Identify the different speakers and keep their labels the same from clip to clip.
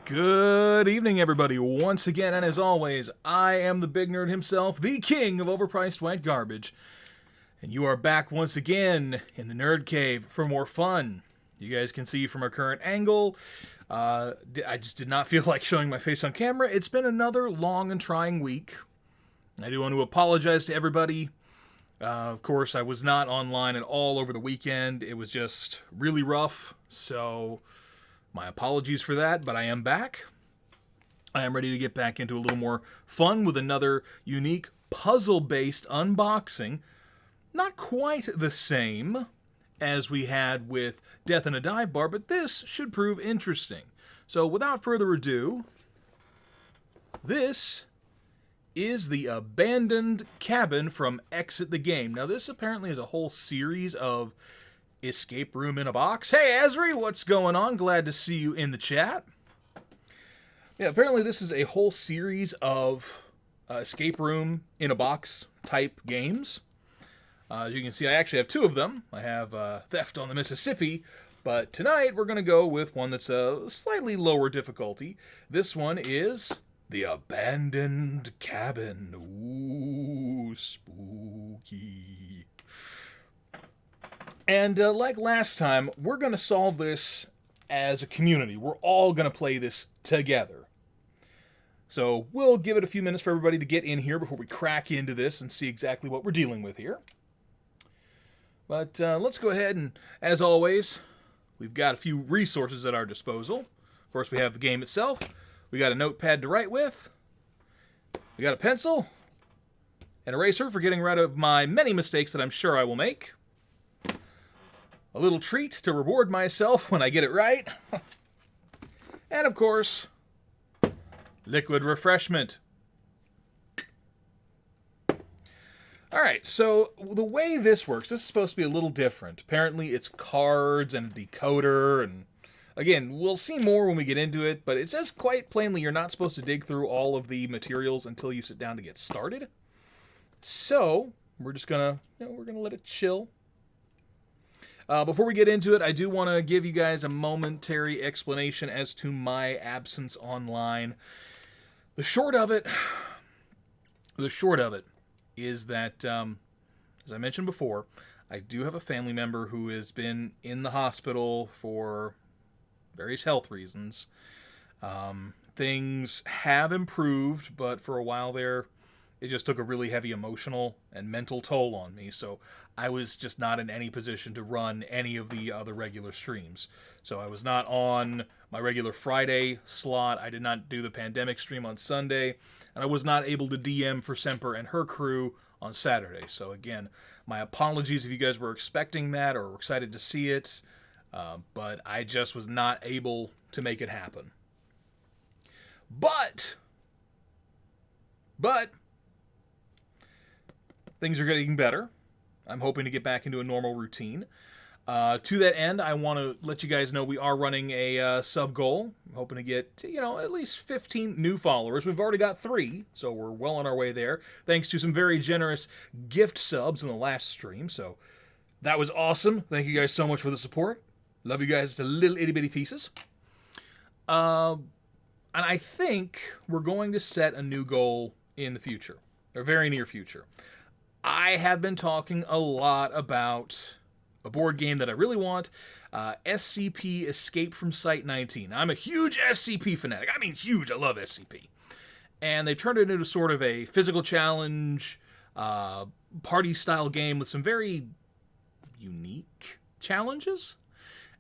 Speaker 1: Good evening, everybody, once again, and as always, I am the big nerd himself, the king of overpriced white garbage, and you are back once again in the Nerd Cave for more fun. You guys can see from our current angle, I just did not feel like showing my face on camera. It's been another long and trying week. I do want to apologize to everybody. Of course, I was not online at all over the weekend. It was just really rough, so my apologies for that, but I am back. I am ready to get back into a little more fun with another unique puzzle-based unboxing. Not quite the same as we had with Death in a Dive Bar, but this should prove interesting. So without further ado, this is the Abandoned Cabin from Exit the Game. Now this apparently is a whole series of escape room in a box. Hey Ezri, what's going on? Glad to see you in the chat. Yeah, apparently this is a whole series of escape room in a box type games. As you can see, I actually have two of them. I have Theft on the Mississippi, but tonight we're going to go with one that's a slightly lower difficulty. This one is the Abandoned Cabin. Ooh, spooky. And like last time, we're going to solve this as a community. We're all going to play this together. So we'll give it a few minutes for everybody to get in here before we crack into this and see exactly what we're dealing with here. But let's go ahead and, as always, we've got a few resources at our disposal. Of course, we have the game itself. We got a notepad to write with. We got a pencil. An eraser for getting rid of my many mistakes that I'm sure I will make. A little treat to reward myself when I get it right. And of course, liquid refreshment. Alright, so the way this works, this is supposed to be a little different. Apparently it's cards and a decoder, and again, we'll see more when we get into it, but it says quite plainly you're not supposed to dig through all of the materials until you sit down to get started. So, we're just gonna, we're gonna let it chill. Before we get into it, I do want to give you guys a momentary explanation as to my absence online. The short of it is that, as I mentioned before, I do have a family member who has been in the hospital for various health reasons. Things have improved, but for a while there, it just took a really heavy emotional and mental toll on me, so I was just not in any position to run any of the other regular streams. So I was not on my regular Friday slot, I did not do the pandemic stream on Sunday, and I was not able to DM for Semper and her crew on Saturday. So again, my apologies if you guys were expecting that or were excited to see it, but I just was not able to make it happen. But things are getting better. I'm hoping to get back into a normal routine. To that end, I want to let you guys know we are running a sub goal. I'm hoping to get, at least 15 new followers. We've already got 3, so we're well on our way there, thanks to some very generous gift subs in the last stream. So that was awesome. Thank you guys so much for the support. Love you guys to little itty-bitty pieces. And I think we're going to set a new goal in the future, or very near future. I have been talking a lot about a board game that I really want, SCP Escape from Site-19. I'm a huge SCP fanatic. I mean huge, I love SCP. And they turned it into sort of a physical challenge, party-style game with some very unique challenges.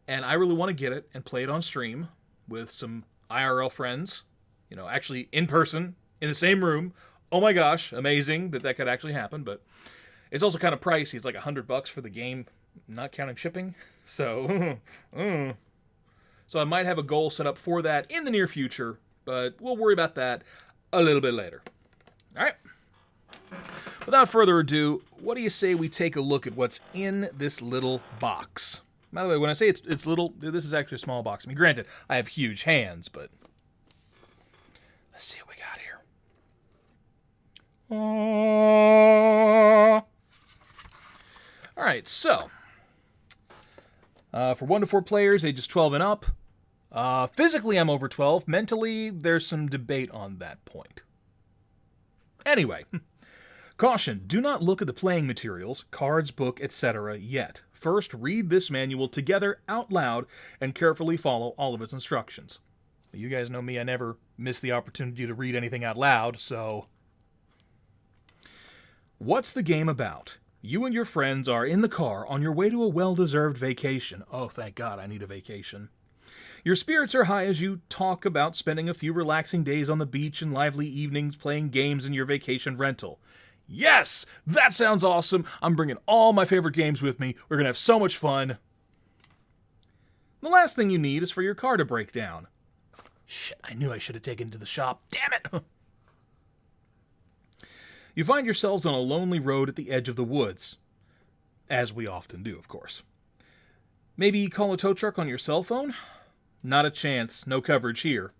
Speaker 1: And I really want to get it and play it on stream with some IRL friends, actually in person, in the same room. Oh my gosh, amazing that could actually happen, but it's also kind of pricey. It's like $100 for the game, not counting shipping. So, so I might have a goal set up for that in the near future, but we'll worry about that a little bit later. All right. Without further ado, what do you say we take a look at what's in this little box? By the way, when I say it's little, this is actually a small box. I mean, granted, I have huge hands, but let's see what we got here. Alright, so for 1 to 4 players, ages 12 and up, Physically, I'm over 12. Mentally, there's some debate on that point. Anyway, caution, do not look at the playing materials, cards, book, etc. yet. First, read this manual together out loud and carefully follow all of its instructions. You guys know me, I never miss the opportunity to read anything out loud, so... What's the game about? You and your friends are in the car on your way to a well-deserved vacation. Oh, thank God, I need a vacation. Your spirits are high as you talk about spending a few relaxing days on the beach and lively evenings playing games in your vacation rental. Yes! That sounds awesome! I'm bringing all my favorite games with me. We're going to have so much fun. The last thing you need is for your car to break down. Shit, I knew I should have taken it to the shop. Damn it! You find yourselves on a lonely road at the edge of the woods. As we often do, of course. Maybe call a tow truck on your cell phone? Not a chance. No coverage here.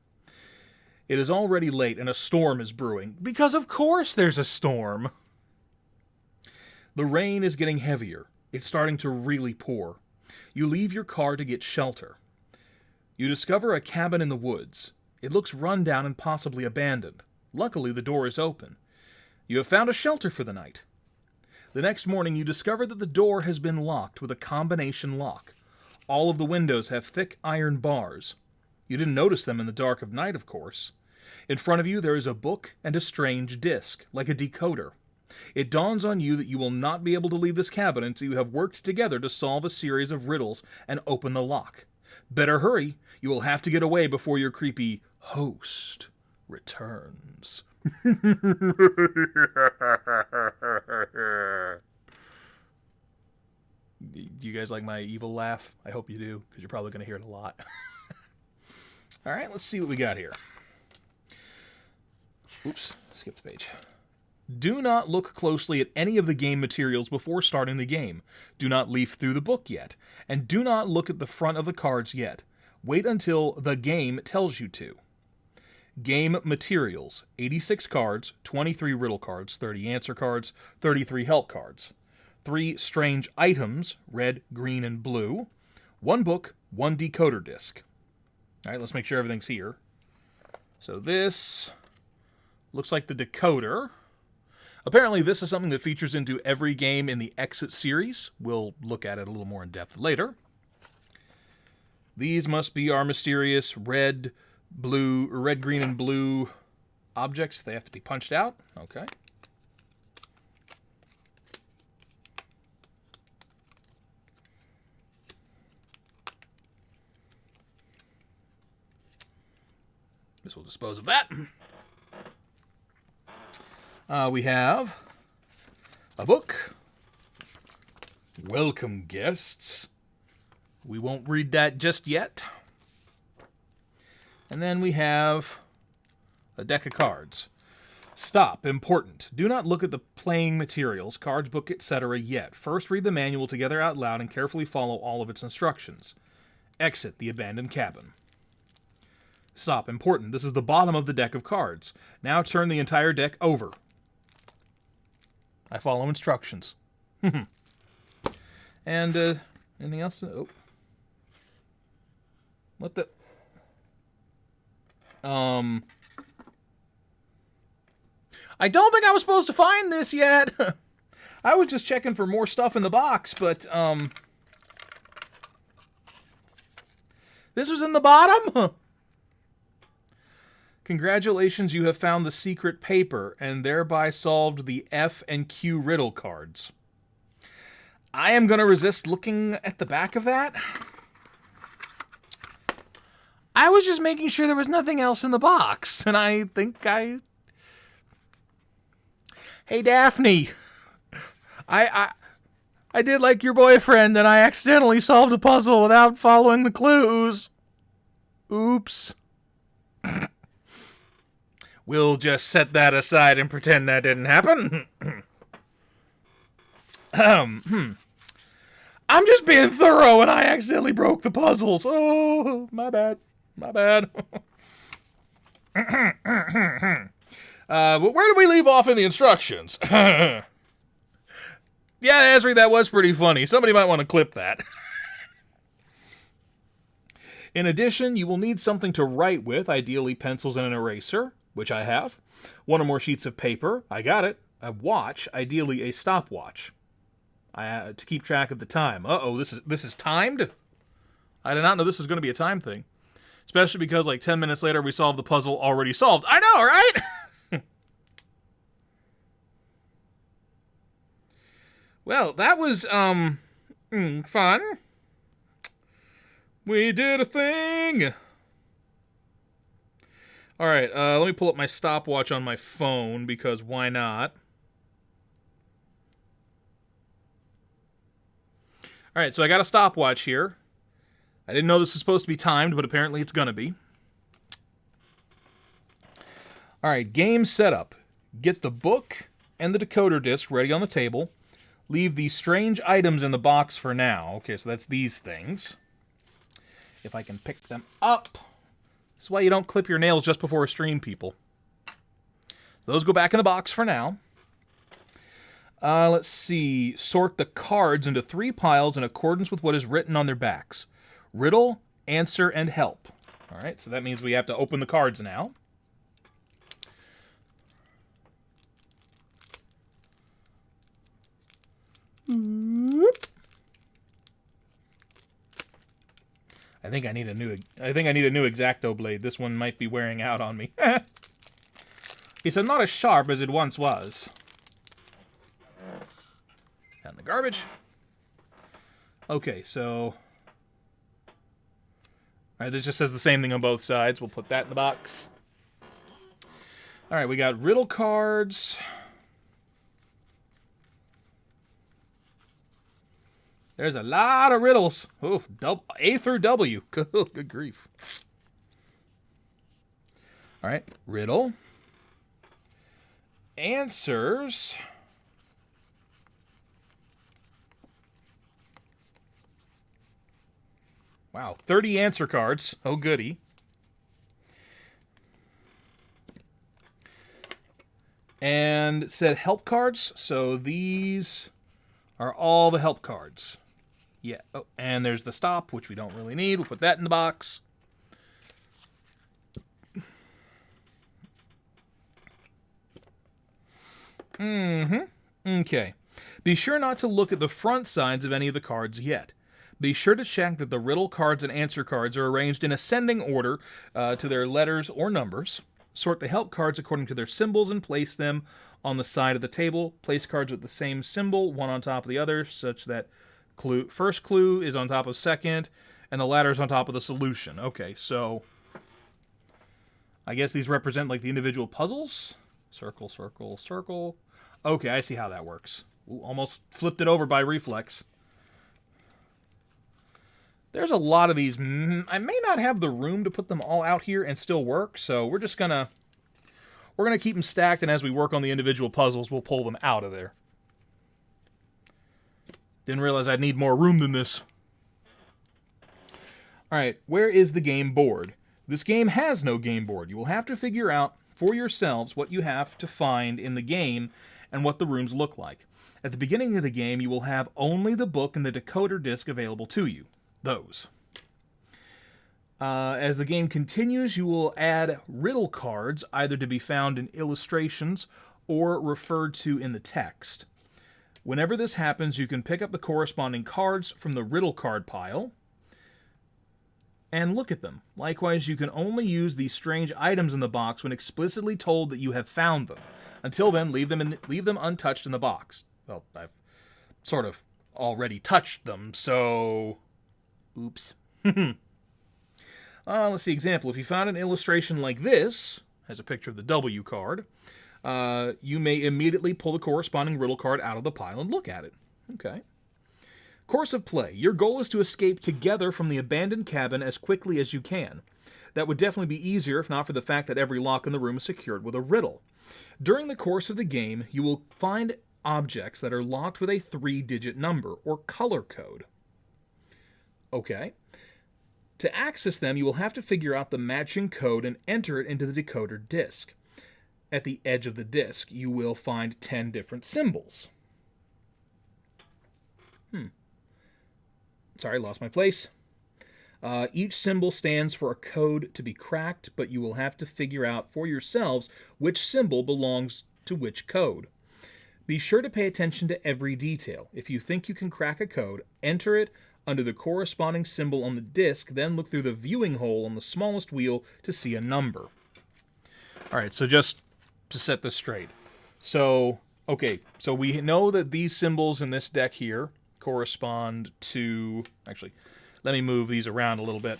Speaker 1: It is already late and a storm is brewing. Because of course there's a storm. The rain is getting heavier. It's starting to really pour. You leave your car to get shelter. You discover a cabin in the woods. It looks run down and possibly abandoned. Luckily, the door is open. You have found a shelter for the night. The next morning, you discover that the door has been locked with a combination lock. All of the windows have thick iron bars. You didn't notice them in the dark of night, of course. In front of you, there is a book and a strange disc, like a decoder. It dawns on you that you will not be able to leave this cabin until you have worked together to solve a series of riddles and open the lock. Better hurry. You will have to get away before your creepy host returns. Do you guys like my evil laugh? I hope you do, because you're probably going to hear it a lot. All right, let's see what we got here. Oops, skip the page. Do not look closely at any of the game materials before starting the game. Do not leaf through the book yet. And do not look at the front of the cards yet. Wait until the game tells you to. Game materials: 86 cards, 23 riddle cards, 30 answer cards, 33 help cards. 3 strange items, red, green, and blue. 1 book, 1 decoder disc. All right, let's make sure everything's here. So this looks like the decoder. Apparently this is something that features into every game in the Exit series. We'll look at it a little more in depth later. These must be our mysterious red, green, and blue objects. They have to be punched out. Okay. This will dispose of that. We have a book. Welcome, guests. We won't read that just yet. And then we have a deck of cards. Stop. Important. Do not look at the playing materials, cards, book, etc. yet. First, read the manual together out loud and carefully follow all of its instructions. Exit the abandoned cabin. Stop. Important. This is the bottom of the deck of cards. Now turn the entire deck over. I follow instructions. And, anything else? Oh. What the... I don't think I was supposed to find this yet. I was just checking for more stuff in the box, but, this was in the bottom? Congratulations, you have found the secret paper and thereby solved the F and Q riddle cards. I am going to resist looking at the back of that. I was just making sure there was nothing else in the box, and I think I... Hey, Daphne. I did like your boyfriend, and I accidentally solved a puzzle without following the clues. Oops. We'll just set that aside and pretend that didn't happen. I'm just being thorough, and I accidentally broke the puzzles. Oh, my bad. My bad. But where did we leave off in the instructions? Yeah, Esri, that was pretty funny. Somebody might want to clip that. In addition, you will need something to write with, ideally pencils and an eraser, which I have. One or more sheets of paper. I got it. A watch, ideally a stopwatch, to keep track of the time. Uh-oh, this is timed? I did not know this was going to be a time thing. Especially because, like, 10 minutes later, we solved the puzzle already solved. I know, right? Well, that was, fun. We did a thing! Alright, let me pull up my stopwatch on my phone, because why not? Alright, so I got a stopwatch here. I didn't know this was supposed to be timed, but apparently it's gonna be. Alright, game setup. Get the book and the decoder disc ready on the table. Leave the strange items in the box for now. Okay, so that's these things. If I can pick them up. This is why you don't clip your nails just before a stream, people. Those go back in the box for now. Let's see. Sort the cards into 3 piles in accordance with what is written on their backs. Riddle, answer, and help. Alright, so that means we have to open the cards now. I think I need a new X-Acto blade. This one might be wearing out on me. It's not as sharp as it once was. Out in the garbage. Okay, so alright, this just says the same thing on both sides. We'll put that in the box. Alright, we got riddle cards. There's a lot of riddles. Oh, A through W. Good grief. All right, riddle. Answers. Wow, 30 answer cards. Oh, goody. And it said help cards, so these are all the help cards. Yeah, oh, and there's the stop, which we don't really need. We'll put that in the box. Okay. Be sure not to look at the front sides of any of the cards yet. Be sure to check that the riddle cards and answer cards are arranged in ascending order to their letters or numbers. Sort the help cards according to their symbols and place them on the side of the table. Place cards with the same symbol, one on top of the other, such that first clue is on top of second, and the latter is on top of the solution. Okay, so I guess these represent like the individual puzzles. Circle, circle, circle. Okay, I see how that works. Ooh, almost flipped it over by reflex. There's a lot of these. I may not have the room to put them all out here and still work, so we're gonna keep them stacked, and as we work on the individual puzzles, we'll pull them out of there. Didn't realize I'd need more room than this. Alright, where is the game board? This game has no game board. You will have to figure out for yourselves what you have to find in the game and what the rooms look like. At the beginning of the game, you will have only the book and the decoder disc available to you. Those. As the game continues, you will add riddle cards, either to be found in illustrations or referred to in the text. Whenever this happens, you can pick up the corresponding cards from the riddle card pile and look at them. Likewise, you can only use these strange items in the box when explicitly told that you have found them. Until then, leave them untouched in the box. Well, I've sort of already touched them, so oops. Let's see, example. If you found an illustration like this, has a picture of the W card, you may immediately pull the corresponding riddle card out of the pile and look at it. Okay. Course of play. Your goal is to escape together from the abandoned cabin as quickly as you can. That would definitely be easier if not for the fact that every lock in the room is secured with a riddle. During the course of the game, you will find objects that are locked with a 3-digit number or color code. Okay. To access them, you will have to figure out the matching code and enter it into the decoder disc. At the edge of the disc, you will find 10 different symbols. Sorry, lost my place. Each symbol stands for a code to be cracked, but you will have to figure out for yourselves which symbol belongs to which code. Be sure to pay attention to every detail. If you think you can crack a code, enter it under the corresponding symbol on the disc, then look through the viewing hole on the smallest wheel to see a number. Alright, so just to set this straight. So, okay, so we know that these symbols in this deck here correspond to... Actually, let me move these around a little bit.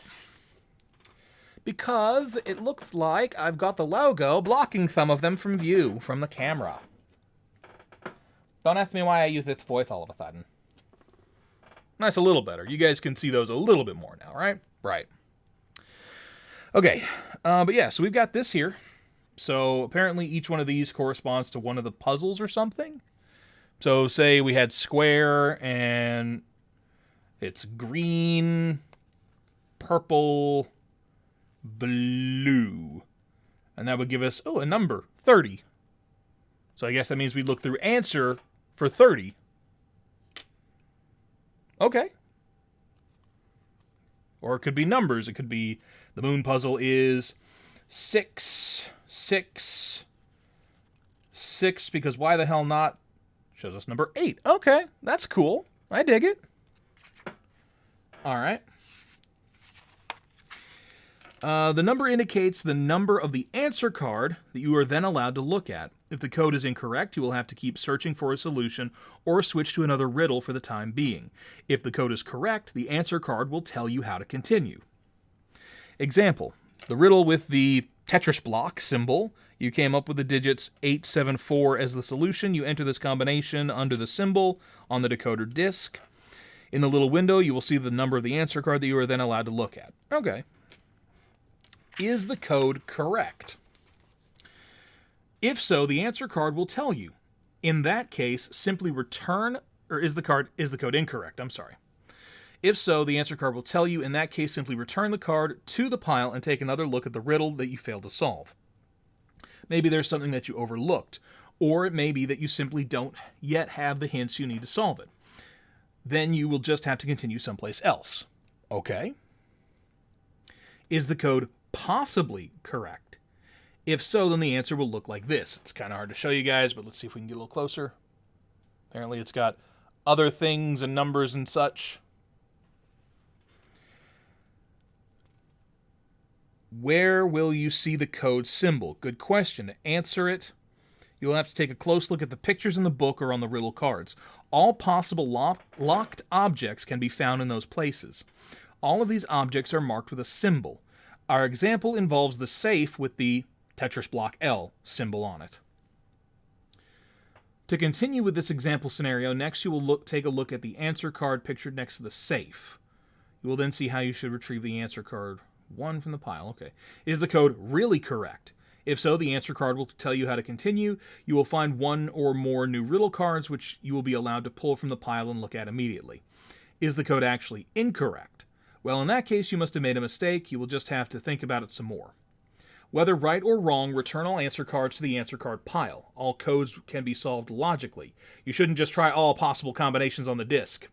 Speaker 1: Because it looks like I've got the logo blocking some of them from view from the camera. Don't ask me why I use this voice all of a sudden. That's a little better. You guys can see those a little bit more now, right? Right. Okay, but yeah, so we've got this here. So apparently each one of these corresponds to one of the puzzles or something. So say we had square and it's green, purple, blue. And that would give us, a number, 30. So I guess that means we look through answer for 30. Okay. Or it could be numbers. It could be the moon puzzle is 6, 6, 6, because why the hell not? Shows us number 8. Okay, that's cool. I dig it. All right. The number indicates the number of the answer card that you are then allowed to look at. If the code is incorrect, you will have to keep searching for a solution or switch to another riddle for the time being. If the code is correct, the answer card will tell you how to continue. Example, the riddle with the Tetris block symbol. You came up with the digits 874 as the solution. You enter this combination under the symbol on the decoder disc. In the little window, you will see the number of the answer card that you are then allowed to look at. Okay. Is the code correct? If so, the answer card will tell you. In that case, simply return, or is the code incorrect? I'm sorry. If so, the answer card will tell you. In that case, simply return the card to the pile and take another look at the riddle that you failed to solve. Maybe there's something that you overlooked, or it may be that you simply don't yet have the hints you need to solve it. Then you will just have to continue someplace else. Okay. Is the code possibly correct? If so, then the answer will look like this. It's kind of hard to show you guys, but let's see if we can get a little closer. Apparently it's got other things and numbers and such. Where will you see the code symbol? Good question. To answer it, you'll have to take a close look at the pictures in the book or on the riddle cards. All possible locked objects can be found in those places. All of these objects are marked with a symbol. Our example involves the safe with the Tetris block L symbol on it. To continue with this example scenario, next you will take a look at the answer card pictured next to the safe. You will then see how you should retrieve the answer card 1 from the pile. Okay. Is the code really correct? If so, the answer card will tell you how to continue. You will find one or more new riddle cards, which you will be allowed to pull from the pile and look at immediately. Is the code actually incorrect? Well, in that case, you must have made a mistake. You will just have to think about it some more. Whether right or wrong, return all answer cards to the answer card pile. All codes can be solved logically. You shouldn't just try all possible combinations on the disc.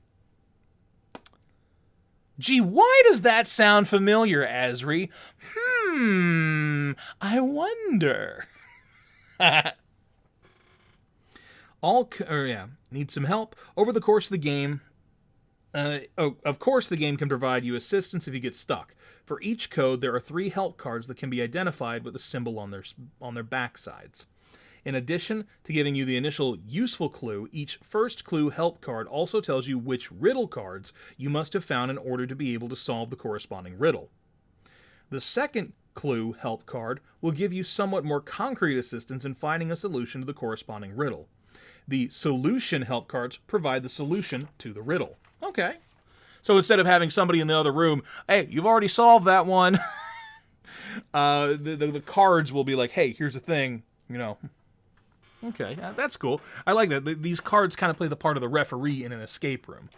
Speaker 1: Gee, why does that sound familiar, Asri? I wonder. Need some help? Over the course of the game, of course the game can provide you assistance if you get stuck. For each code, there are 3 help cards that can be identified with a symbol on their backsides. In addition to giving you the initial useful clue, each first clue help card also tells you which riddle cards you must have found in order to be able to solve the corresponding riddle. The second clue help card will give you somewhat more concrete assistance in finding a solution to the corresponding riddle. The solution help cards provide the solution to the riddle. Okay. So instead of having somebody in the other room, hey, you've already solved that one, the cards will be like, hey, here's the thing, Okay, that's cool. I like that. These cards kind of play the part of the referee in an escape room.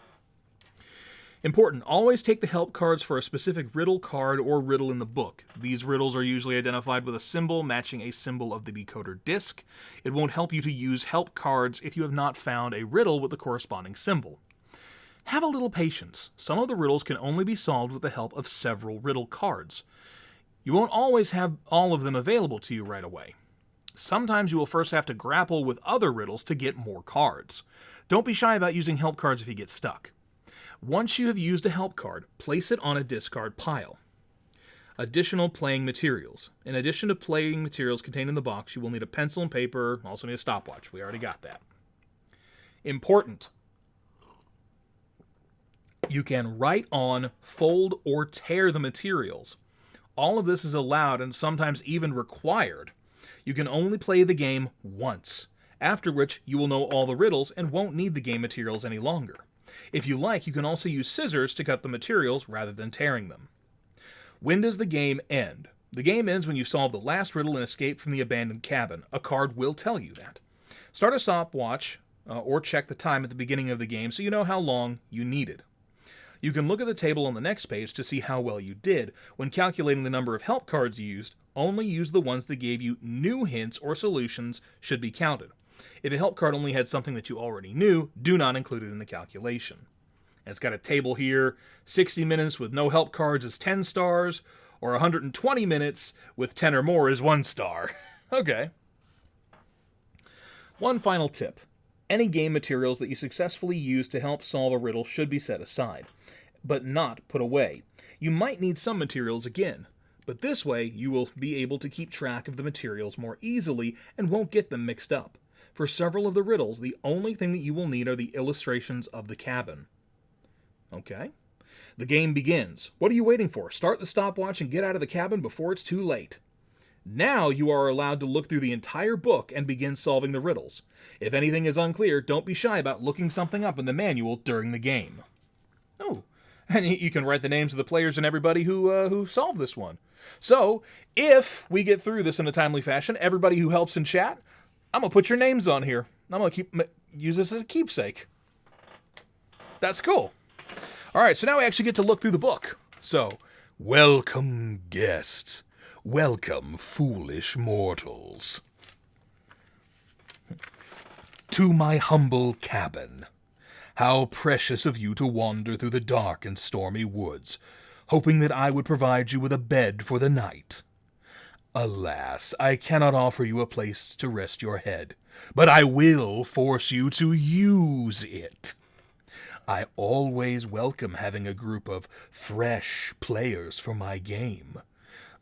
Speaker 1: Important, always take the help cards for a specific riddle card or riddle in the book. These riddles are usually identified with a symbol matching a symbol of the decoder disc. It won't help you to use help cards if you have not found a riddle with the corresponding symbol. Have a little patience. Some of the riddles can only be solved with the help of several riddle cards. You won't always have all of them available to you right away. Sometimes you will first have to grapple with other riddles to get more cards. Don't be shy about using help cards if you get stuck. Once you have used a help card, place it on a discard pile. Additional playing materials. In addition to playing materials contained in the box, you will need a pencil and paper, also need a stopwatch. We already got that. Important. You can write on, fold, or tear the materials. All of this is allowed and sometimes even required. You can only play the game once, after which you will know all the riddles and won't need the game materials any longer. If you like, you can also use scissors to cut the materials rather than tearing them. When does the game end? The game ends when you solve the last riddle and escape from the abandoned cabin. A card will tell you that. Start a stopwatch or check the time at the beginning of the game so you know how long you needed. You can look at the table on the next page to see how well you did. When calculating the number of help cards you used, only use the ones that gave you new hints or solutions should be counted. If a help card only had something that you already knew, do not include it in the calculation. And it's got a table here. 60 minutes with no help cards is 10 stars, or 120 minutes with 10 or more is 1 star. Okay. One final tip. Any game materials that you successfully use to help solve a riddle should be set aside, but not put away. You might need some materials again, but this way you will be able to keep track of the materials more easily and won't get them mixed up. For several of the riddles, the only thing that you will need are the illustrations of the cabin. Okay. The game begins. What are you waiting for? Start the stopwatch and get out of the cabin before it's too late. Now you are allowed to look through the entire book and begin solving the riddles. If anything is unclear, don't be shy about looking something up in the manual during the game. Oh, and you can write the names of the players and everybody who solved this one. So, if we get through this in a timely fashion, everybody who helps in chat, I'm going to put your names on here. I'm going to use this as a keepsake. That's cool. All right, so now we actually get to look through the book. So, welcome guests. Welcome, foolish mortals, to my humble cabin. How precious of you to wander through the dark and stormy woods, hoping that I would provide you with a bed for the night. Alas, I cannot offer you a place to rest your head, but I will force you to use it. I always welcome having a group of fresh players for my game.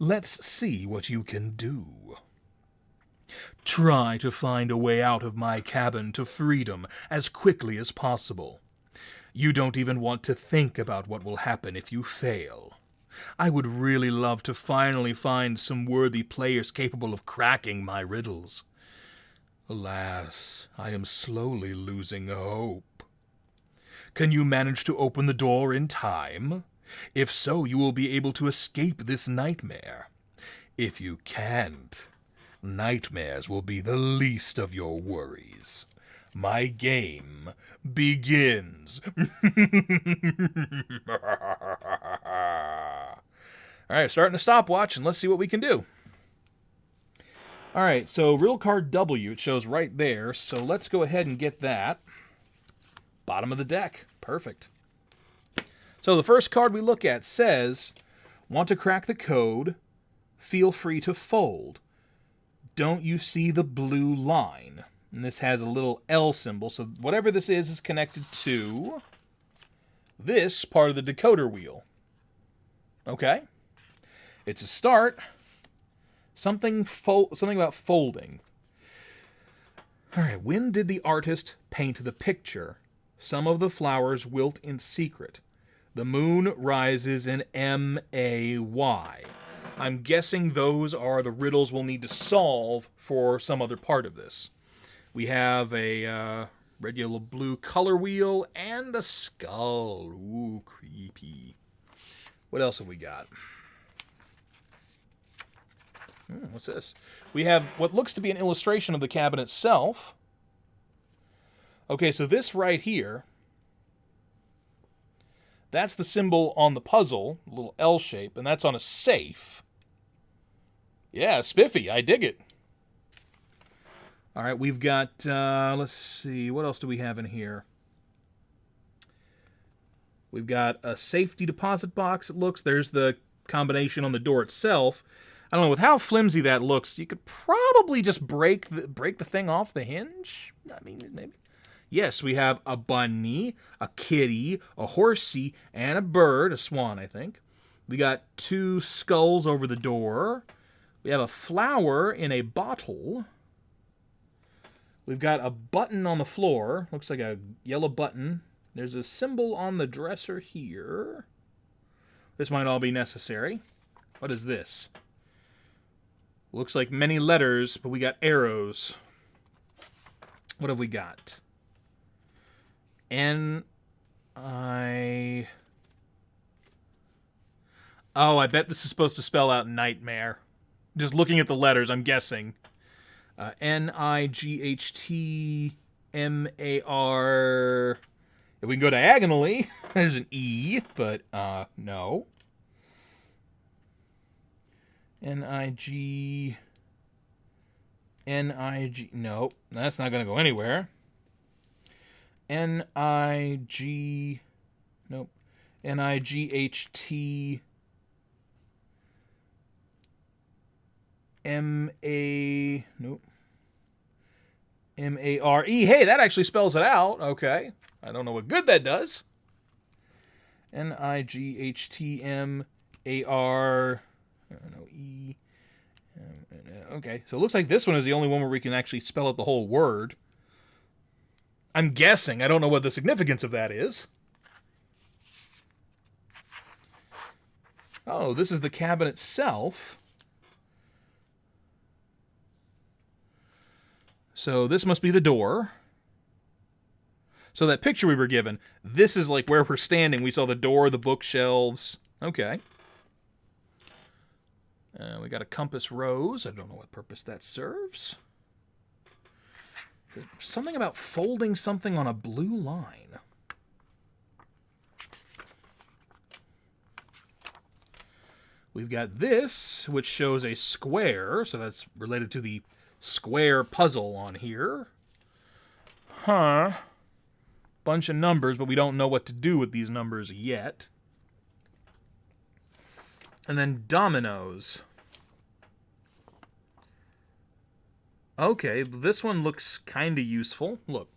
Speaker 1: Let's see what you can do. Try to find a way out of my cabin to freedom as quickly as possible. You don't even want to think about what will happen if you fail. I would really love to finally find some worthy players capable of cracking my riddles. Alas, I am slowly losing hope. Can you manage to open the door in time? If so, you will be able to escape this nightmare. If you can't, nightmares will be the least of your worries. My game begins. All right, starting a stopwatch, and let's see what we can do. All right, so riddle card W, it shows right there, so let's go ahead and get that. Bottom of the deck. Perfect. So the first card we look at says, want to crack the code, feel free to fold. Don't you see the blue line? And this has a little L symbol, so whatever this is connected to this part of the decoder wheel. Okay. It's a start. Something about folding. All right, when did the artist paint the picture? Some of the flowers wilt in secret. The moon rises in M-A-Y. I'm guessing those are the riddles we'll need to solve for some other part of this. We have a red, yellow, blue color wheel and a skull. Ooh, creepy. What else have we got? What's this? We have what looks to be an illustration of the cabin itself. Okay, so this right here, that's the symbol on the puzzle, a little L shape, and that's on a safe. Yeah, spiffy. I dig it. All right, we've got, let's see, what else do we have in here? We've got a safety deposit box, it looks. There's the combination on the door itself. I don't know, with how flimsy that looks, you could probably just break the thing off the hinge? I mean, maybe. Yes, we have a bunny, a kitty, a horsey, and a bird, a swan, I think. We got 2 skulls over the door. We have a flower in a bottle. We've got a button on the floor. Looks like a yellow button. There's a symbol on the dresser here. This might all be necessary. What is this? Looks like many letters, but we got arrows. What have we got? Oh, I bet this is supposed to spell out nightmare. Just looking at the letters, I'm guessing. N-I-G-H-T-M-A-R... If we can go diagonally, there's an E, but, no. N-I-G... N-I-G... Nope, that's not going to go anywhere. N-I-G... Nope. N-I-G-H-T... M-A... Nope. M-A-R-E. Hey, that actually spells it out. Okay. I don't know what good that does. N-I-G-H-T-M-A-R... No, E... Okay, so it looks like this one is the only one where we can actually spell out the whole word. I'm guessing. I don't know what the significance of that is. Oh, this is the cabin itself. So this must be the door. So that picture we were given, this is like where we're standing. We saw the door, the bookshelves. Okay. We got a compass rose. I don't know what purpose that serves. There's something about folding something on a blue line. We've got this, which shows a square, so that's related to the square puzzle on here. Huh. Bunch of numbers, but we don't know what to do with these numbers yet. And then dominoes. Okay, this one looks kind of useful. Look,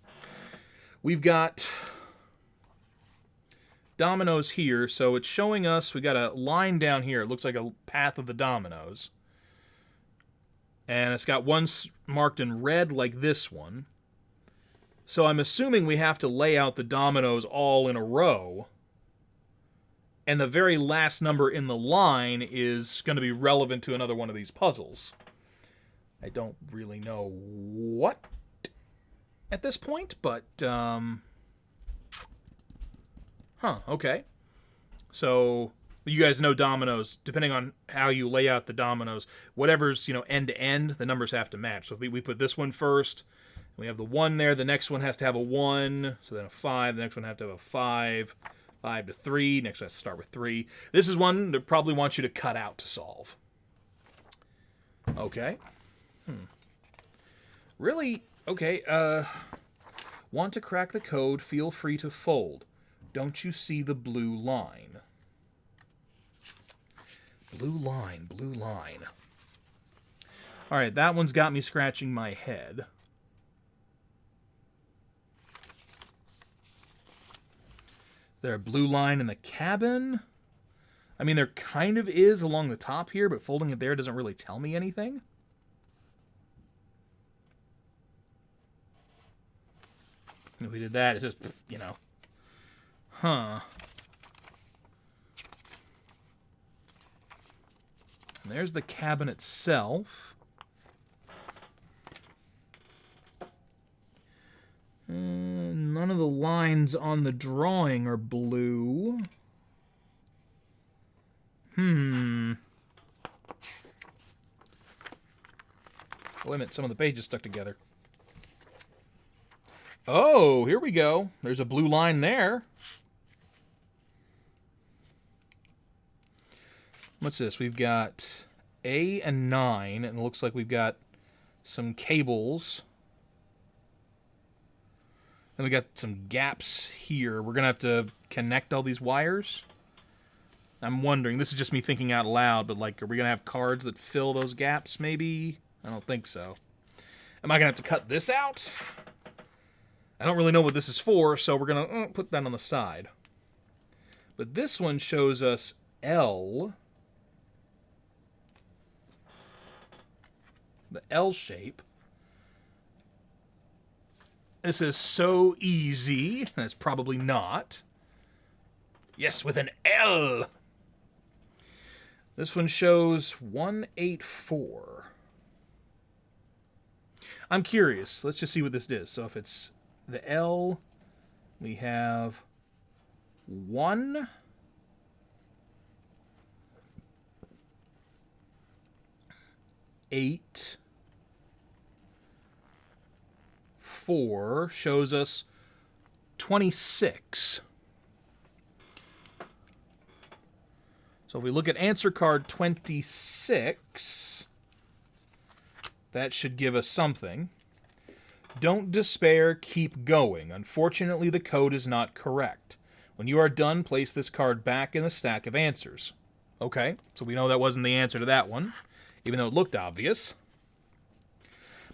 Speaker 1: we've got dominoes here, so it's showing us, we got a line down here. It looks like a path of the dominoes. And it's got one marked in red like this one. So I'm assuming we have to lay out the dominoes all in a row. And the very last number in the line is going to be relevant to another one of these puzzles. I don't really know what at this point, but, okay. So, you guys know dominoes, depending on how you lay out the dominoes, whatever's, end to end, the numbers have to match. So if we put this one first, we have the 1 there, the next one has to have a 1, so then a 5, the next one has to have a 5, 5 to 3, next one has to start with 3. This is one that probably wants you to cut out to solve. Okay. Really? Okay, want to crack the code, feel free to fold. Don't you see the blue line? Blue line, blue line. Alright, that one's got me scratching my head. There a blue line in the cabin? I mean, there kind of is along the top here, but folding it there doesn't really tell me anything. If we did that, it's just, Huh. And there's the cabin itself. None of the lines on the drawing are blue. Wait a minute, some of the pages stuck together. Oh, here we go. There's a blue line there. What's this? We've got A and 9, and it looks like we've got some cables. Then we got some gaps here. We're going to have to connect all these wires. I'm wondering, this is just me thinking out loud, but like, are we going to have cards that fill those gaps, maybe? I don't think so. Am I going to have to cut this out? I don't really know what this is for, so we're going to put that on the side. But this one shows us L. The L shape. This is so easy. That's probably not. Yes, with an L. This one shows 184. I'm curious. Let's just see what this is. So if it's the L, we have 1, 8, 4 shows us 26. So if we look at answer card 26, that should give us something. Don't despair, keep going. Unfortunately, the code is not correct. When you are done, place this card back in the stack of answers. Okay, so we know that wasn't the answer to that one, even though it looked obvious.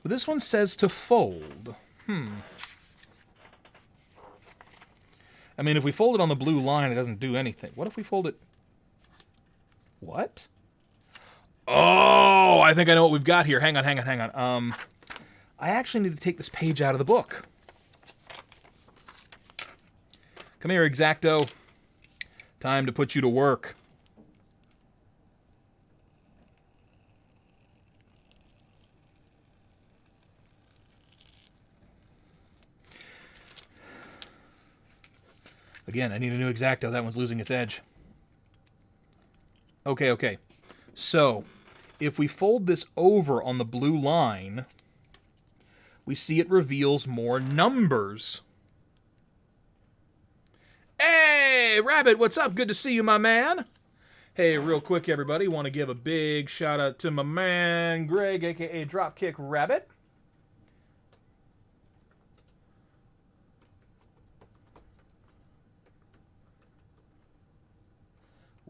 Speaker 1: But this one says to fold. I mean, if we fold it on the blue line, it doesn't do anything. What if we fold it? What? Oh, I think I know what we've got here. Hang on. I actually need to take this page out of the book. Come here, X-Acto. Time to put you to work. Again, I need a new X-Acto. That one's losing its edge. Okay. So, if we fold this over on the blue line, we see it reveals more numbers. Hey, Rabbit, what's up? Good to see you, my man. Hey, real quick, everybody, want to give a big shout out to my man, Greg, a.k.a. Dropkick Rabbit.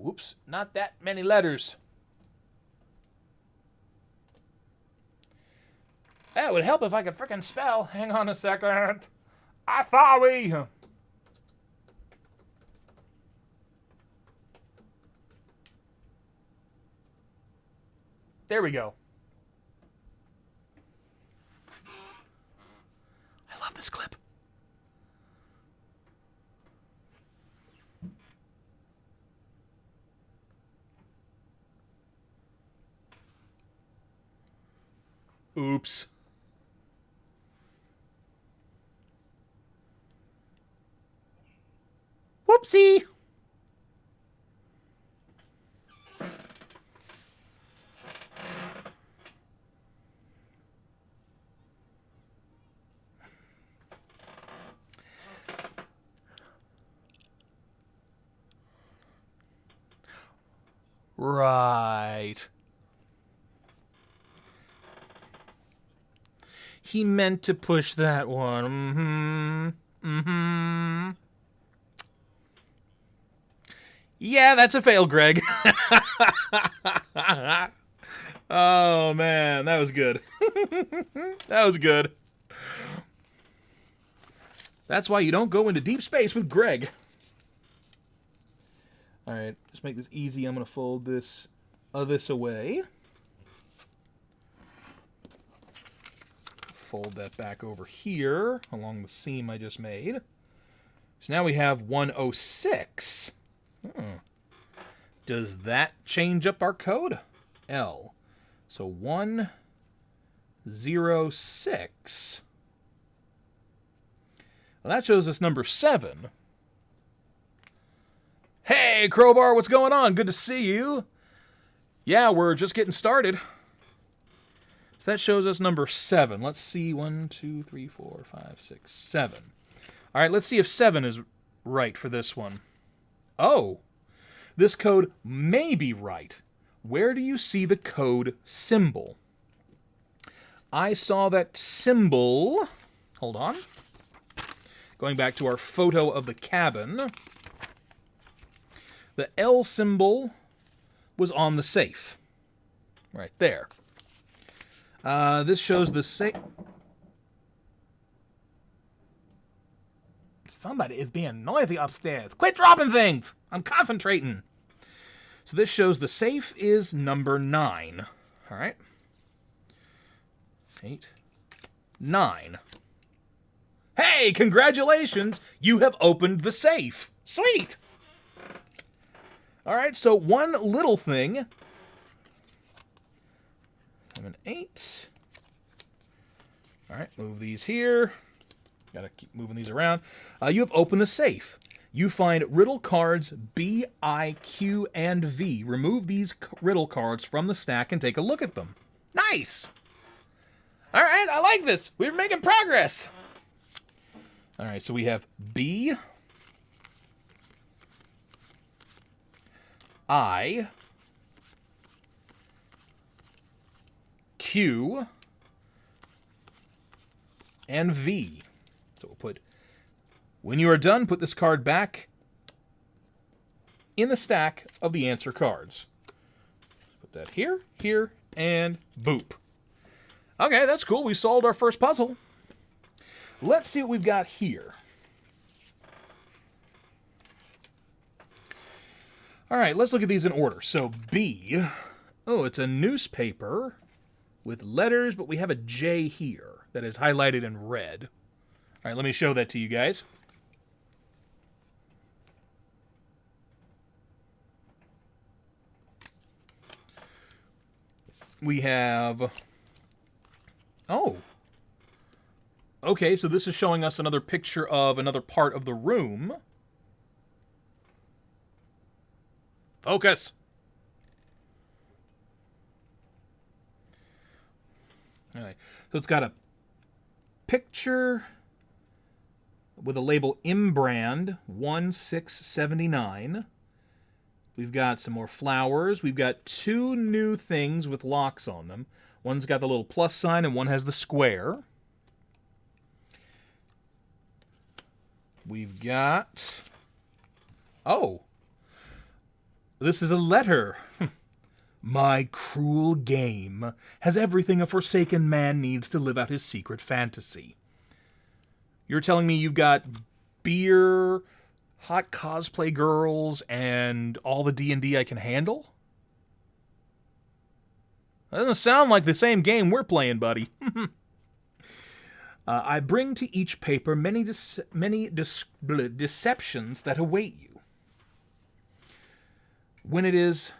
Speaker 1: Whoops, not that many letters. That would help if I could frickin' spell. Hang on a second. I thought we... There we go. I love this clip. Oops. Whoopsie. Right. He meant to push that one. Yeah, that's a fail, Greg. Oh, man, that was good. That was good. That's why you don't go into deep space with Greg. All right, let's make this easy. I'm going to fold this away. Fold that back over here along the seam I just made. So now we have 106. Does that change up our code? L. So 106. Well, that shows us number 7. Hey, Crowbar, what's going on? Good to see you. Yeah, we're just getting started. So that shows us number 7. Let's see. 1, 2, 3, 4, 5, 6, 7. All right, let's see if 7 is right for this one. Oh, this code may be right. Where do you see the code symbol? I saw that symbol. Hold on. Going back to our photo of the cabin, the L symbol was on the safe. Right there. This shows the safe. Somebody is being noisy upstairs. Quit dropping things! I'm concentrating. So this shows the safe is number 9. All right. 8, 9. Hey, congratulations! You have opened the safe. Sweet! All right, so one little thing. 7, 8. All right, move these here. Gotta keep moving these around. You have opened the safe. You find riddle cards B, I, Q, and V. Remove these riddle cards from the stack and take a look at them. Nice! All right, I like this. We're making progress. All right, so we have B, I, Q, and V. So we'll put, when you are done, put this card back in the stack of the answer cards. Put that here, here, and boop. Okay, that's cool. We solved our first puzzle. Let's see what we've got here. All right, let's look at these in order. So B, oh, it's a newspaper with letters, but we have a J here that is highlighted in red. All right, let me show that to you guys. We have, oh, okay, so this is showing us another picture of another part of the room. Focus. All right, so it's got a picture with a label Imbrand 1679. We've got some more flowers. We've got 2 new things with locks on them. One's got the little plus sign and one has the square. We've got, oh, this is a letter. My cruel game has everything a forsaken man needs to live out his secret fantasy. You're telling me you've got beer, hot cosplay girls, and all the D&D I can handle? That doesn't sound like the same game we're playing, buddy. I bring to each paper many deceptions that await you. When it is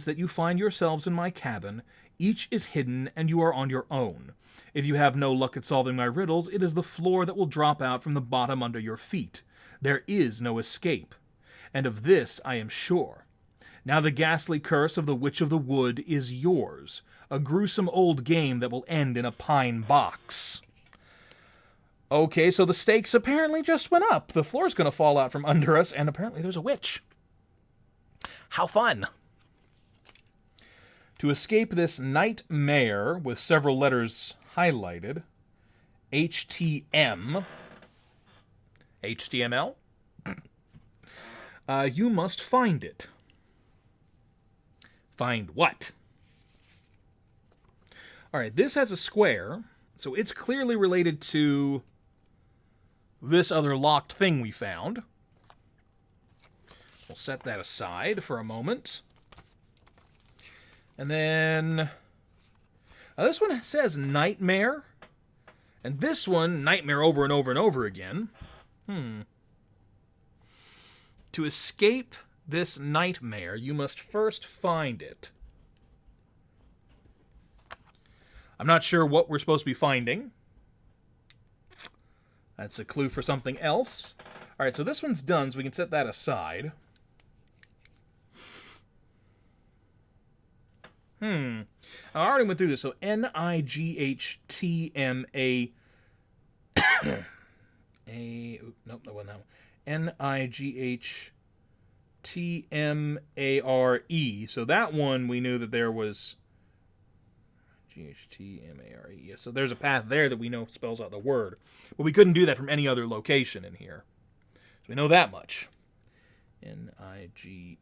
Speaker 1: that you find yourselves in my cabin, each is hidden and you are on your own. If you have no luck at solving my riddles, it is the floor that will drop out from the bottom under your feet. There is no escape. And of this I am sure. Now the ghastly curse of the Witch of the Wood is yours. A gruesome old game that will end in a pine box. Okay, so the stakes apparently just went up. The floor's going to fall out from under us, and apparently there's a witch. How fun! To escape this nightmare with several letters highlighted, HTML, you must find it. Find what? All right, this has a square, so it's clearly related to this other locked thing we found. We'll set that aside for a moment. And then this one says nightmare. And this one, nightmare over and over and over again. To escape this nightmare, you must first find it. I'm not sure what we're supposed to be finding. That's a clue for something else. All right, so this one's done, so we can set that aside. I already went through this. So N-I-G-H-T-M-A... Nope, that wasn't that one. N-I-G-H-T-M-A-R-E. So that one, we knew that there was G-H-T-M-A-R-E. Yeah, so there's a path there that we know spells out the word. But we couldn't do that from any other location in here. So we know that much. N-I-G-H-T-M-A,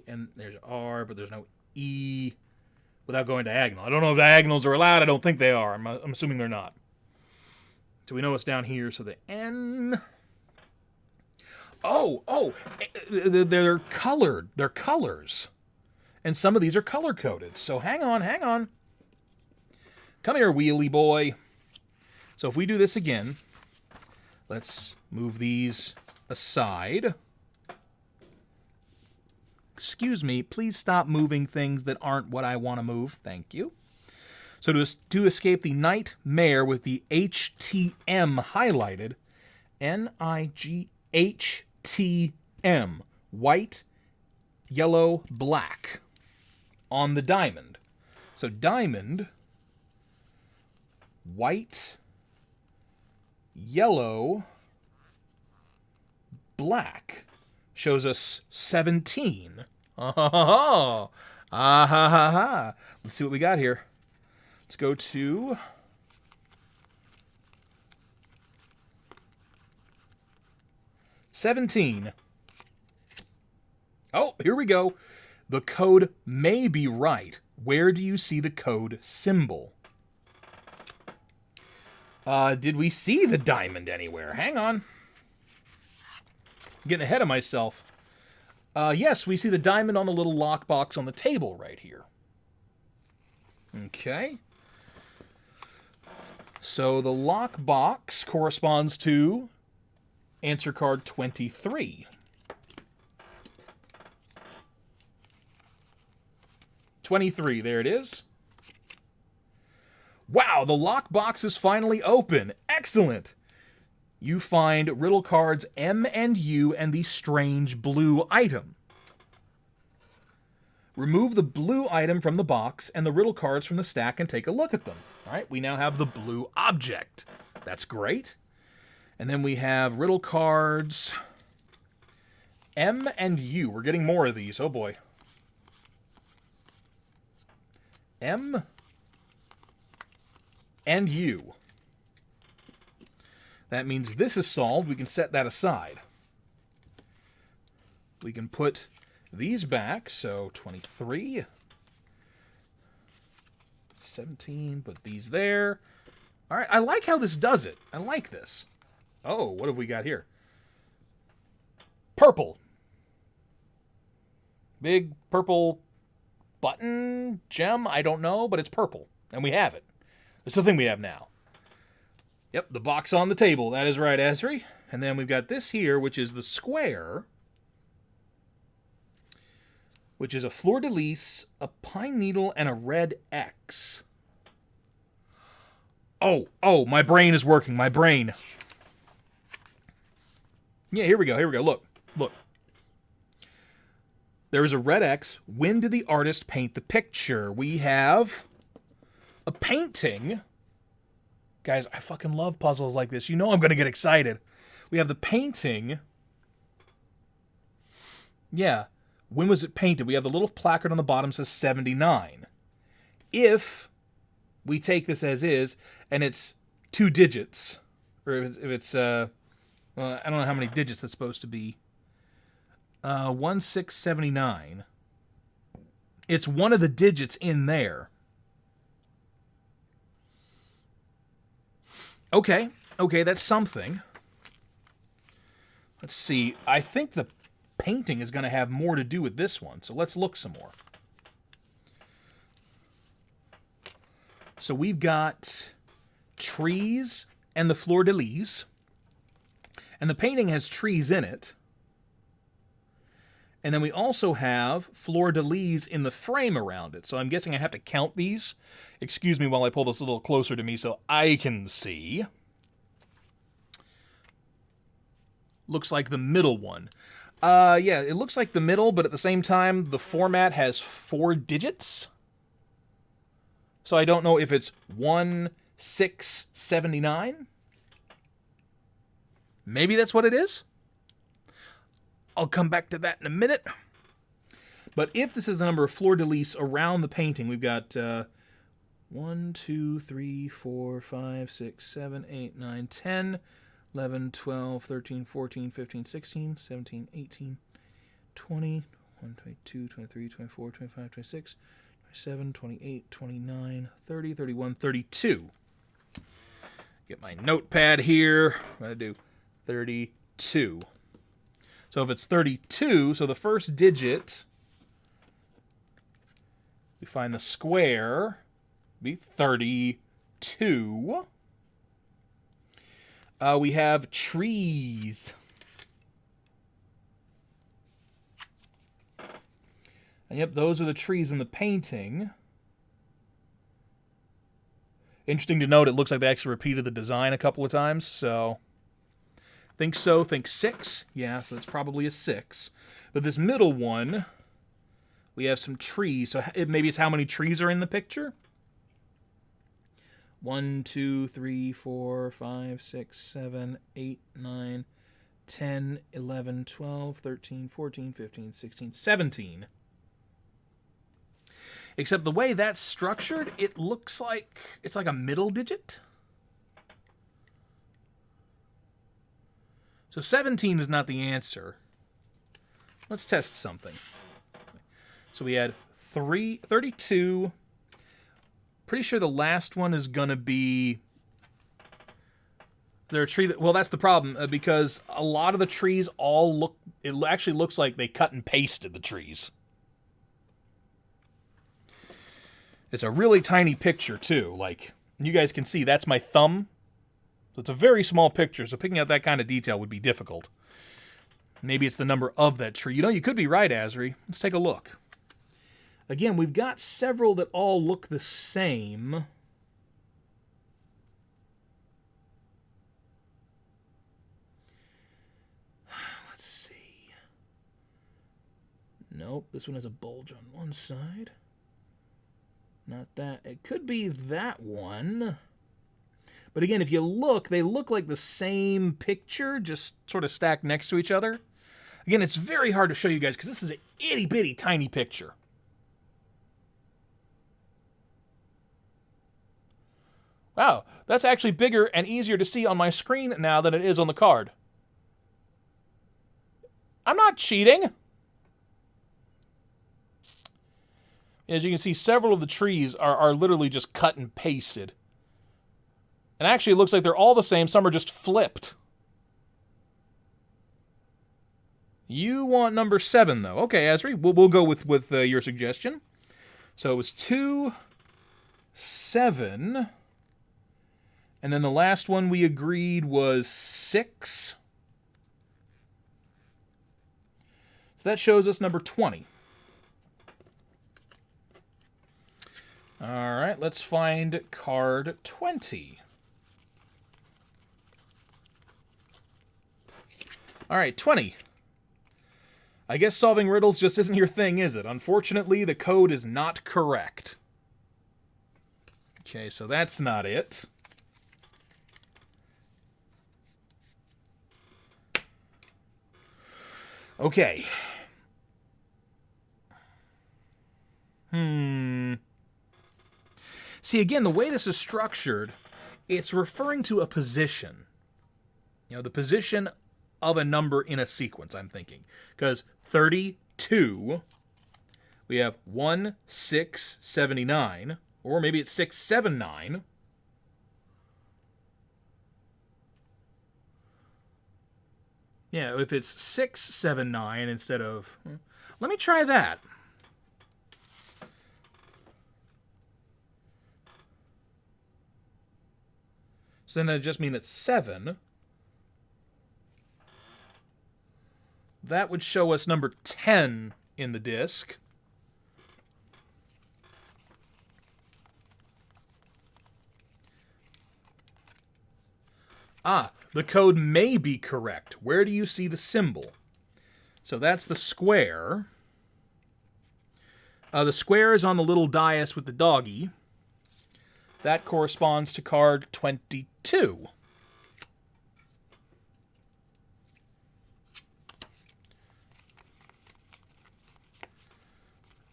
Speaker 1: and there's R, but there's no E without going diagonal. I don't know if diagonals are allowed. I don't think they are. I'm assuming they're not. So we know it's down here. So the N... Oh, they're colored. They're colors. And some of these are color-coded. So hang on. Come here, wheelie boy. So if we do this again, let's move these aside. Excuse me, please stop moving things that aren't what I want to move. Thank you. So to escape the nightmare with the HTM highlighted, N-I-G-H-T-M, white, yellow, black, on the diamond. So diamond, white, yellow, black shows us 17. Oh, ah ha ha ha. Let's see what we got here. Let's go to 17. Oh, here we go. The code may be right. Where do you see the code symbol? Did we see the diamond anywhere? Hang on. I'm getting ahead of myself. Yes, we see the diamond on the little lockbox on the table right here. Okay. So the lockbox corresponds to answer card 23. 23, there it is. Wow, the lockbox is finally open. Excellent. You find riddle cards M and U and the strange blue item. Remove the blue item from the box and the riddle cards from the stack and take a look at them. All right, we now have the blue object. That's great. And then we have riddle cards M and U. We're getting more of these. Oh, boy. M and U. That means this is solved. We can set that aside. We can put these back. So 23, 17, put these there. All right, I like how this does it. I like this. Oh, what have we got here? Purple. Big purple button gem. I don't know, but it's purple. And we have it. It's the thing we have now. Yep, the box on the table. That is right, Esri. And then we've got this here, which is the square, which is a fleur-de-lis, a pine needle, and a red X. Oh, my brain is working. My brain. Yeah, here we go. Look. There is a red X. When did the artist paint the picture? We have a painting. Guys, I fucking love puzzles like this. You know I'm going to get excited. We have the painting. Yeah. When was it painted? We have the little placard on the bottom says 79. If we take this as is, and it's 2 digits, or if it's, well, I don't know how many digits that's supposed to be. 1679. It's one of the digits in there. Okay, that's something. Let's see. I think the painting is going to have more to do with this one, so let's look some more. So we've got trees and the fleur-de-lis, and the painting has trees in it. And then we also have fleur-de-lis in the frame around it. So I'm guessing I have to count these. Excuse me while I pull this a little closer to me so I can see. Looks like the middle one. Yeah, it looks like the middle, but at the same time, the format has 4 digits. So I don't know if it's 1679. Maybe that's what it is. I'll come back to that in a minute. But if this is the number of fleur-de-lis around the painting, we've got 1, 2, 3, 4, 5, 6, 7, 8, 9, 10, 11, 12, 13, 14, 15, 16, 17, 18, 20, 22, 23, 24, 25, 26, 27, 28, 29, 30, 31, 32. Get my notepad here. I'm going to do 32. So if it's 32, so the first digit, we find the square, be 32. We have trees. And yep, those are the trees in the painting. Interesting to note, it looks like they actually repeated the design a couple of times, so... Think 6. Yeah, so it's probably a 6. But this middle one, we have some trees. So maybe it's how many trees are in the picture? 1, 2, 3, 4, 5, 6, 7, 8, 9, 10, 11, 12, 13, 14, 15, 16, 17. Except the way that's structured, it looks like it's like a middle digit. So 17 is not the answer. Let's test something. So we had 32. Pretty sure the last one is going to be... There a tree that... Well, that's the problem, because a lot of the trees all look... It actually looks like they cut and pasted the trees. It's a really tiny picture, too. Like, you guys can see, that's my thumb. So it's a very small picture, so picking out that kind of detail would be difficult. Maybe it's the number of that tree. You know, you could be right, Azri. Let's take a look. Again, we've got several that all look the same. Let's see. Nope, this one has a bulge on one side. Not that. It could be that one. But again, if you look, they look like the same picture, just sort of stacked next to each other. Again, it's very hard to show you guys because this is an itty-bitty tiny picture. Wow, that's actually bigger and easier to see on my screen now than it is on the card. I'm not cheating. As you can see, several of the trees are literally just cut and pasted. And actually, it looks like they're all the same. Some are just flipped. You want number 7, though. Okay, Azri, we'll go with your suggestion. So it was 2, 7... And then the last one we agreed was 6. So that shows us number 20. All right, let's find card 20. All right, 20. I guess solving riddles just isn't your thing, is it? Unfortunately, the code is not correct. Okay, so that's not it. Okay. See, again, the way this is structured, it's referring to a position. You know, the position of a number in a sequence, I'm thinking. Because 32, we have 1679, or maybe it's 679. Yeah, if it's 679 instead of... Let me try that. So then that just mean it's 7. That would show us number 10 in the disc. Ah, the code may be correct. Where do you see the symbol? So that's the square. The square is on the little dais with the doggy. That corresponds to card 22.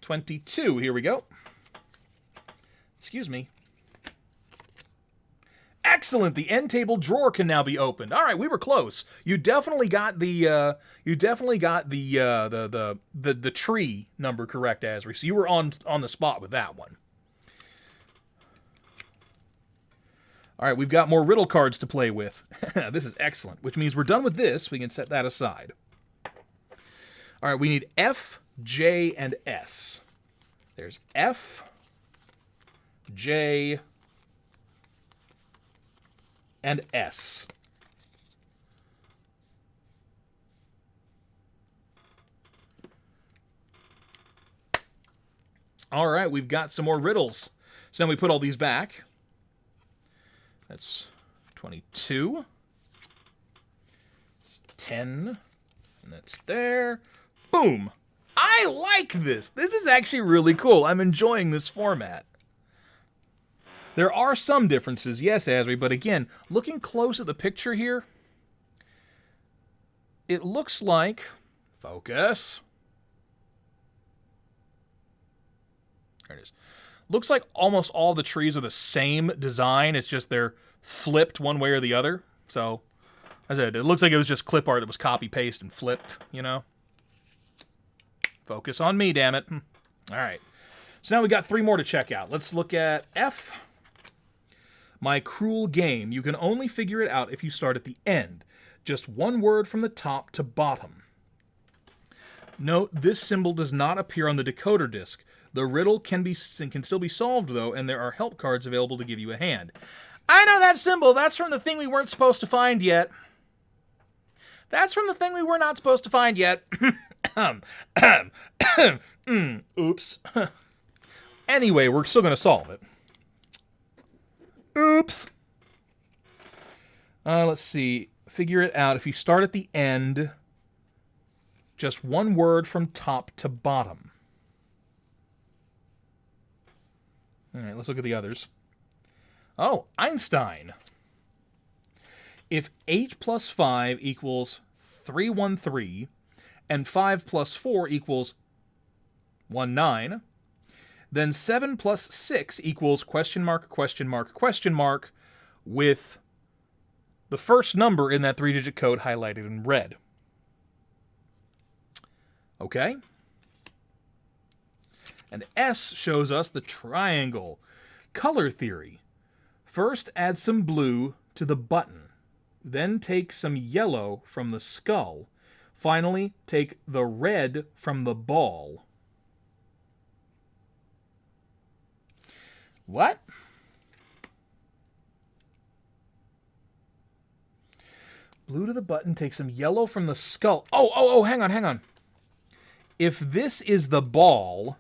Speaker 1: 22. Here we go. Excuse me. Excellent. The end table drawer can now be opened. All right, we were close. You definitely got the the tree number correct, Asri. So you were on the spot with that one. All right, we've got more riddle cards to play with. This is excellent, which means we're done with this. We can set that aside. All right, we need F, J, and S. There's F, J, and S. All right, we've got some more riddles. So now we put all these back. That's 22. It's 10. And that's there. Boom. I like this. This is actually really cool. I'm enjoying this format. There are some differences, yes, Asri, but again, looking close at the picture here, it looks like... Focus. There it is. Looks like almost all the trees are the same design. It's just they're flipped one way or the other. So, as I said, it looks like it was just clip art that was copy-paste and flipped, you know? Focus on me, damn it. All right. So now we got 3 more to check out. Let's look at F. My cruel game. You can only figure it out if you start at the end. Just one word from the top to bottom. Note, this symbol does not appear on the decoder disc. The riddle can still be solved, though, and there are help cards available to give you a hand. I know that symbol. That's from the thing we weren't supposed to find yet. That's from the thing we were not supposed to find yet. Oops. Anyway, we're still going to solve it. Oops. Let's see. Figure it out. If you start at the end, just one word from top to bottom. All right, let's look at the others. Oh, Einstein. If 8 plus 5 equals 313, and 5 plus 4 equals 19, then 7 plus 6 equals question mark, question mark, question mark, with the first number in that 3-digit code highlighted in red. Okay? And S shows us the triangle. Color theory. First, add some blue to the button. Then take some yellow from the skull. Finally, take the red from the ball. What? Blue to the button, take some yellow from the skull. Oh, hang on. If this is the ball,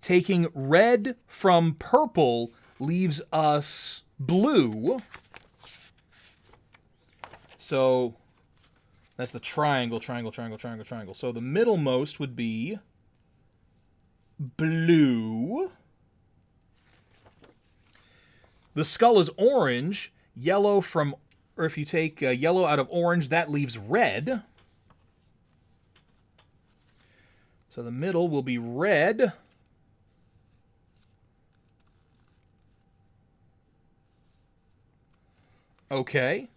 Speaker 1: taking red from purple leaves us blue. So that's the triangle. So the middlemost would be blue. The skull is orange. Yellow from, or if you take yellow out of orange, that leaves red. So the middle will be red. Okay.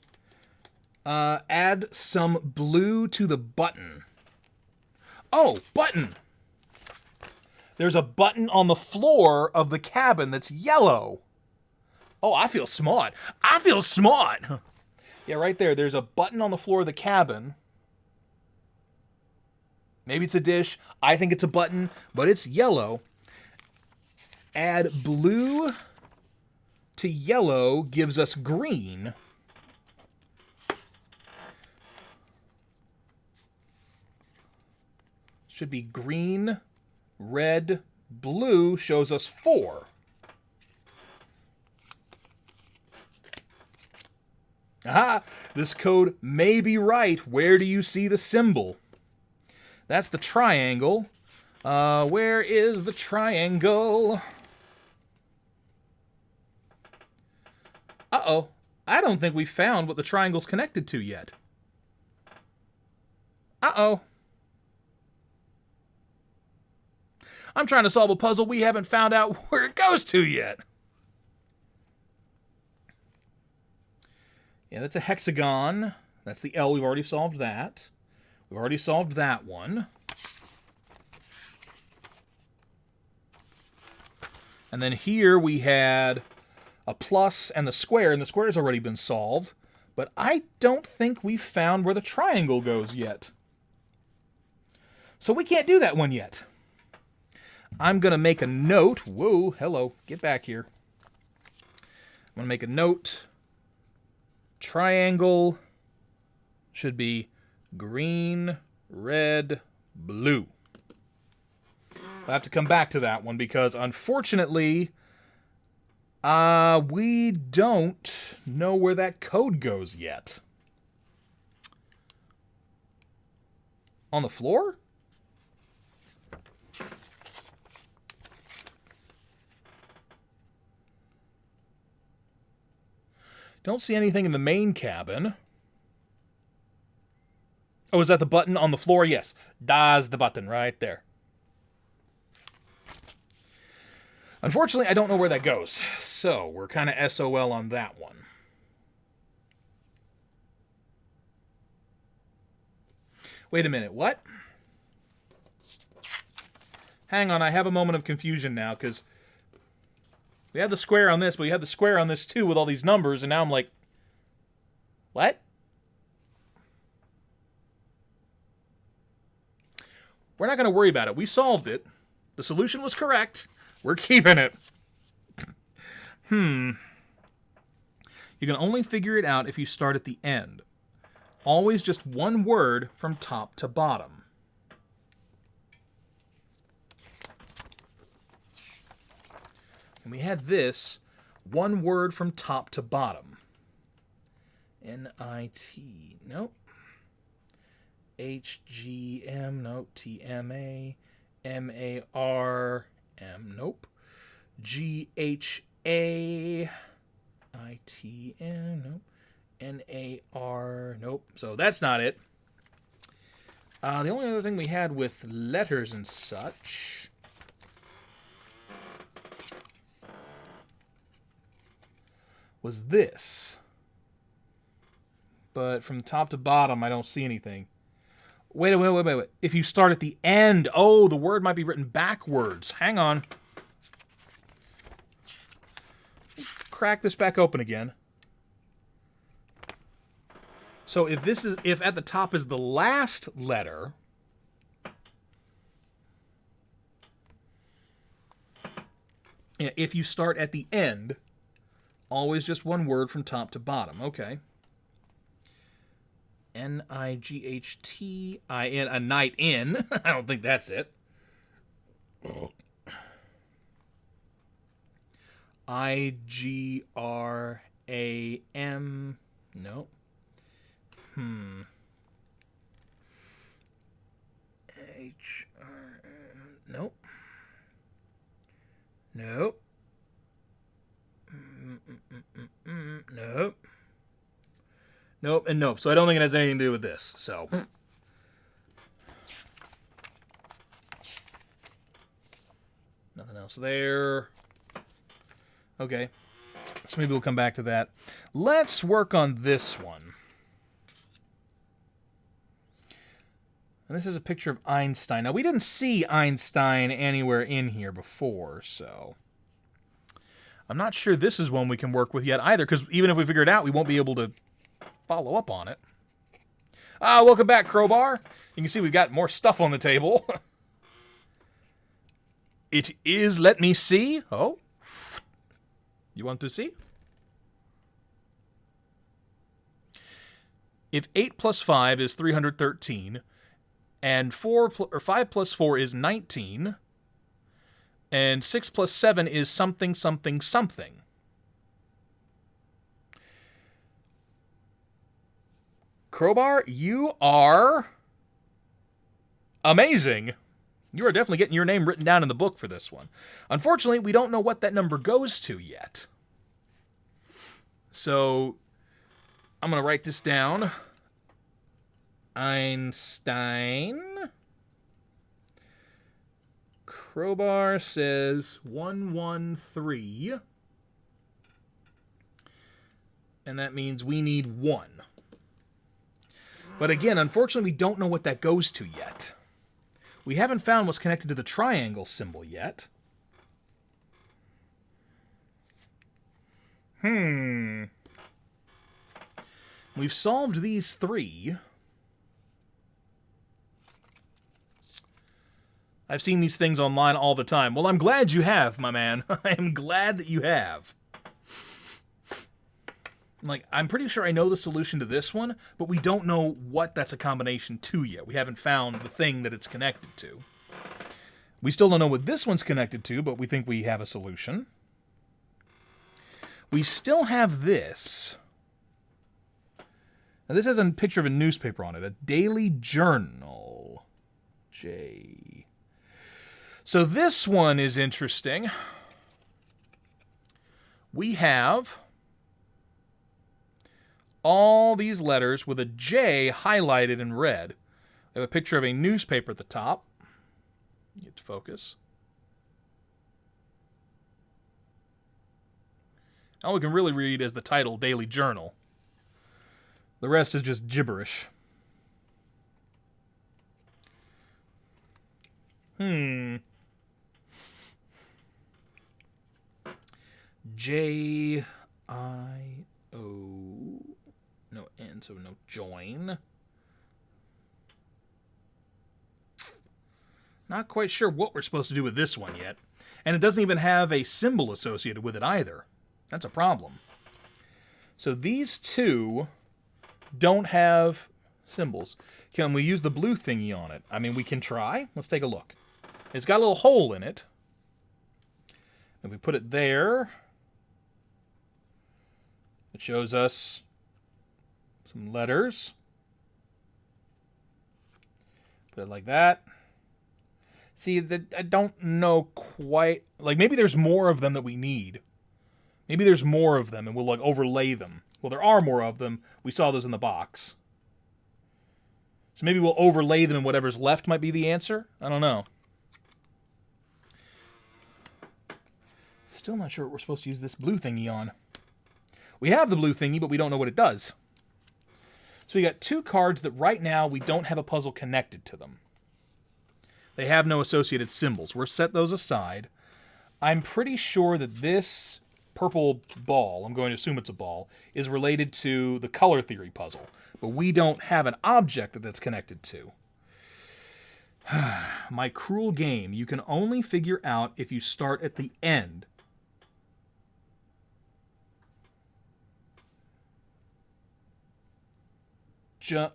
Speaker 1: Add some blue to the button. Oh, button! There's a button on the floor of the cabin that's yellow. Oh, I feel smart. Yeah, right there. There's a button on the floor of the cabin. Maybe it's a dish. I think it's a button, but it's yellow. Add blue to yellow gives us green. Should be green, red, blue shows us 4. Aha! This code may be right. Where do you see the symbol? That's the triangle. Where is the triangle? Uh-oh. I don't think we found what the triangle's connected to yet. Uh-oh. I'm trying to solve a puzzle we haven't found out where it goes to yet. Yeah, that's a hexagon. That's the L. We've already solved that. We've already solved that one. And then here we had a plus and the square's already been solved. But I don't think we've found where the triangle goes yet. So we can't do that one yet. I'm going to make a note. Whoa, hello, get back here. I'm going to make a note. Triangle should be green, red, blue. I'll have to come back to that one because, unfortunately, we don't know where that code goes yet. On the floor? Don't see anything in the main cabin. Oh, is that the button on the floor? Yes. That's the button right there. Unfortunately, I don't know where that goes. So, we're kind of SOL on that one. Wait a minute, what? Hang on, I have a moment of confusion now, because we had the square on this, but we had the square on this too with all these numbers, and now I'm like, what? We're not going to worry about it. We solved it. The solution was correct. We're keeping it. You can only figure it out if you start at the end. Always just one word from top to bottom. And we had this, one word from top to bottom. N-I-T, nope. H-G-M, nope. T-M-A, M-A-R-M, nope. G-H-A-I-T-N, nope. N-A-R, nope. So that's not it. The only other thing we had with letters and such was this. But from top to bottom, I don't see anything. Wait. If you start at the end, oh, the word might be written backwards. Hang on. Crack this back open again. So if at the top is the last letter, yeah, if you start at the end, always just one word from top to bottom. Okay. N-I-G-H-T-I-N, a night in. I don't think that's it. I-G-R-A-M, no. H-R-M, nope. Nope. Nope. Nope and nope. So I don't think it has anything to do with this. So. Nothing else there. Okay. So maybe we'll come back to that. Let's work on this one. And this is a picture of Einstein. Now, we didn't see Einstein anywhere in here before, so I'm not sure this is one we can work with yet either, because even if we figure it out, we won't be able to follow up on it. Welcome back, Crowbar. You can see we've got more stuff on the table. It is, let me see. Oh. You want to see? If 8 plus 5 is 313, and 5 plus 4 is 19, and 6 plus 7 is something, something, something. Crowbar, you are amazing. You are definitely getting your name written down in the book for this one. Unfortunately, we don't know what that number goes to yet. So, I'm going to write this down. Einstein Crowbar says 113. And that means we need 1. But again, unfortunately, we don't know what that goes to yet. We haven't found what's connected to the triangle symbol yet. We've solved these 3. I've seen these things online all the time. Well, I'm glad you have, my man. I am glad that you have. Like, I'm pretty sure I know the solution to this one, but we don't know what that's a combination to yet. We haven't found the thing that it's connected to. We still don't know what this one's connected to, but we think we have a solution. We still have this. Now, this has a picture of a newspaper on it. A daily journal. J. So this one is interesting. We have all these letters with a J highlighted in red. We have a picture of a newspaper at the top. Get to focus. All we can really read is the title, Daily Journal. The rest is just gibberish. J-I-O... No N, so no join. Not quite sure what we're supposed to do with this one yet. And it doesn't even have a symbol associated with it either. That's a problem. So these 2 don't have symbols. Can we use the blue thingy on it? I mean, we can try. Let's take a look. It's got a little hole in it. If we put it there, it shows us some letters. Put it like that. See, I don't know quite... Like, maybe there's more of them that we need. Maybe there's more of them, and we'll, like, overlay them. Well, there are more of them. We saw those in the box. So maybe we'll overlay them, and whatever's left might be the answer? I don't know. Still not sure what we're supposed to use this blue thingy on. We have the blue thingy, but we don't know what it does. So we got 2 cards that right now we don't have a puzzle connected to them. They have no associated symbols. We'll set those aside. I'm pretty sure that this purple ball, I'm going to assume it's a ball, is related to the color theory puzzle. But we don't have an object that that's connected to. My cruel game. You can only figure out if you start at the end.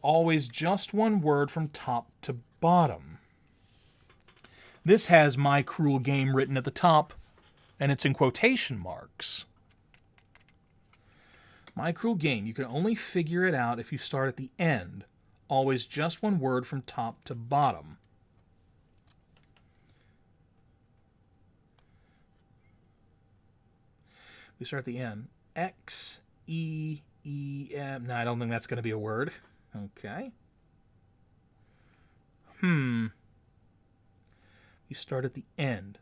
Speaker 1: Always just one word from top to bottom. This has my cruel game written at the top, and it's in quotation marks. My cruel game. You can only figure it out if you start at the end. Always just one word from top to bottom. We start at the end. X, E, E, M. No, I don't think that's going to be a word. Okay. You start at the end.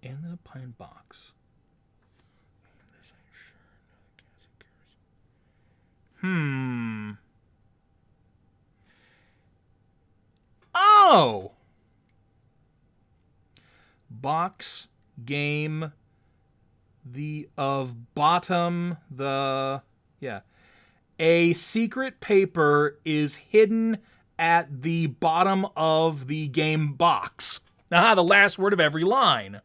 Speaker 1: And then a pine box. Oh! Box, game, the of bottom, the... Yeah. A secret paper is hidden at the bottom of the game box. Ah, the last word of every line.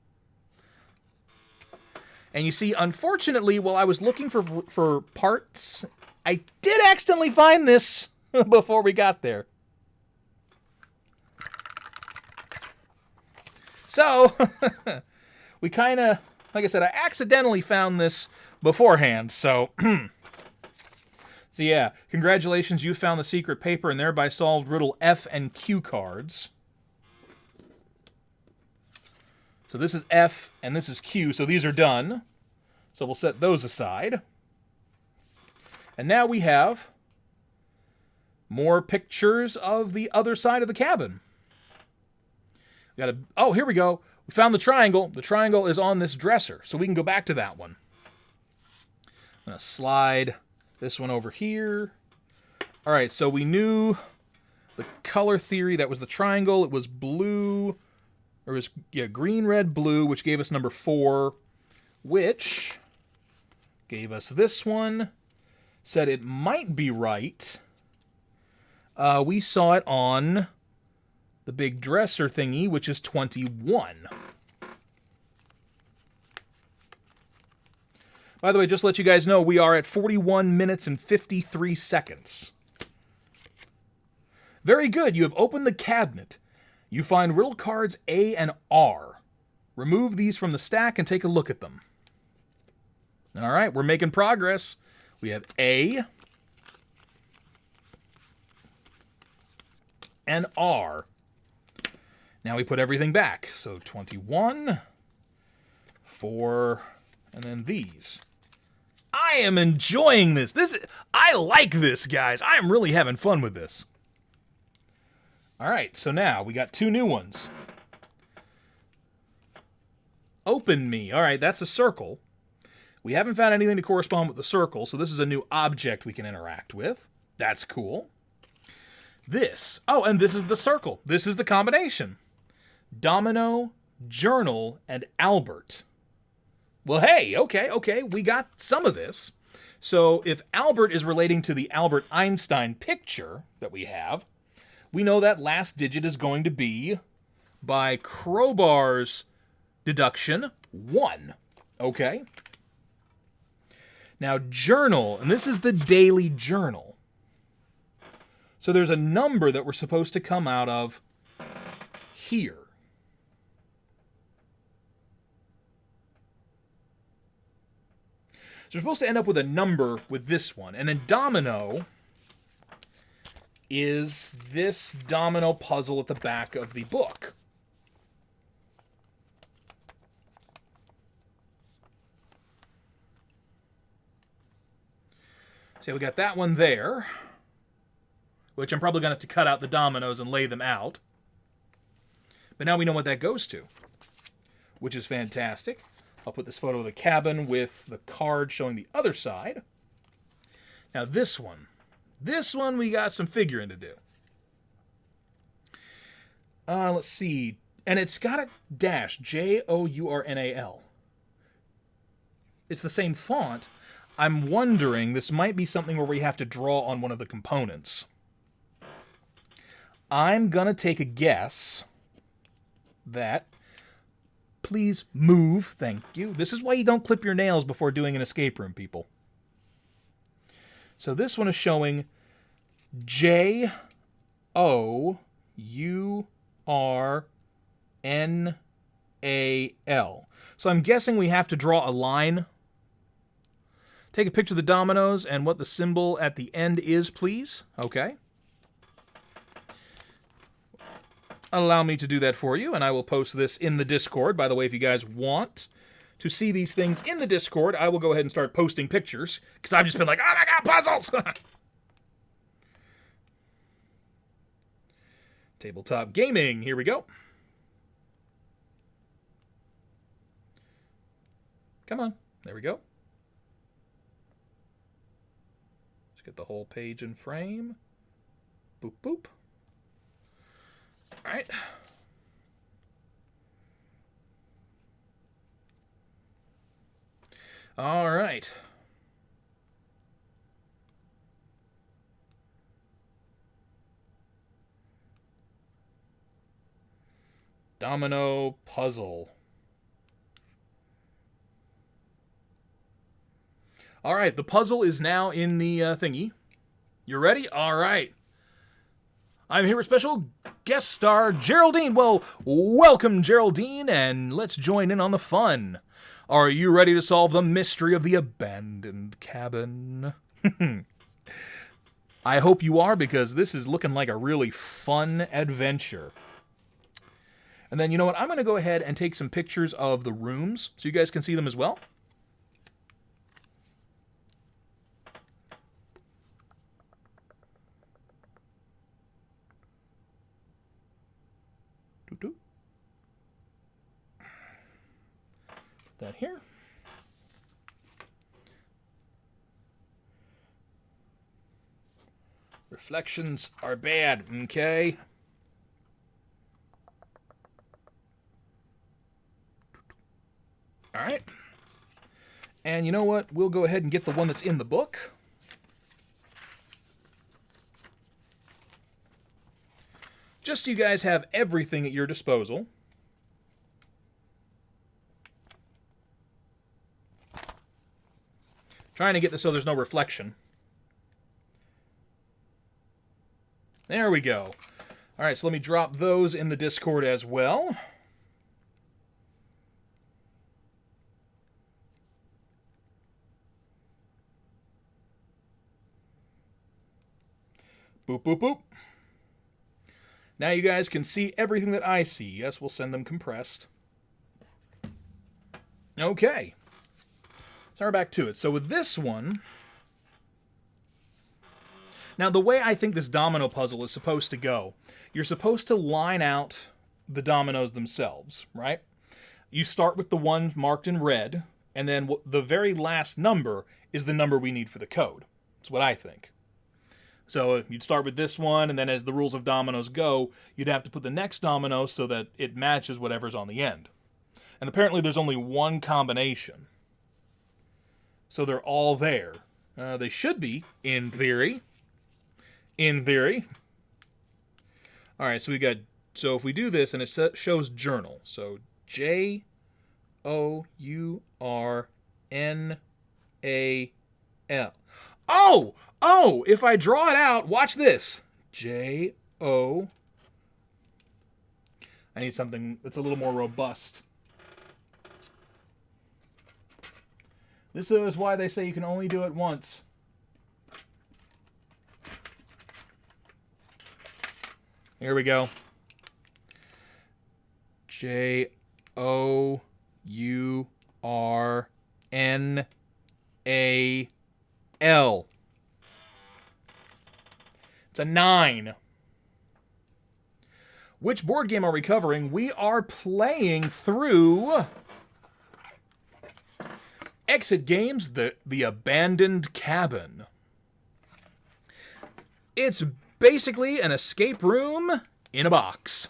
Speaker 1: And you see, unfortunately, while I was looking for parts, I did accidentally find this before we got there. So, we kind of, like I said, I accidentally found this beforehand, so... So yeah, congratulations, you found the secret paper and thereby solved riddle F and Q cards. So this is F and this is Q, so these are done. So we'll set those aside. And now we have more pictures of the other side of the cabin. We got oh, here we go. We found the triangle. The triangle is on this dresser, so we can go back to that one. I'm going to slide this one over here. All right, so we knew the color theory. That was the triangle. It was blue. Or it was, yeah, green, red, blue, which gave us number 4, which gave us this one. Said it might be right. We saw it on the big dresser thingy, which is 21. By the way, just to let you guys know, we are at 41 minutes and 53 seconds. Very good. You have opened the cabinet. You find riddle cards A and R. Remove these from the stack and take a look at them. All right, we're making progress. We have A and R. Now we put everything back. So 21, 4, and then these. I am enjoying this. I like this, guys. I am really having fun with this. All right, so now we got 2 new ones. Open me. All right, that's a circle. We haven't found anything to correspond with the circle, so this is a new object we can interact with. That's cool. This. Oh, and this is the circle. This is the combination. Domino, Journal, and Albert. Well, hey, okay, we got some of this. So if Albert is relating to the Albert Einstein picture that we have, we know that last digit is going to be, by Crowbar's deduction, 1. Okay? Now, journal, and this is the daily journal. So there's a number that we're supposed to come out of here. So we're supposed to end up with a number with this one. And then domino is this domino puzzle at the back of the book. So we got that one there, which I'm probably going to have to cut out the dominoes and lay them out. But now we know what that goes to, which is fantastic. I'll put this photo of the cabin with the card showing the other side. Now this one we got some figuring to do. Let's see. And it's got a dash, Journal. It's the same font. I'm wondering, this might be something where we have to draw on one of the components. I'm going to take a guess that... Please move, thank you. This is why you don't clip your nails before doing an escape room, people. So this one is showing Journal. So I'm guessing we have to draw a line. Take a picture of the dominoes and what the symbol at the end is, please. Okay. Allow me to do that for you, and I will post this in the Discord. By the way, if you guys want to see these things in the Discord, I will go ahead and start posting pictures, because I've just been like, oh my god, puzzles! Tabletop gaming, here we go. Come on, there we go. Let's get the whole page in frame. Boop, boop. All right. All right. Domino puzzle. All right, the puzzle is now in the thingy. You ready? All right. I'm here with special guest star Geraldine. Well, welcome, Geraldine, and let's join in on the fun. Are you ready to solve the mystery of the abandoned cabin? I hope you are, because this is looking like a really fun adventure. And then, you know what? I'm going to go ahead and take some pictures of the rooms so you guys can see them as well. That here. Reflections are bad, okay? All right. And you know what? We'll go ahead and get the one that's in the book. Just so you guys have everything at your disposal. Trying to get this so there's no reflection. There we go. All right, so let me drop those in the Discord as well. Boop, boop, boop. Now you guys can see everything that I see. Yes, we'll send them compressed. Okay. So we're back to it. So with this one... Now, the way I think this domino puzzle is supposed to go, you're supposed to line out the dominoes themselves, right? You start with the one marked in red, and then the very last number is the number we need for the code. That's what I think. So you'd start with this one, and then as the rules of dominoes go, you'd have to put the next domino so that it matches whatever's on the end. And apparently there's only one combination. So they're all there. They should be, in theory. In theory. All right, so we got... So if we do this, and it shows journal. So Journal. Oh! If I draw it out, watch this. J-O... I need something that's a little more robust. This is why they say you can only do it once. Here we go. Journal. It's a 9. Which board game are we covering? We are playing through Exit Games, The Abandoned Cabin. It's basically an escape room in a box.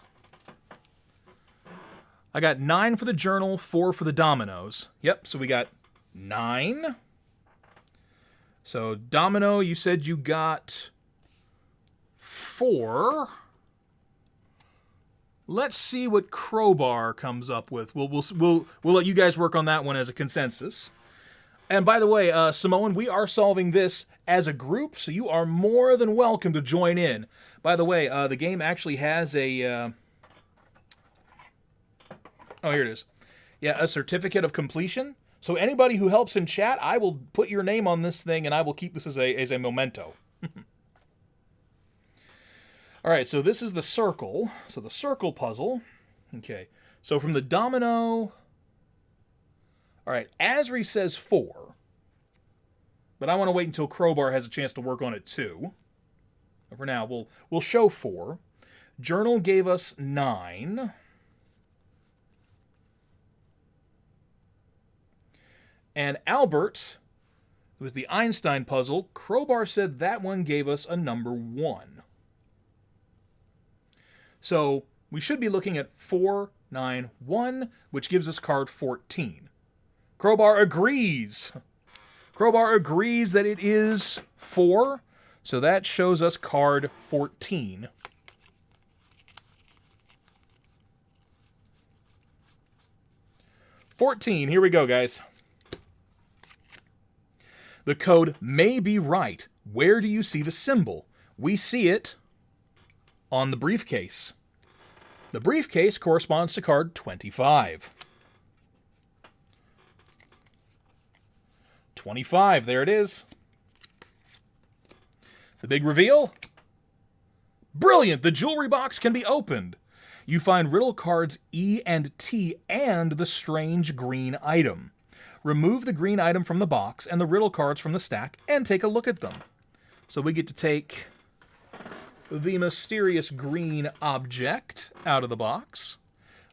Speaker 1: I got 9 for the journal, 4 for the dominoes. Yep, so we got 9. So domino, you said you got 4. Let's see what Crowbar comes up with. We'll let you guys work on that one as a consensus. And by the way, Samoan, we are solving this as a group, so you are more than welcome to join in. By the way, the game actually has a... Oh, here it is. Yeah, a certificate of completion. So anybody who helps in chat, I will put your name on this thing, and I will keep this as a memento. All right, so this is the circle. So the circle puzzle. Okay, so from the domino... All right, Asri says 4. But I want to wait until Crowbar has a chance to work on it too. But for now, we'll show 4. Journal gave us 9. And Albert, who was the Einstein puzzle, Crowbar said that one gave us a number 1. So we should be looking at 4, 9, 1, which gives us card 14. Crowbar agrees. Crowbar agrees that it is 4, so that shows us card 14. Here we go, guys. The code may be right. Where do you see the symbol? We see it on the briefcase. The briefcase corresponds to card 25. 25, there it is. The big reveal? Brilliant! The jewelry box can be opened. You find riddle cards E and T and the strange green item. Remove the green item from the box and the riddle cards from the stack and take a look at them. So we get to take the mysterious green object out of the box.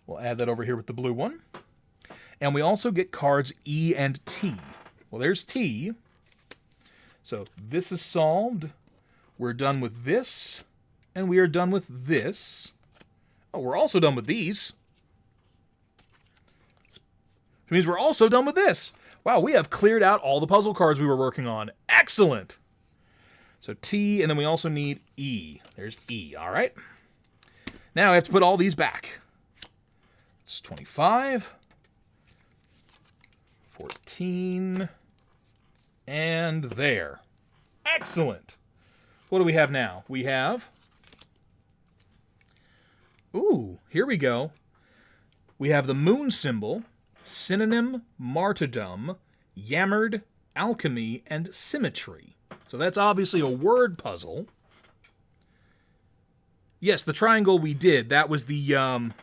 Speaker 1: We'll add that over here with the blue one. And we also get cards E and T. Well, there's T. So this is solved. We're done with this. And we are done with this. Oh, we're also done with these. Which means we're also done with this. Wow, we have cleared out all the puzzle cards we were working on. Excellent! So T, and then we also need E. There's E, all right? Now I have to put all these back. It's 25, 14, and there. Excellent! What do we have now? We have... Ooh, here we go. We have the moon symbol, synonym, martyrdom, yammered, alchemy, and symmetry. So that's obviously a word puzzle. Yes, the triangle we did. That was the, un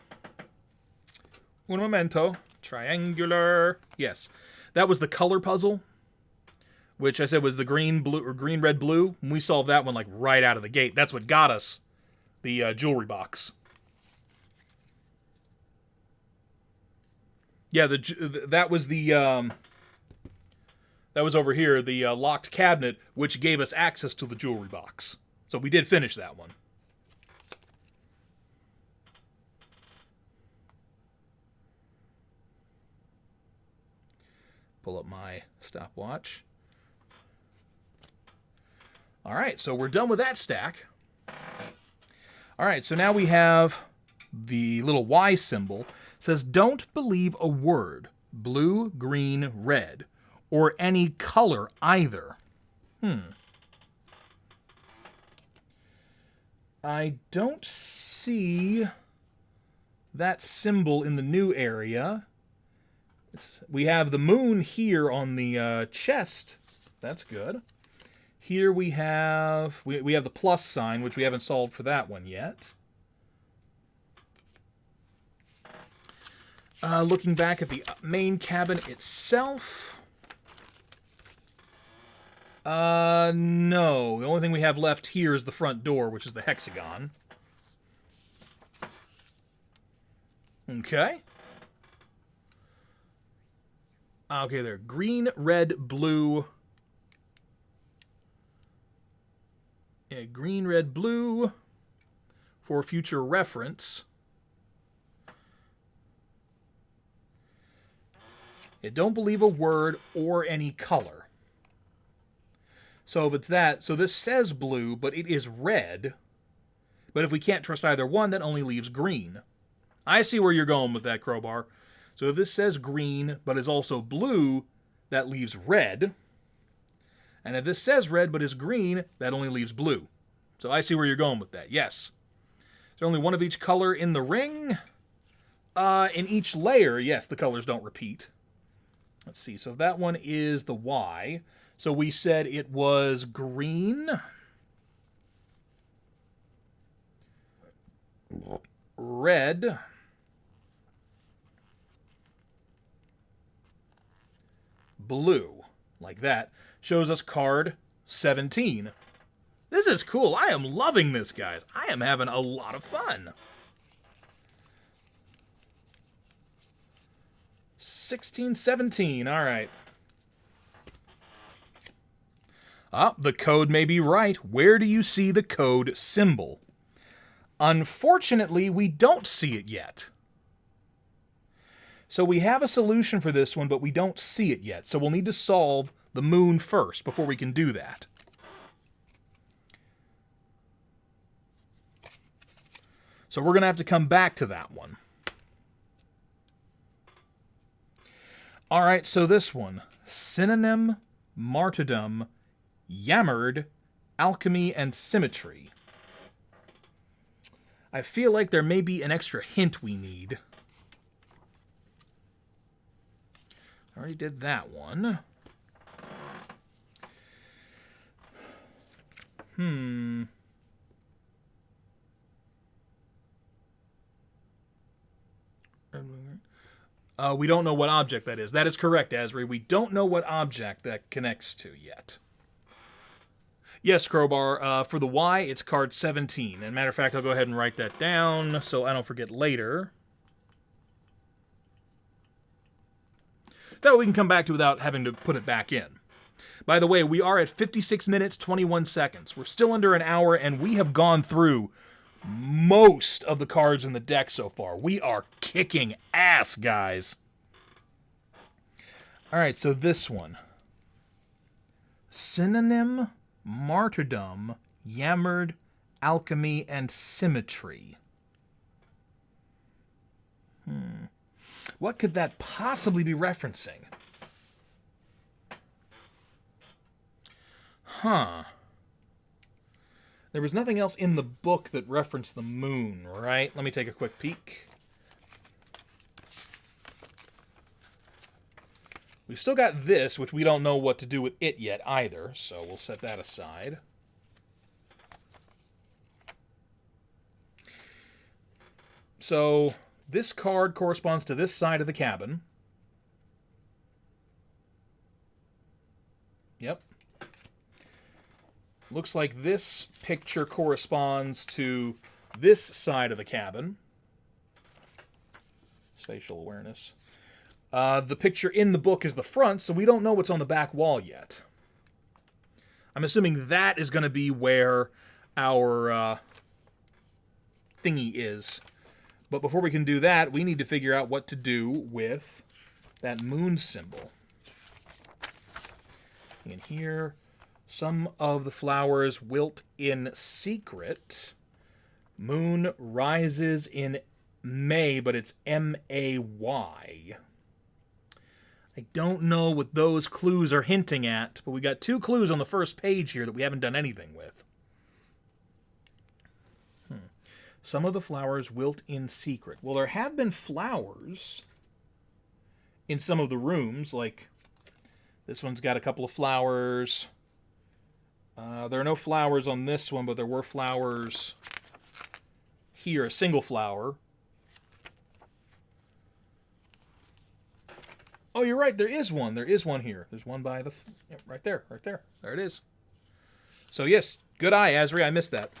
Speaker 1: momento. Triangular. Yes. That was the color puzzle, which I said was the green, blue, or green, red, blue. And we solved that one, like, right out of the gate. That's what got us the jewelry box. Yeah, that was the, that was over here, the locked cabinet, which gave us access to the jewelry box. So we did finish that one. Pull up my stopwatch. All right, so we're done with that stack. All right, so now we have the little Y symbol. It says, don't believe a word, blue, green, red, or any color either. I don't see that symbol in the new area. We have the moon here on the chest. That's good. Here we have the plus sign, which we haven't solved for that one yet. Looking back at the main cabin itself. No. The only thing we have left here is the front door, which is the hexagon. Okay. Okay, there. Green, red, blue. Yeah, green, red, blue. For future reference. Yeah, don't believe a word or any color. So if it's that, so this says blue, but it is red. But if we can't trust either one, that only leaves green. I see where you're going with that, Crowbar. So if this says green, but is also blue, that leaves red. And if this says red, but is green, that only leaves blue. So I see where you're going with that, yes. Is there only one of each color in the ring? In each layer, yes, the colors don't repeat. Let's see, so that one is the Y. So we said it was green, red, blue, like that. Shows us card 17. This is cool. I am loving this, guys. I am having a lot of fun. 16, 17. All right. The code may be right. Where do you see the code symbol? Unfortunately, we don't see it yet. So we have a solution for this one, but we don't see it yet. So we'll need to solve the moon first before we can do that. So we're going to have to come back to that one. All right, so this one. Synonym, martyrdom, yammered, alchemy, and symmetry. I feel like there may be an extra hint we need. I already did that one. We don't know what object that is. That is correct, Asri. We don't know what object that connects to yet. Yes, Crowbar. For the Y, it's card 17. And matter of fact, I'll go ahead and write that down so I don't forget later. That way we can come back to without having to put it back in. By the way, we are at 56 minutes, 21 seconds. We're still under an hour, and we have gone through most of the cards in the deck so far. We are kicking ass, guys. All right, so this one. Synonym, Martyrdom, Yammered, Alchemy, and Symmetry. What could that possibly be referencing? Huh. There was nothing else in the book that referenced the moon, right? Let me take a quick peek. We've still got this, which we don't know what to do with it yet either, so we'll set that aside. So, this card corresponds to this side of the cabin. Yep. Looks like this picture corresponds to this side of the cabin. Spatial awareness. The picture in the book is the front, so we don't know what's on the back wall yet. I'm assuming that is going to be where our thingy is. But before we can do that, we need to figure out what to do with that moon symbol. And here, some of the flowers wilt in secret. Moon rises in May, but it's M-A-Y. I don't know what those clues are hinting at, but we got 2 clues on the first page here that we haven't done anything with. Some of the flowers wilt in secret. Well, there have been flowers in some of the rooms, like this one's got a couple of flowers. There are no flowers on this one, but there were flowers here, a single flower. Oh, you're right, there is one. There is one here. There's one by the... Yep, right there, right there. There it is. So yes, good eye, Azri. I missed that.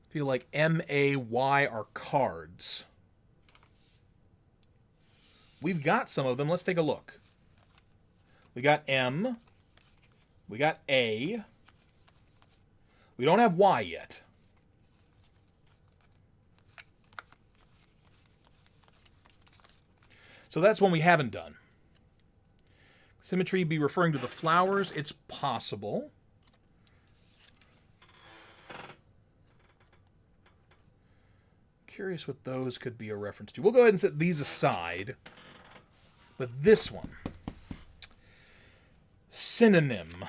Speaker 1: Feel like M-A-Y are cards. We've got some of them. Let's take a look. We got M. We got A. We don't have Y yet. So that's one we haven't done. Symmetry be referring to the flowers. It's possible. Curious what those could be a reference to. We'll go ahead and set these aside. But this one. Synonym.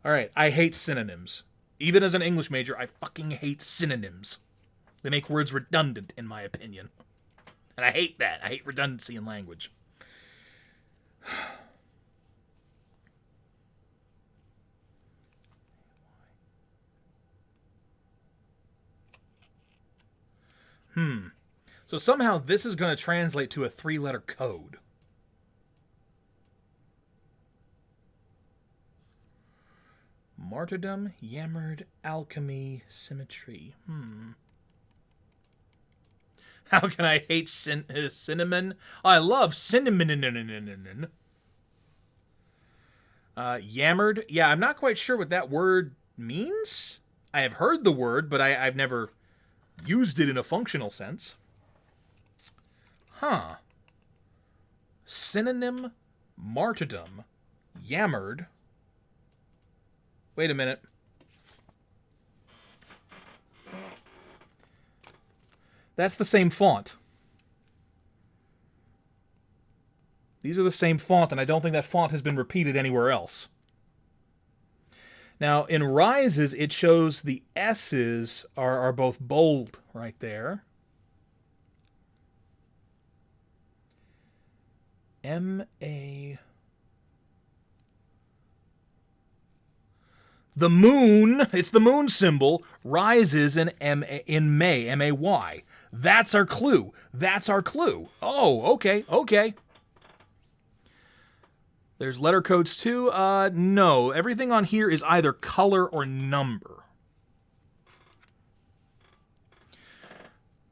Speaker 1: Alright, I hate synonyms. Even as an English major, I fucking hate synonyms. They make words redundant, in my opinion. And I hate that. I hate redundancy in language. So somehow this is going to translate to a 3-letter code. Martyrdom, Yammered, Alchemy, Symmetry. How can I hate cinnamon? I love cinnamon. Yammered. Yeah, I'm not quite sure what that word means. I have heard the word, but I've never used it in a functional sense. Huh. Synonym, Martyrdom, Yammered. Wait a minute. That's the same font. These are the same font, and I don't think that font has been repeated anywhere else. Now, in Rises, it shows the S's are both bold right there. M-A... The moon, it's the moon symbol, rises in May, M-A-Y. That's our clue. That's our clue. Oh, okay, okay. There's letter codes too. No, everything on here is either color or number.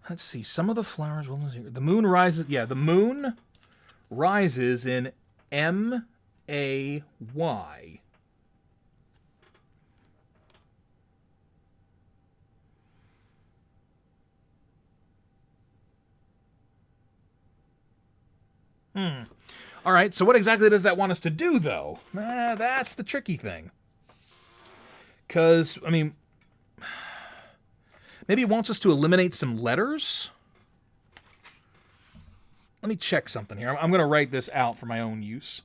Speaker 1: Let's see. Some of the flowers. What was here? The moon rises. Yeah, the moon rises in May. All right, so what exactly does that want us to do, though? That's the tricky thing. Because, I mean, maybe it wants us to eliminate some letters? Let me check something here. I'm going to write this out for my own use.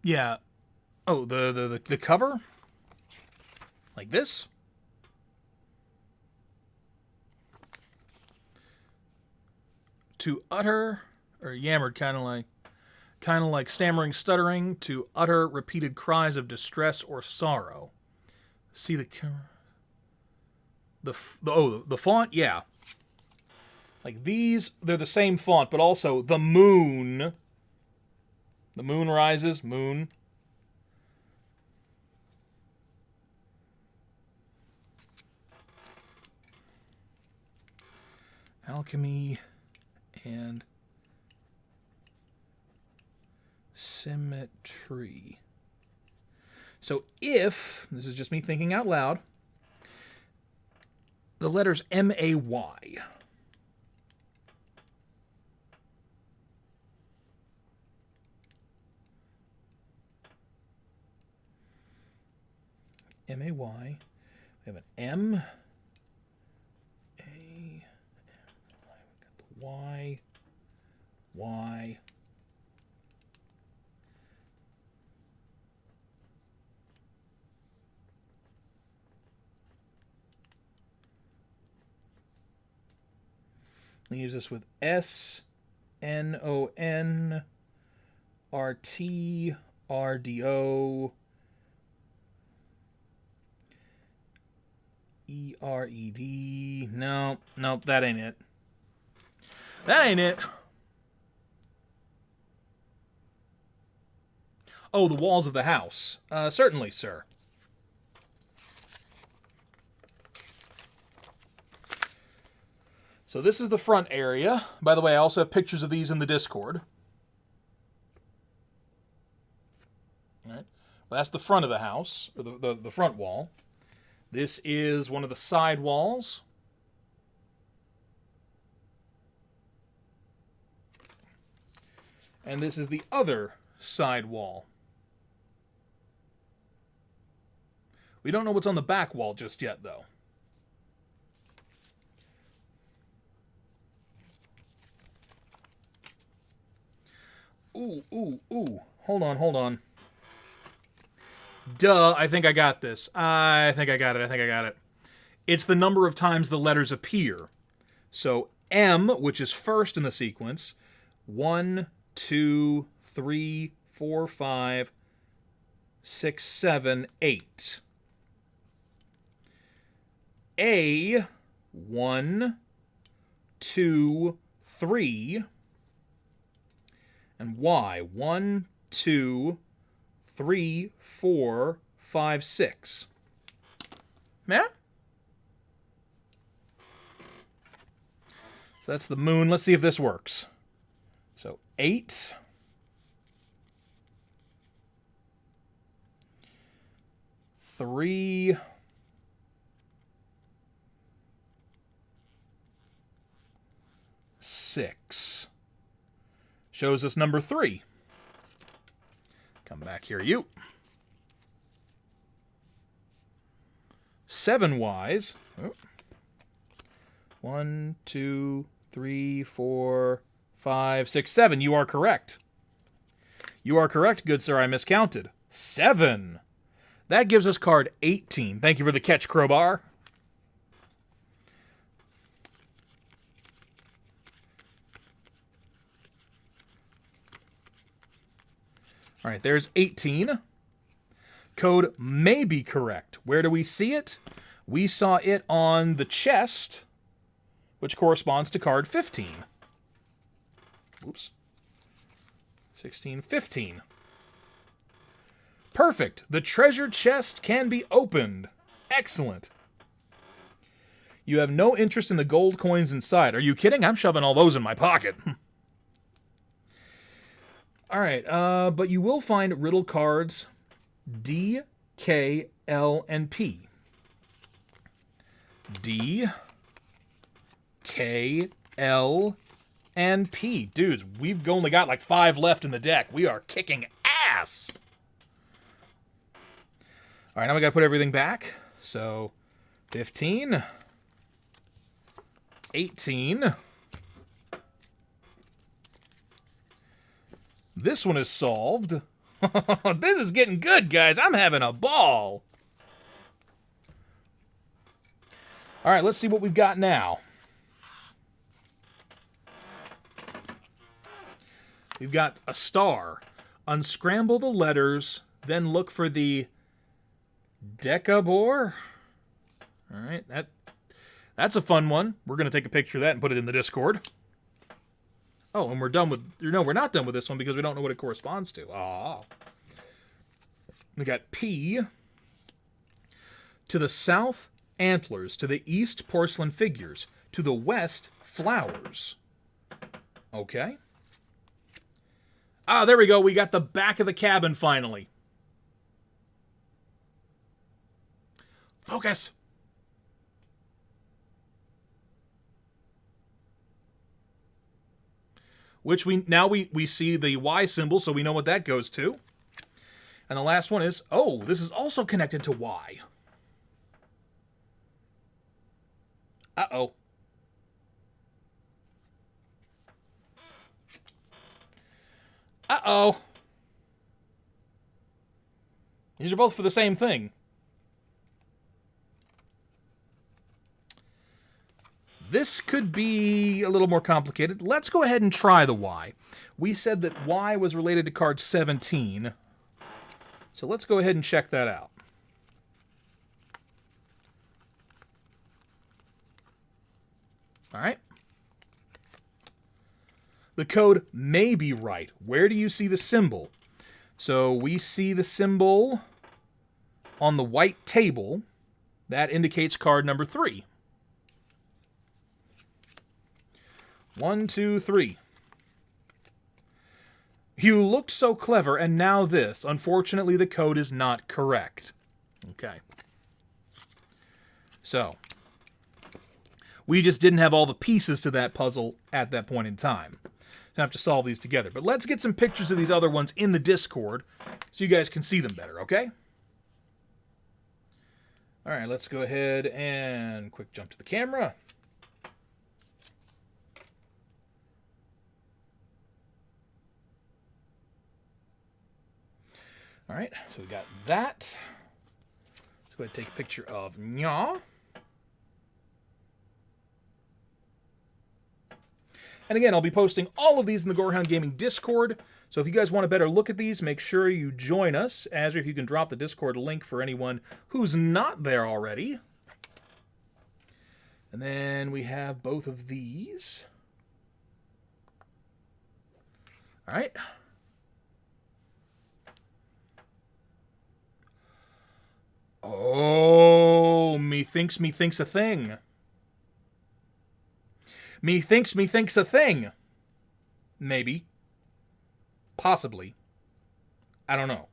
Speaker 1: Yeah. Oh, the cover? Like this? To utter, or yammered, kind of like stammering, stuttering, to utter repeated cries of distress or sorrow. See the the font, yeah. Like these, they're the same font, but also the moon. The moon rises, moon. Alchemy and symmetry. So if, this is just me thinking out loud, the letters M-A-Y. M-A-Y. We have an M. A. We got the Y. Y. Leaves us with S, N-O-N, R-T, R-D-O, E-R-E-D. No, nope, that ain't it. That ain't it. Oh, the walls of the house. Certainly, sir. So this is the front area. By the way, I also have pictures of these in the Discord. All right. Well, that's the front of the house, or the front wall. This is one of the side walls. And this is the other side wall. We don't know what's on the back wall just yet, though. Ooh. Hold on. Duh, I think I got this. I think I got it. It's the number of times the letters appear. So M, which is first in the sequence, 1, 2, 3, 4, 5, 6, 7, 8. A, 1, 2, 3. And Y, 1, 2, 3, 4, 5, 6. Yeah? So that's the moon. Let's see if this works. So 8. 3. 6. Shows us number 3. Come back here, you. 7 Ys. Oh. 1, 2, 3, 4, 5, 6, 7. You are correct. You are correct, good sir. I miscounted. 7. That gives us card 18. Thank you for the catch, Crowbar. All right, there's 18. Code may be correct. Where do we see it? We saw it on the chest, which corresponds to card 15. Oops. 16, 15. Perfect. The treasure chest can be opened. Excellent. You have no interest in the gold coins inside. Are you kidding? I'm shoving all those in my pocket. All right, but you will find riddle cards D, K, L, and P. D, K, L, and P. Dudes, we've only got like 5 left in the deck. We are kicking ass. All right, now we got to put everything back. So 15, 18. This one is solved. This is getting good, guys. I'm having a ball. All right, let's see what we've got now. We've got a star. Unscramble the letters, then look for the decabor. All right, that's a fun one. We're going to take a picture of that and put it in the Discord. Oh, and we're done with... No, we're not done with this one because we don't know what it corresponds to. Ah. We got P. To the south, antlers. To the east, porcelain figures. To the west, flowers. Okay. Ah, there we go. We got the back of the cabin finally. Focus. Which we see the Y symbol, so we know what that goes to. And the last one is, oh, this is also connected to Y. Uh-oh. Uh-oh. These are both for the same thing. This could be a little more complicated. Let's go ahead and try the Y. We said that Y was related to card 17. So let's go ahead and check that out. All right. The code may be right. Where do you see the symbol? So we see the symbol on the white table. That indicates card number 3. 1, 2, 3. You looked so clever, and now this. Unfortunately, the code is not correct. Okay. So, we just didn't have all the pieces to that puzzle at that point in time. So I have to solve these together. But let's get some pictures of these other ones in the Discord so you guys can see them better, okay? All right, let's go ahead and quick jump to the camera. All right, so we got that. Let's go ahead and take a picture of Nya. And again, I'll be posting all of these in the Gorehound Gaming Discord. So if you guys want a better look at these, make sure you join us. As if you can drop the Discord link for anyone who's not there already. And then we have both of these. All right. Oh, methinks a thing. Methinks a thing. Maybe. Possibly. I don't know.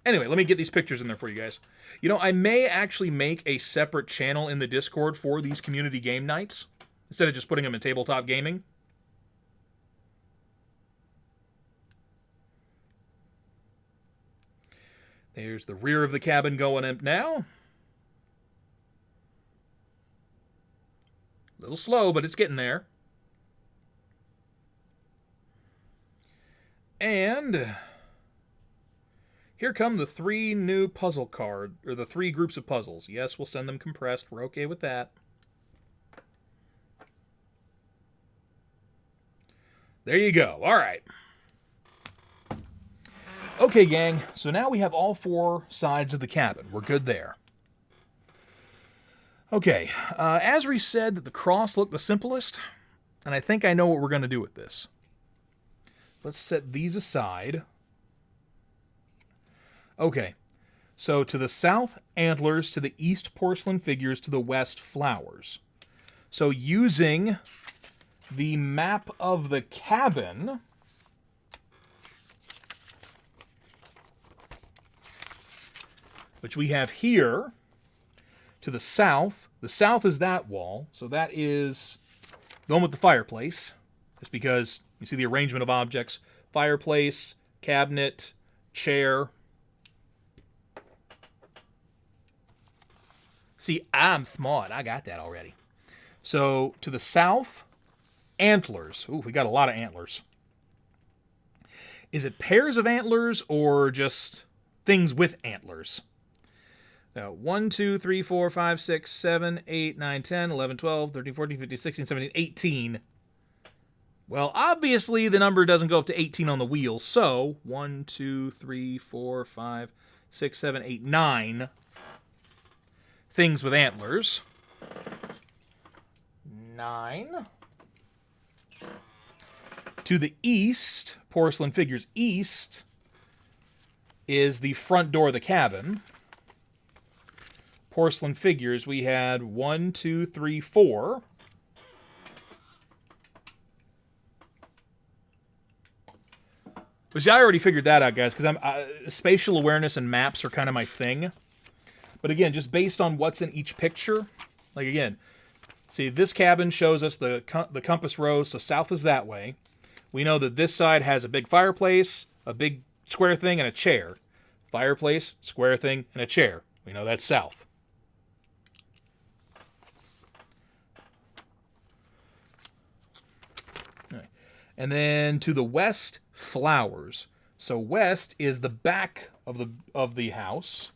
Speaker 1: Anyway, let me get these pictures in there for you guys. You know, I may actually make a separate channel in the Discord for these community game nights, instead of just putting them in tabletop gaming. There's the rear of the cabin going up now. A little slow, but it's getting there. And here come the 3 new puzzle card, or the 3 groups of puzzles. Yes, we'll send them compressed. We're okay with that. There you go. All right. Okay, gang. So now we have all 4 sides of the cabin. We're good there. Okay. Asri said that the cross looked the simplest, and I think I know what we're going to do with this. Let's set these aside. Okay. So to the south, antlers. To the east, porcelain figures. To the west, flowers. So using the map of the cabin, which we have here, to the south is that wall, so that is the one with the fireplace, just because you see the arrangement of objects: fireplace, cabinet, chair. See, I'm smart. I got that already. So to the south, antlers. Ooh, we got a lot of antlers. Is it pairs of antlers or just things with antlers? Now, 1, 2, 3, 4, 5, 6, 7, 8, 9, 10, 11, 12, 13, 14, 15, 16, 17, 18. Well, obviously the number doesn't go up to 18 on the wheel, so 1, 2, 3, 4, 5, 6, 7, 8, 9 things with antlers. 9. To the east, porcelain figures east, is the front door of the cabin. Porcelain figures, we had 1, 2, 3, 4. But see, I already figured that out, guys, because spatial awareness and maps are kind of my thing. But again, just based on what's in each picture, like again, see, this cabin shows us the compass rose, so south is that way. We know that this side has a big fireplace, a big square thing, and a chair. Fireplace, square thing, and a chair. We know that's south. Right. And then to the west, flowers. So west is the back of the house,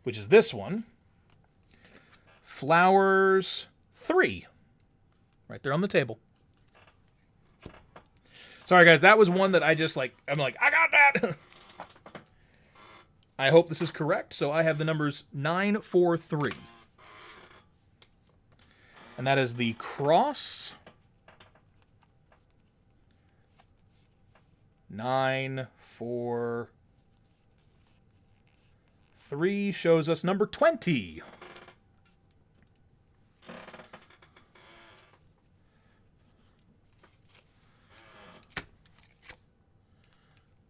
Speaker 1: which is this one. Flowers 3. Right there on the table. Sorry, guys, that was one that I'm like, I got that! I hope this is correct, so I have the numbers 9, 4, 3. And that is the cross. 9, 4, 3 shows us number 20.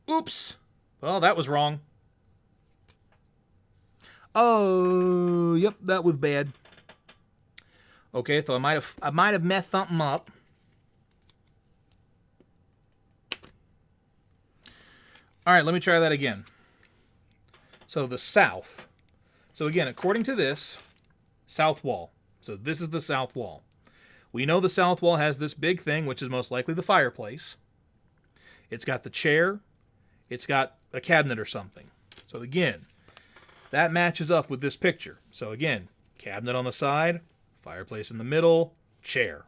Speaker 1: Oops. Well, that was wrong. Oh, yep, that was bad. Okay, so I might have messed something up. All right, let me try that again. So the south. So again, according to this, south wall. So this is the south wall. We know the south wall has this big thing, which is most likely the fireplace. It's got the chair. It's got a cabinet or something. So again, that matches up with this picture. So again, cabinet on the side, fireplace in the middle, chair.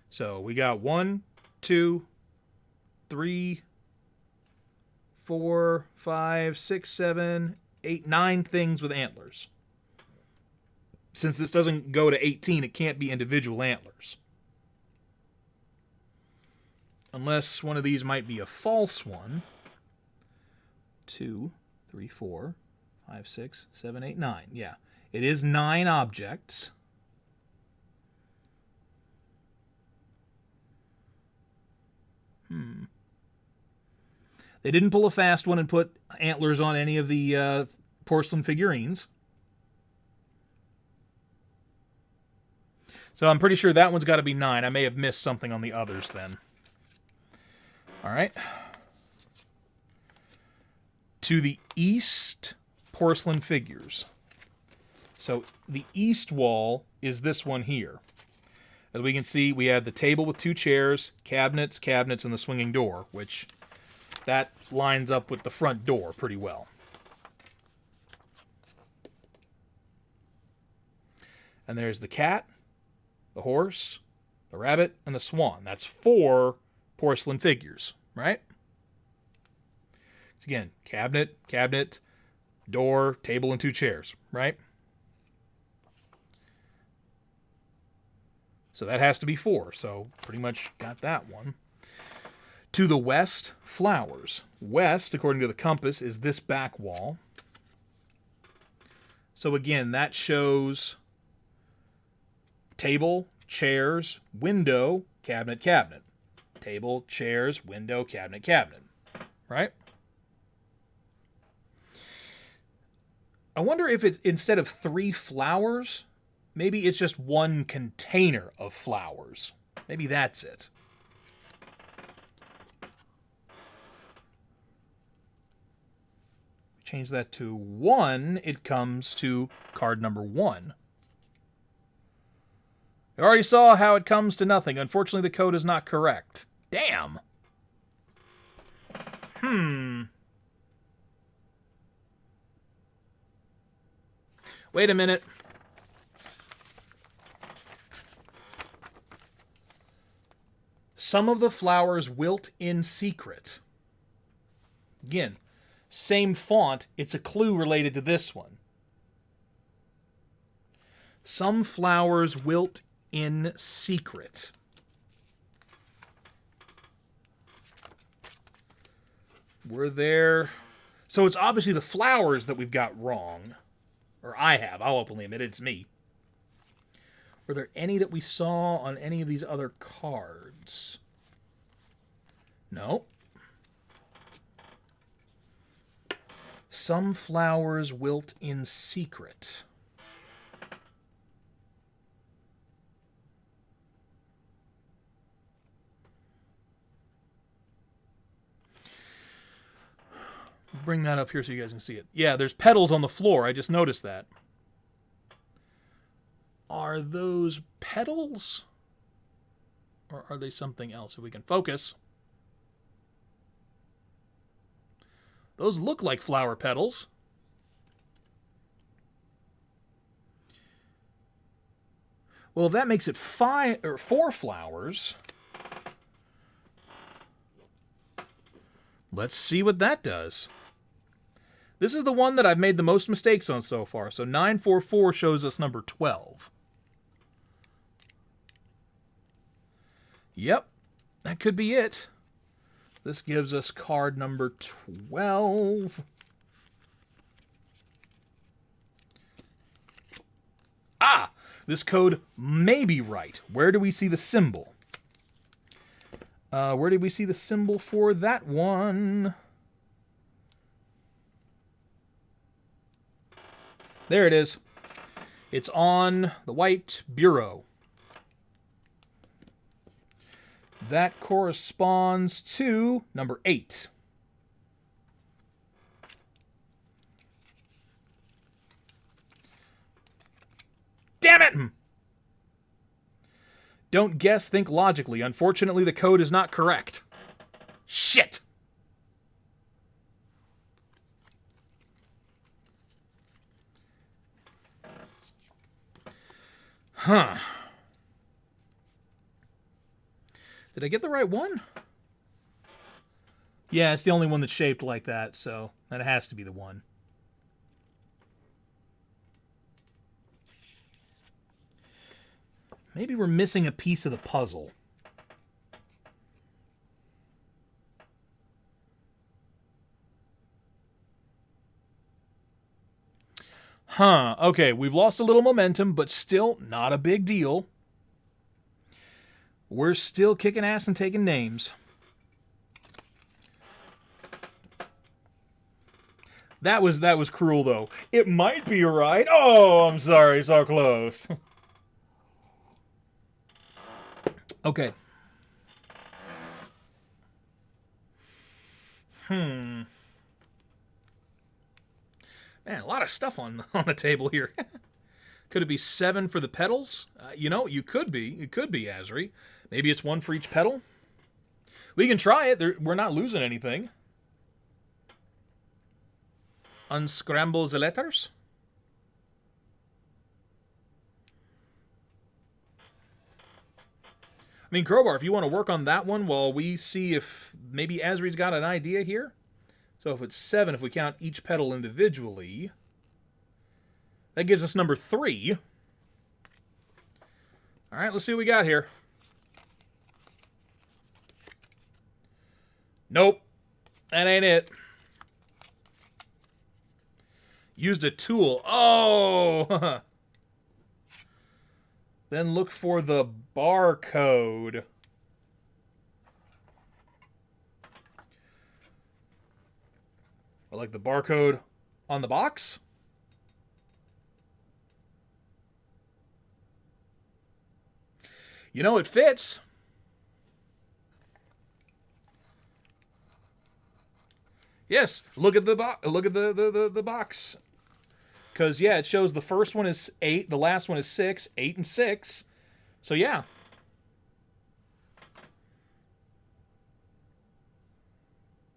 Speaker 1: So we got 1, 2, 3, 4, 5, 6, 7, 8, 9 things with antlers. Since this doesn't go to 18, it can't be individual antlers. Unless one of these might be a false one. 2, 3, 4, 5, 6, 7, 8, 9. Yeah, it is 9 objects. They didn't pull a fast one and put antlers on any of the porcelain figurines. So I'm pretty sure that one's got to be 9. I may have missed something on the others then. All right. To the east, porcelain figures. So the east wall is this one here. As we can see, we have the table with 2 chairs, cabinets, and the swinging door, which That lines up with the front door pretty well. And there's the cat, the horse, the rabbit, and the swan. That's 4 porcelain figures, right? So again, cabinet, door, table, and 2 chairs, right? So that has to be 4. So pretty much got that one. To the west, flowers. West, according to the compass, is this back wall. So again, that shows table, chairs, window, cabinet, cabinet. Table, chairs, window, cabinet, cabinet. Right? I wonder if it, instead of 3 flowers, maybe it's just 1 container of flowers. Maybe that's it. Change that to 1, it comes to card number 1. I already saw how it comes to nothing. Unfortunately, the code is not correct. Damn. Wait a minute. Some of the flowers wilt in secret. Again, same font. It's a clue related to this one. Some flowers wilt in secret. Were there... So it's obviously the flowers that we've got wrong. Or I have. I'll openly admit it. It's me. Were there any that we saw on any of these other cards? No. Some flowers wilt in secret. Bring that up here so you guys can see it. Yeah, there's petals on the floor. I just noticed that. Are those petals? Or are they something else? If we can focus. Those look like flower petals. Well, if that makes it 5 or 4 flowers, let's see what that does. This is the one that I've made the most mistakes on so far. So 944 shows us number 12. Yep, that could be it. This gives us card number 12. Ah! This code may be right. Where do we see the symbol? Where did we see the symbol for that one? There it is. It's on the white bureau. That corresponds to number 8. Damn it! Don't guess, think logically. Unfortunately, the code is not correct. Shit! Huh. Did I get the right one? Yeah, it's the only one that's shaped like that, so that has to be the one. Maybe we're missing a piece of the puzzle. Huh, okay, we've lost a little momentum, but still not a big deal. We're still kicking ass and taking names. That was cruel, though. It might be right. Oh, I'm sorry, so close. Okay. Man, a lot of stuff on the table here. Could it be 7 for the petals? You know, you could be. It could be, Azri. Maybe it's 1 for each petal. We can try it. We're not losing anything. unscramble the letters. I mean, Crowbar, if you want to work on that one while we see if maybe Azri's got an idea here. So if it's 7, if we count each petal individually, that gives us number 3. All right, let's see what we got here. Nope, that ain't it. Used a tool. Oh! Then look for the barcode. Or like the barcode on the box? You know, it fits. Yes, look at the the box. Because, yeah, it shows the first one is 8, the last one is 6, 8 and 6. So, yeah.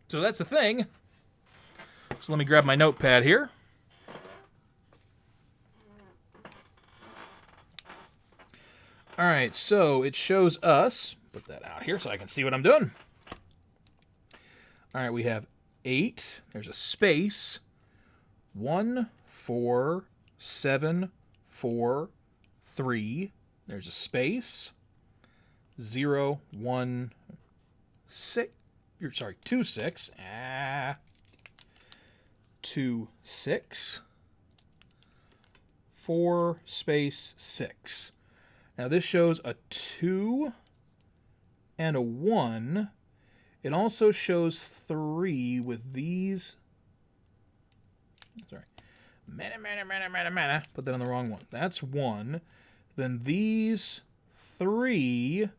Speaker 1: So that's the thing. So let me grab my notepad here. All right, so it shows us, put that out here so I can see what I'm doing. All right, we have 8. There's a space. 1, 4, 7, 4, 3. There's a space. 0, 1, 6. Sorry, 2, 6. 2, 6. 4, space, 6. Now this shows a 2 and a 1. It also shows 3 with these. Sorry. Mana. Put that on the wrong one. That's 1. Then these 3.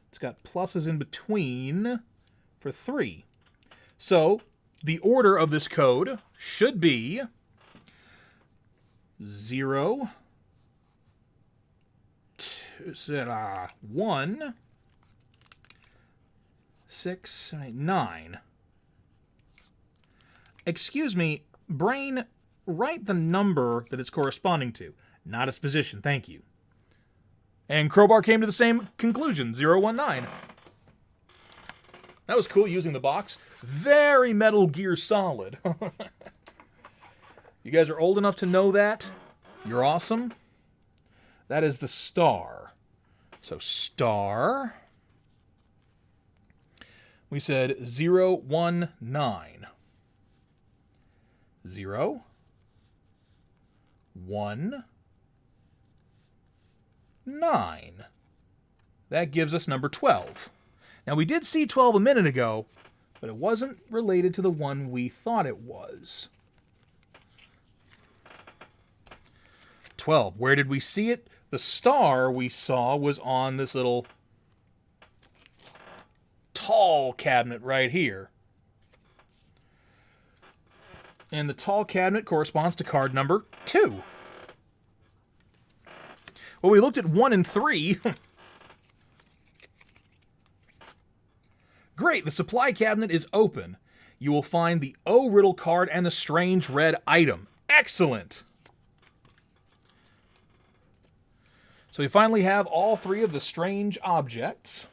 Speaker 1: It's got pluses in between for 3. So the order of this code should be 0, 2, 1, 6, 9. Excuse me, brain, write the number that it's corresponding to, not its position. Thank you. And Crowbar came to the same conclusion, 019. That was cool using the box. Very Metal Gear Solid. You guys are old enough to know that. You're awesome. That is the star. So star. We said 019. 0, 1, 9. That gives us number 12. Now, we did see 12 a minute ago, but it wasn't related to the one we thought it was. 12. Where did we see it? The star we saw was on this little tall cabinet right here. And the tall cabinet corresponds to card number 2. Well, we looked at 1 and 3. Great, the supply cabinet is open. You will find the O riddle card and the strange red item. Excellent! So we finally have all 3 of the strange objects.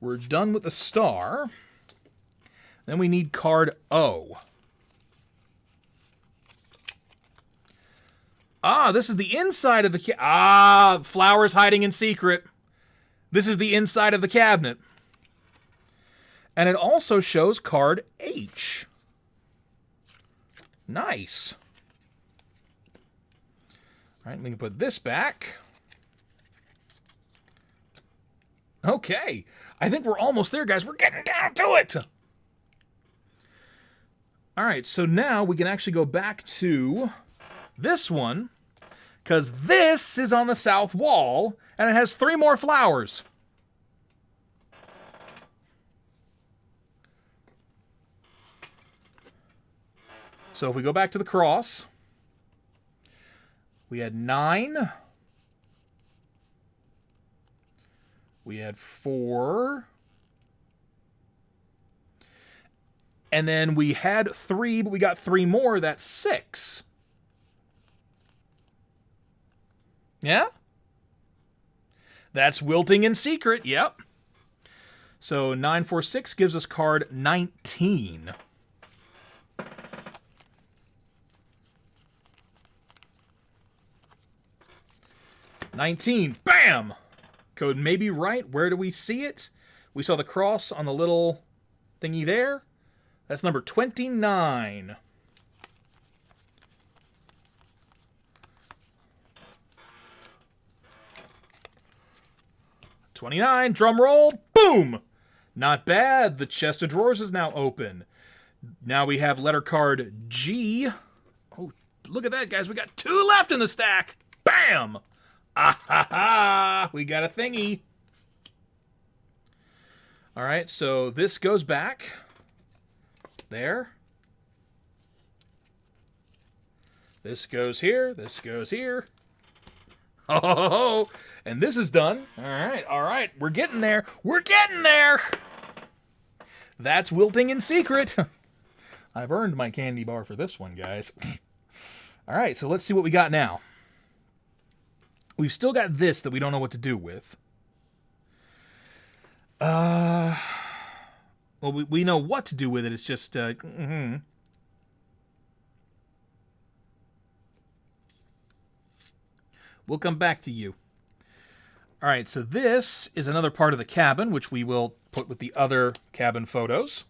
Speaker 1: We're done with the star. Then we need card O. Ah, this is the inside of the flowers hiding in secret. This is the inside of the cabinet. And it also shows card H. Nice. All right, we can put this back. Okay. I think we're almost there, guys. We're getting down to it. All right, so now we can actually go back to this one, because this is on the south wall, and it has 3 more flowers. So if we go back to the cross, we had 9. We had 4. And then we had 3, but we got 3 more. That's 6. Yeah? That's Wilting in Secret. Yep. So 946 gives us card 19. Bam! Code may be right. Where do we see it? We saw the cross on the little thingy there. That's number 29. $29, drum roll, boom! Not bad. The chest of drawers is now open. Now we have letter card G. Oh, look at that, guys. We got 2 left in the stack. Bam! Ah ha ha! We got a thingy. All right, so this goes back. There. This goes here. This goes here. Ho, ho, ho, ho. And this is done. All right. We're getting there. We're getting there. That's Wilting in Secret. I've earned my candy bar for this one, guys. All right, so let's see what we got now. We've still got this that we don't know what to do with. Well, we know what to do with it. It's just, We'll come back to you. All right, so this is another part of the cabin, which we will put with the other cabin photos.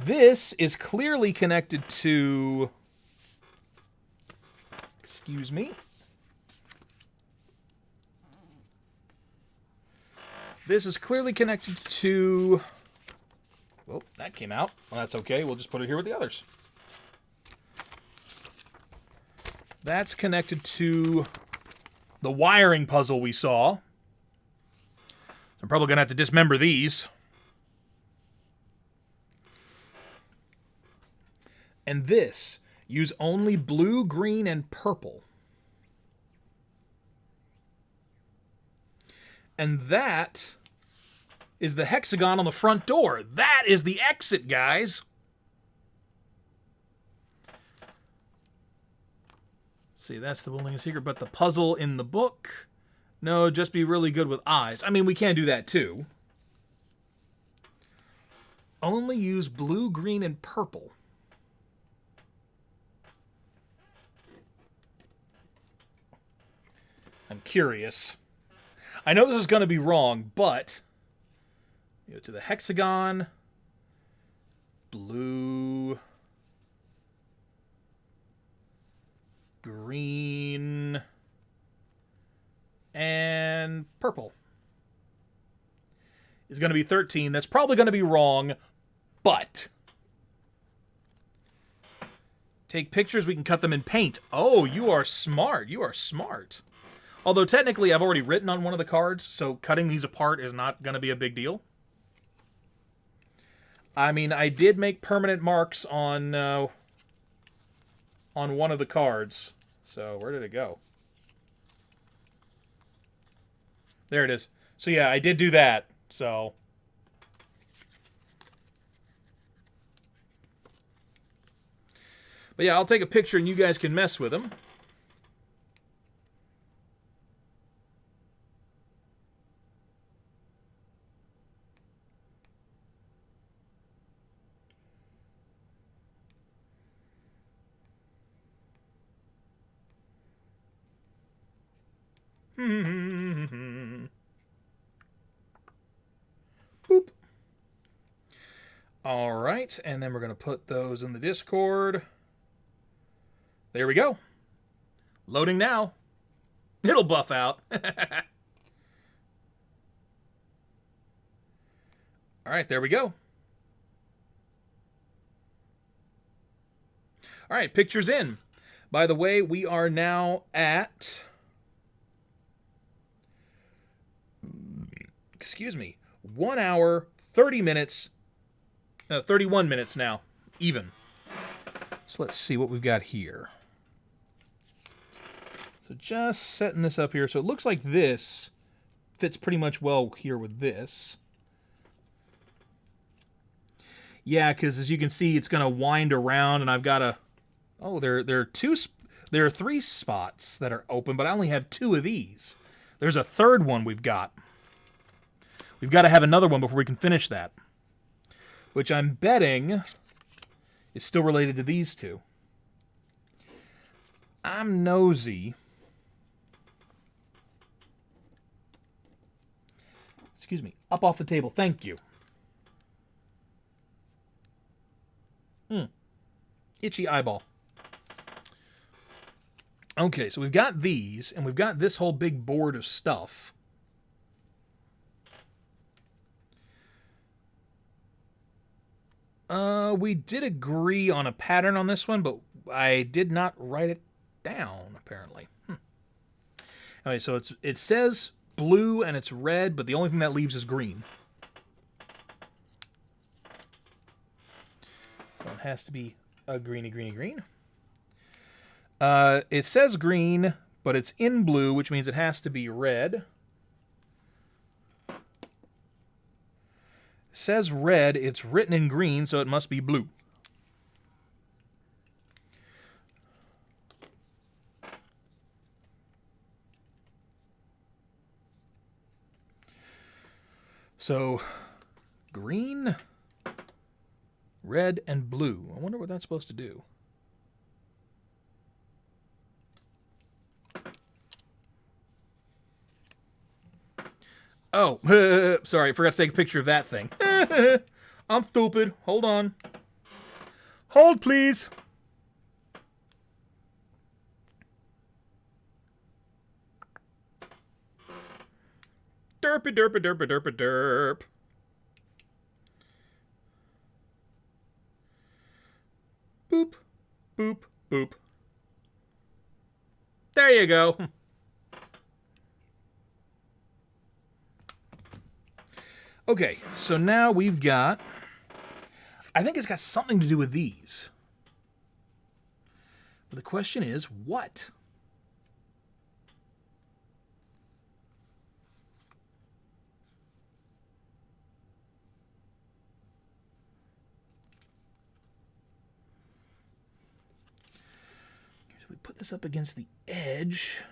Speaker 1: This is clearly connected to... Excuse me. This is clearly connected to... Well, that came out. Well, that's okay. We'll just put it here with the others. That's connected to the wiring puzzle we saw. I'm probably going to have to dismember these. And this, use only blue, green, and purple. And that is the hexagon on the front door. That is the exit, guys. See, that's the Wilting in Secret, but the puzzle in the book, no, just be really good with eyes. I mean, we can do that too. Only use blue, green, and purple. I'm curious. I know this is going to be wrong, but go to the hexagon, blue, green, and purple is going to be 13. That's probably going to be wrong, but take pictures. We can cut them in paint. Oh, you are smart. You are smart. Although technically I've already written on one of the cards, so cutting these apart is not going to be a big deal. I mean, I did make permanent marks on one of the cards. So where did it go? There it is. So yeah, I did do that. So but yeah, I'll take a picture and you guys can mess with them. Boop. All right, and then we're going to put those in the Discord. There we go. Loading now. It'll buff out. All right, there we go. All right, pictures in. By the way, we are now at... Excuse me. 1 hour, 30 minutes... 31 minutes now. Even. So let's see what we've got here. So just setting this up here. So it looks like this fits pretty much well here with this. Yeah, because as you can see, it's going to wind around, and I've got to... Oh, there are 3 spots that are open, but I only have 2 of these. There's a third one we've got. We've got to have another one before we can finish that. Which I'm betting is still related to these 2. I'm nosy. Excuse me. Up off the table. Thank you. Itchy eyeball. Okay, so we've got these, and we've got this whole big board of stuff. We did agree on a pattern on this one, but I did not write it down, apparently. Okay, so it says blue and it's red, but the only thing that leaves is green. So it has to be a greeny, greeny, green. It says green, but it's in blue, which means it has to be red. Says red, it's written in green, so it must be blue. So, green, red, and blue. I wonder what that's supposed to do. Oh, sorry, I forgot to take a picture of that thing. I'm stupid. Hold on. Hold, please. Derpy, derpy, derpy, derpy, derp. Boop, boop, boop. There you go. Okay, so now we've got... I think it's got something to do with these. But the question is, what? So we put this up against the edge.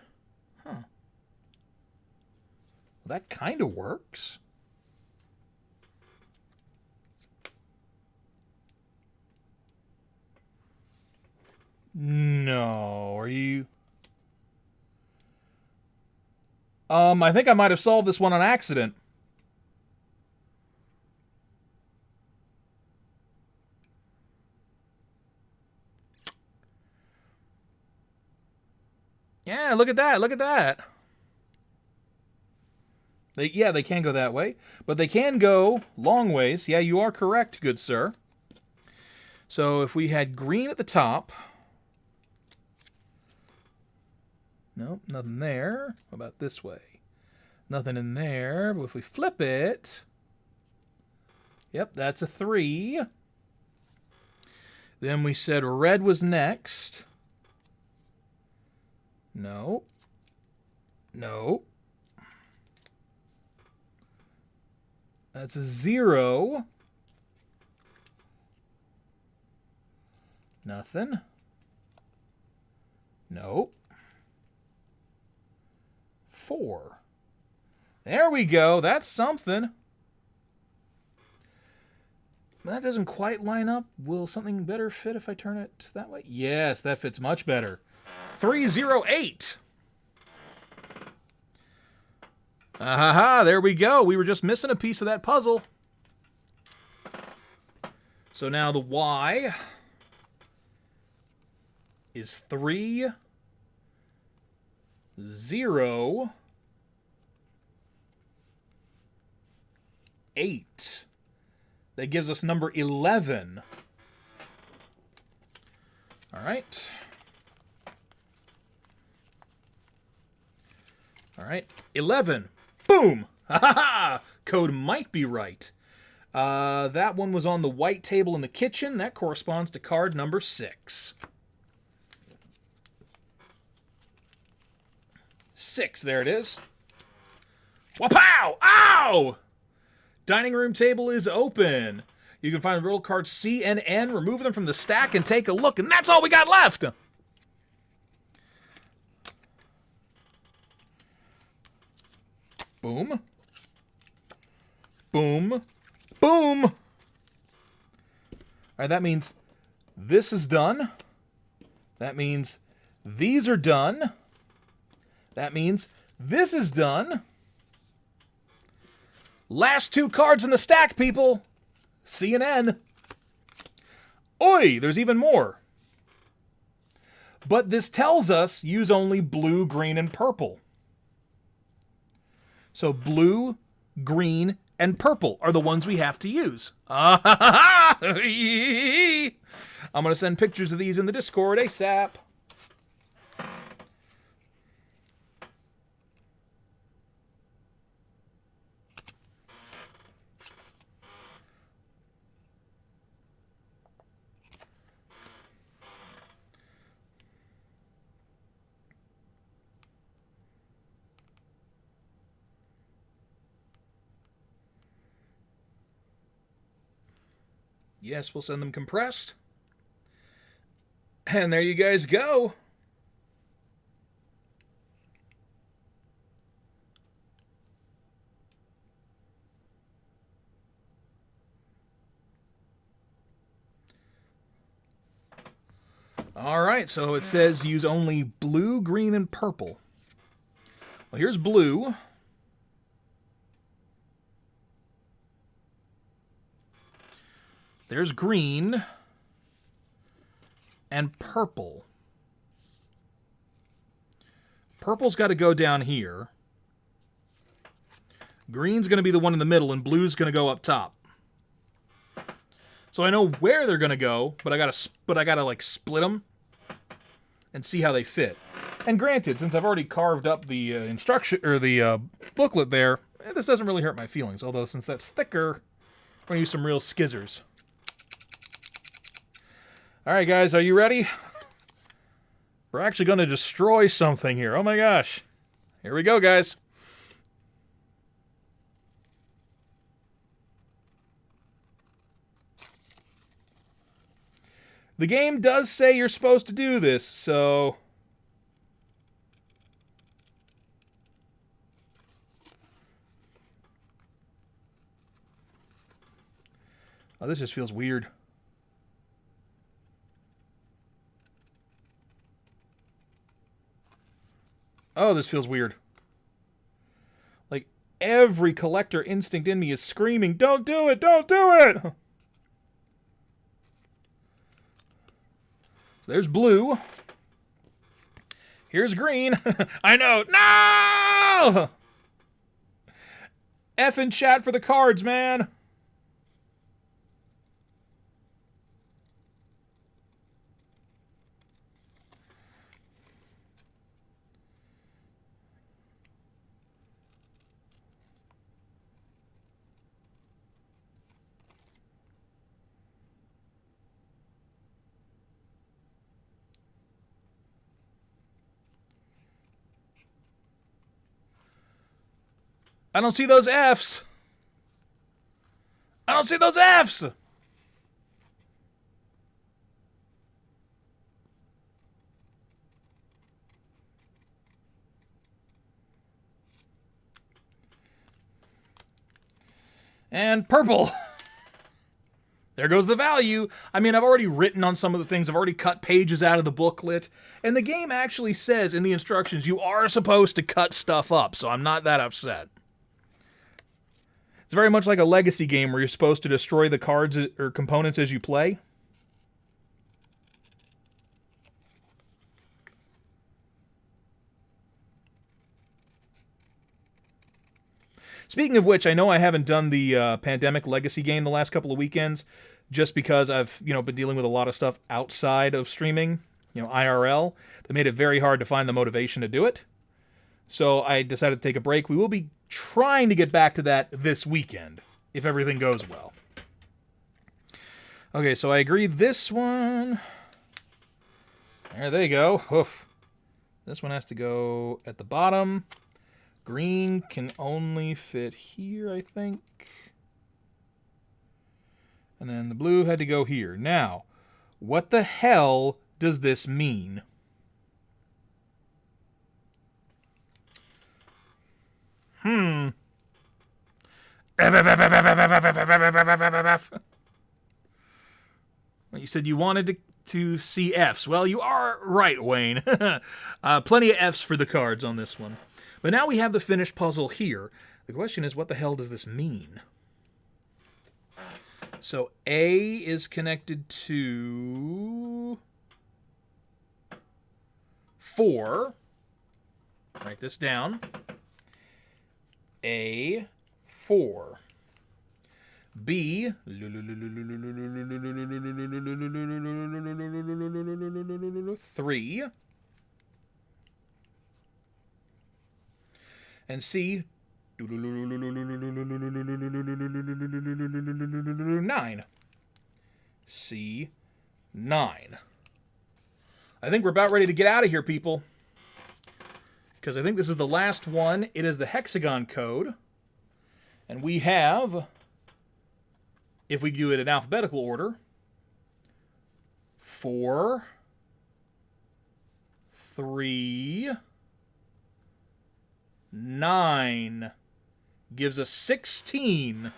Speaker 1: Huh. Well, that kind of works. No, are you... I think I might have solved this one on accident. Yeah, look at that, look at that. They can go that way, but they can go long ways. Yeah, you are correct, good sir. So if we had green at the top... Nope, nothing there. How about this way? Nothing in there. But if we flip it... Yep, that's a 3. Then we said red was next. No. No. That's a 0. Nothing. Nope. 4. There we go. That's something. That doesn't quite line up. Will something better fit if I turn it that way? Yes, that fits much better. 308. Ah-ha-ha, there we go. We were just missing a piece of that puzzle. So now the Y is 3, 0, 8. That gives us number 11. All right. All right. 11. Boom! Ha ha ha! Code might be right. That one was on the white table in the kitchen. That corresponds to card number 6. 6, there it is. Wapow! Ow! Dining room table is open. You can find riddle cards C and N, remove them from the stack, and take a look. And that's all we got left! Boom. Boom. Boom! Alright, that means this is done. That means these are done. That means this is done. Last 2 cards in the stack, people! C and N. Oi! There's even more. But this tells us use only blue, green, and purple. So blue, green, and purple are the ones we have to use. I'm going to send pictures of these in the Discord ASAP. Yes, we'll send them compressed. And there you guys go. All right, so it says use only blue, green, and purple. Well, here's blue. There's green and purple. Purple's got to go down here. Green's going to be the one in the middle, and blue's going to go up top. So I know where they're going to go, but I gotta like split them and see how they fit. And granted, since I've already carved up the instruction or the booklet there, this doesn't really hurt my feelings. Although since that's thicker, I'm going to use some real skizzers. Alright guys, are you ready? We're actually going to destroy something here. Oh my gosh. Here we go, guys. The game does say you're supposed to do this, so... Oh, this just feels weird. Oh, this feels weird. Like, every collector instinct in me is screaming, don't do it, don't do it! There's blue. Here's green. I know. No! Effing chat for the cards, man. I don't see those Fs. I don't see those Fs. And purple. There goes the value. I mean, I've already written on some of the things. I've already cut pages out of the booklet. And the game actually says in the instructions you are supposed to cut stuff up, so I'm not that upset. It's very much like a legacy game where you're supposed to destroy the cards or components as you play. Speaking of which, I know I haven't done the Pandemic Legacy game the last couple of weekends, just because I've been dealing with a lot of stuff outside of streaming, IRL, that made it very hard to find the motivation to do it. So I decided to take a break. We will be trying to get back to that this weekend, if everything goes well. Okay, so I agreed this one. There they go. Oof. This one has to go at the bottom. Green can only fit here, I think. And then the blue had to go here. Now, what the hell does this mean? You said you wanted to see Fs. Well, you are right, Wayne. Plenty of Fs for the cards on this one. But now we have the finished puzzle here. The question is, what the hell does this mean? So A is connected to 4. Write this down. A, 4. B, 3. And C, 9. C, 9. I think we're about ready to get out of here, people. Because I think this is the last one. It is the hexagon code. And we have, if we do it in alphabetical order, 4, 3, 9 gives us 16. Let's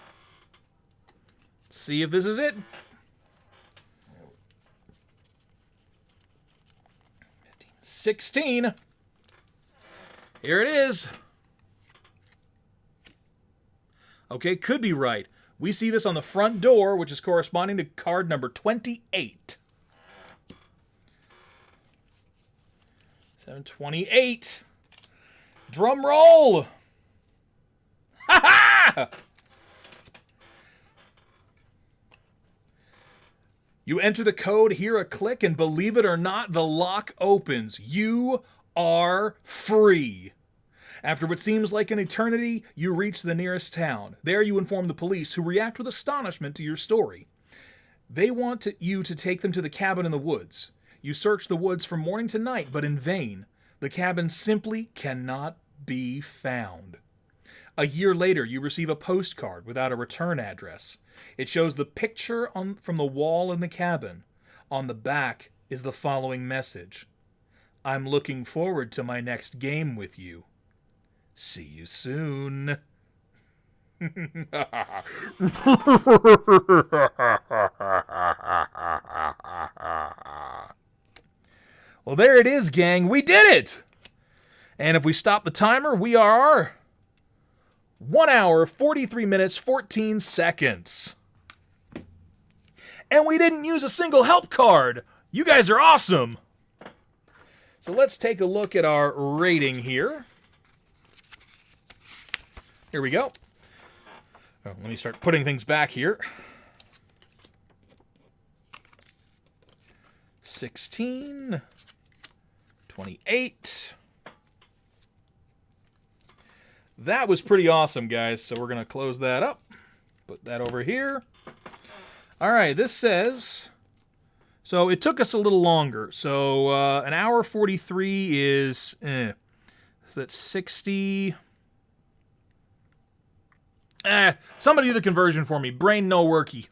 Speaker 1: see if this is it. 16. Here it is. Okay, could be right. We see this on the front door, which is corresponding to card number 28. 728. Drum roll! Ha ha! You enter the code, hear a click, and believe it or not, the lock opens. You are free. After what seems like an eternity, you reach the nearest town. There you inform the police, who react with astonishment to your story. They want you to take them to the cabin in the woods. You search the woods from morning to night, but in vain. The cabin simply cannot be found. A year later, you receive a postcard without a return address. It shows the picture from the wall in the cabin. On the back is the following message. I'm looking forward to my next game with you. See you soon. Well, there it is, gang. We did it! And if we stop the timer, we are 1 hour, 43 minutes, 14 seconds. And we didn't use a single help card. You guys are awesome. So let's take a look at our rating here. Here we go. Oh, let me start putting things back here. 16, 28. That was pretty awesome, guys. So we're going to close that up. Put that over here. All right, this says... So it took us a little longer. So an hour 43 is... So that's 60... somebody do the conversion for me. Brain no worky.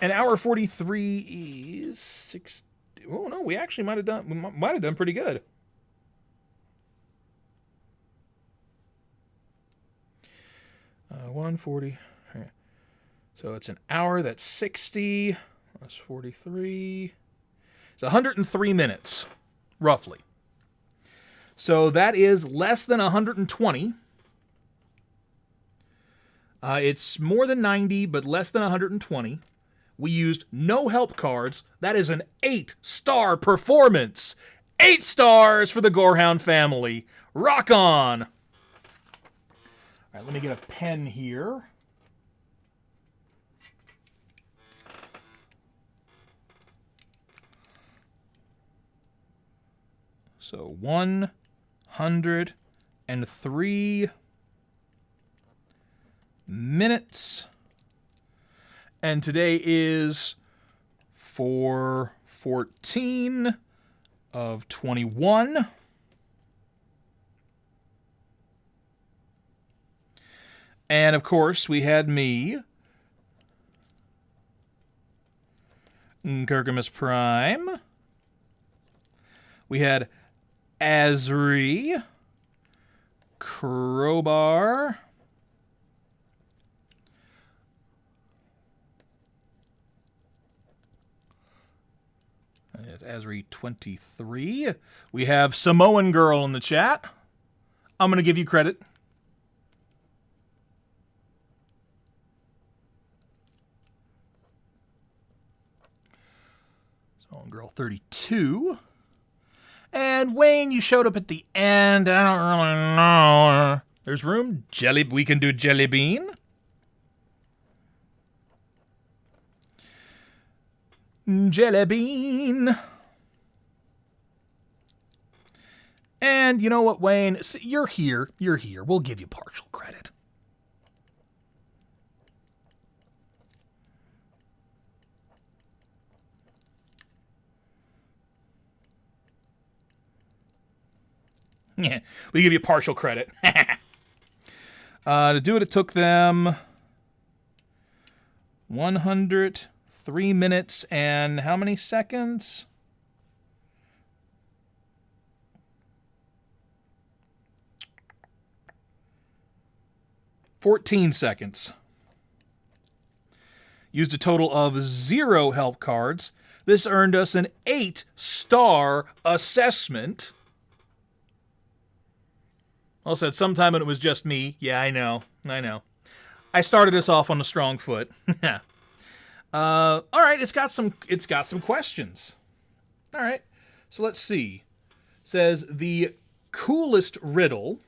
Speaker 1: An hour 43 is 60... Oh, no, we actually might have done pretty good. Uh, 140. So it's an hour, that's 60. That's 43. It's 103 minutes, roughly. So that is less than 120. It's more than 90, but less than 120. We used no help cards. That is an 8-star performance. 8 stars for the Gorehound family. Rock on! All right, let me get a pen here. So 103 minutes. And today is 4/14 of 21. And of course, we had me Kirkimus Prime. We had Azri, Crowbar, Azri 23. We have Samoan Girl in the chat. I'm going to give you credit. Samoan Girl 32. And Wayne, you showed up at the end. I don't really know. There's room. We can do Jelly Bean. Jelly Bean. And you know what, Wayne? You're here. You're here. We'll give you partial credit. Yeah, we give you partial credit. To do it, it took them 103 minutes and how many seconds? $14 seconds. Used a total of 0 help cards. This earned us an 8-star assessment. Also, at some time when it was just me. Yeah, I know. I started us off on a strong foot. All right, it's got some questions. All right, so let's see. It says the coolest riddle.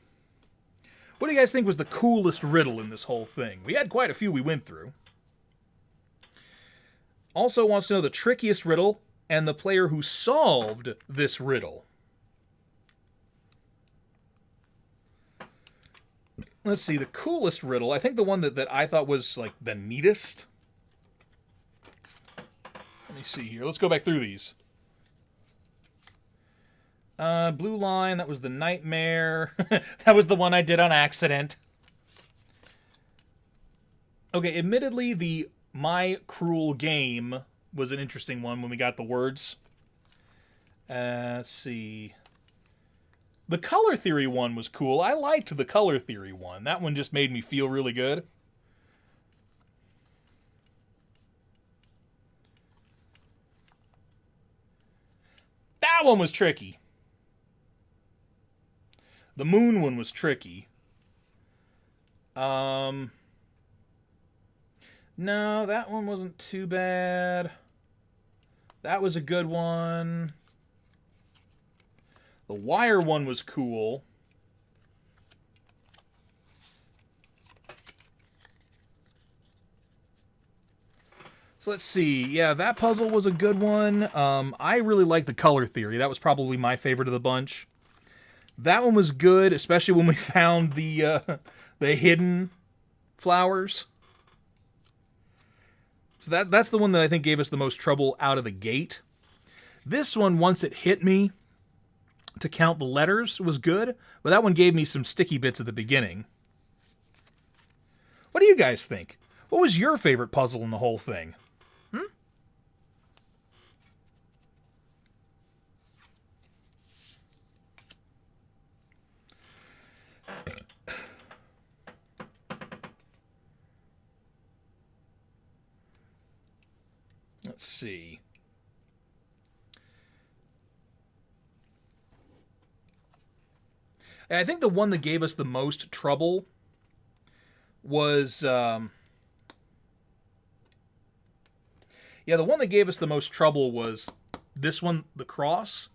Speaker 1: What do you guys think was the coolest riddle in this whole thing? We had quite a few we went through. Also wants to know the trickiest riddle and the player who solved this riddle. Let's see, the coolest riddle. I think the one that I thought was like the neatest. Let me see here. Let's go back through these. Blue line, that was the nightmare. That was the one I did on accident. Okay, admittedly, the My Cruel Game was an interesting one when we got the words. Let's see. The color theory one was cool. I liked the color theory one. That one just made me feel really good. That one was tricky. The moon one was tricky. No, that one wasn't too bad. That was a good one. The wire one was cool. So let's see. Yeah, that puzzle was a good one. I really liked the color theory. That was probably my favorite of the bunch. That one was good, especially when we found the hidden flowers. So that's the one that I think gave us the most trouble out of the gate. This one, once it hit me to count the letters, was good, but that one gave me some sticky bits at the beginning. What do you guys think? What was your favorite puzzle in the whole thing? Let's see. And I think the one that gave us the most trouble was... the one that gave us the most trouble was this one, the cross.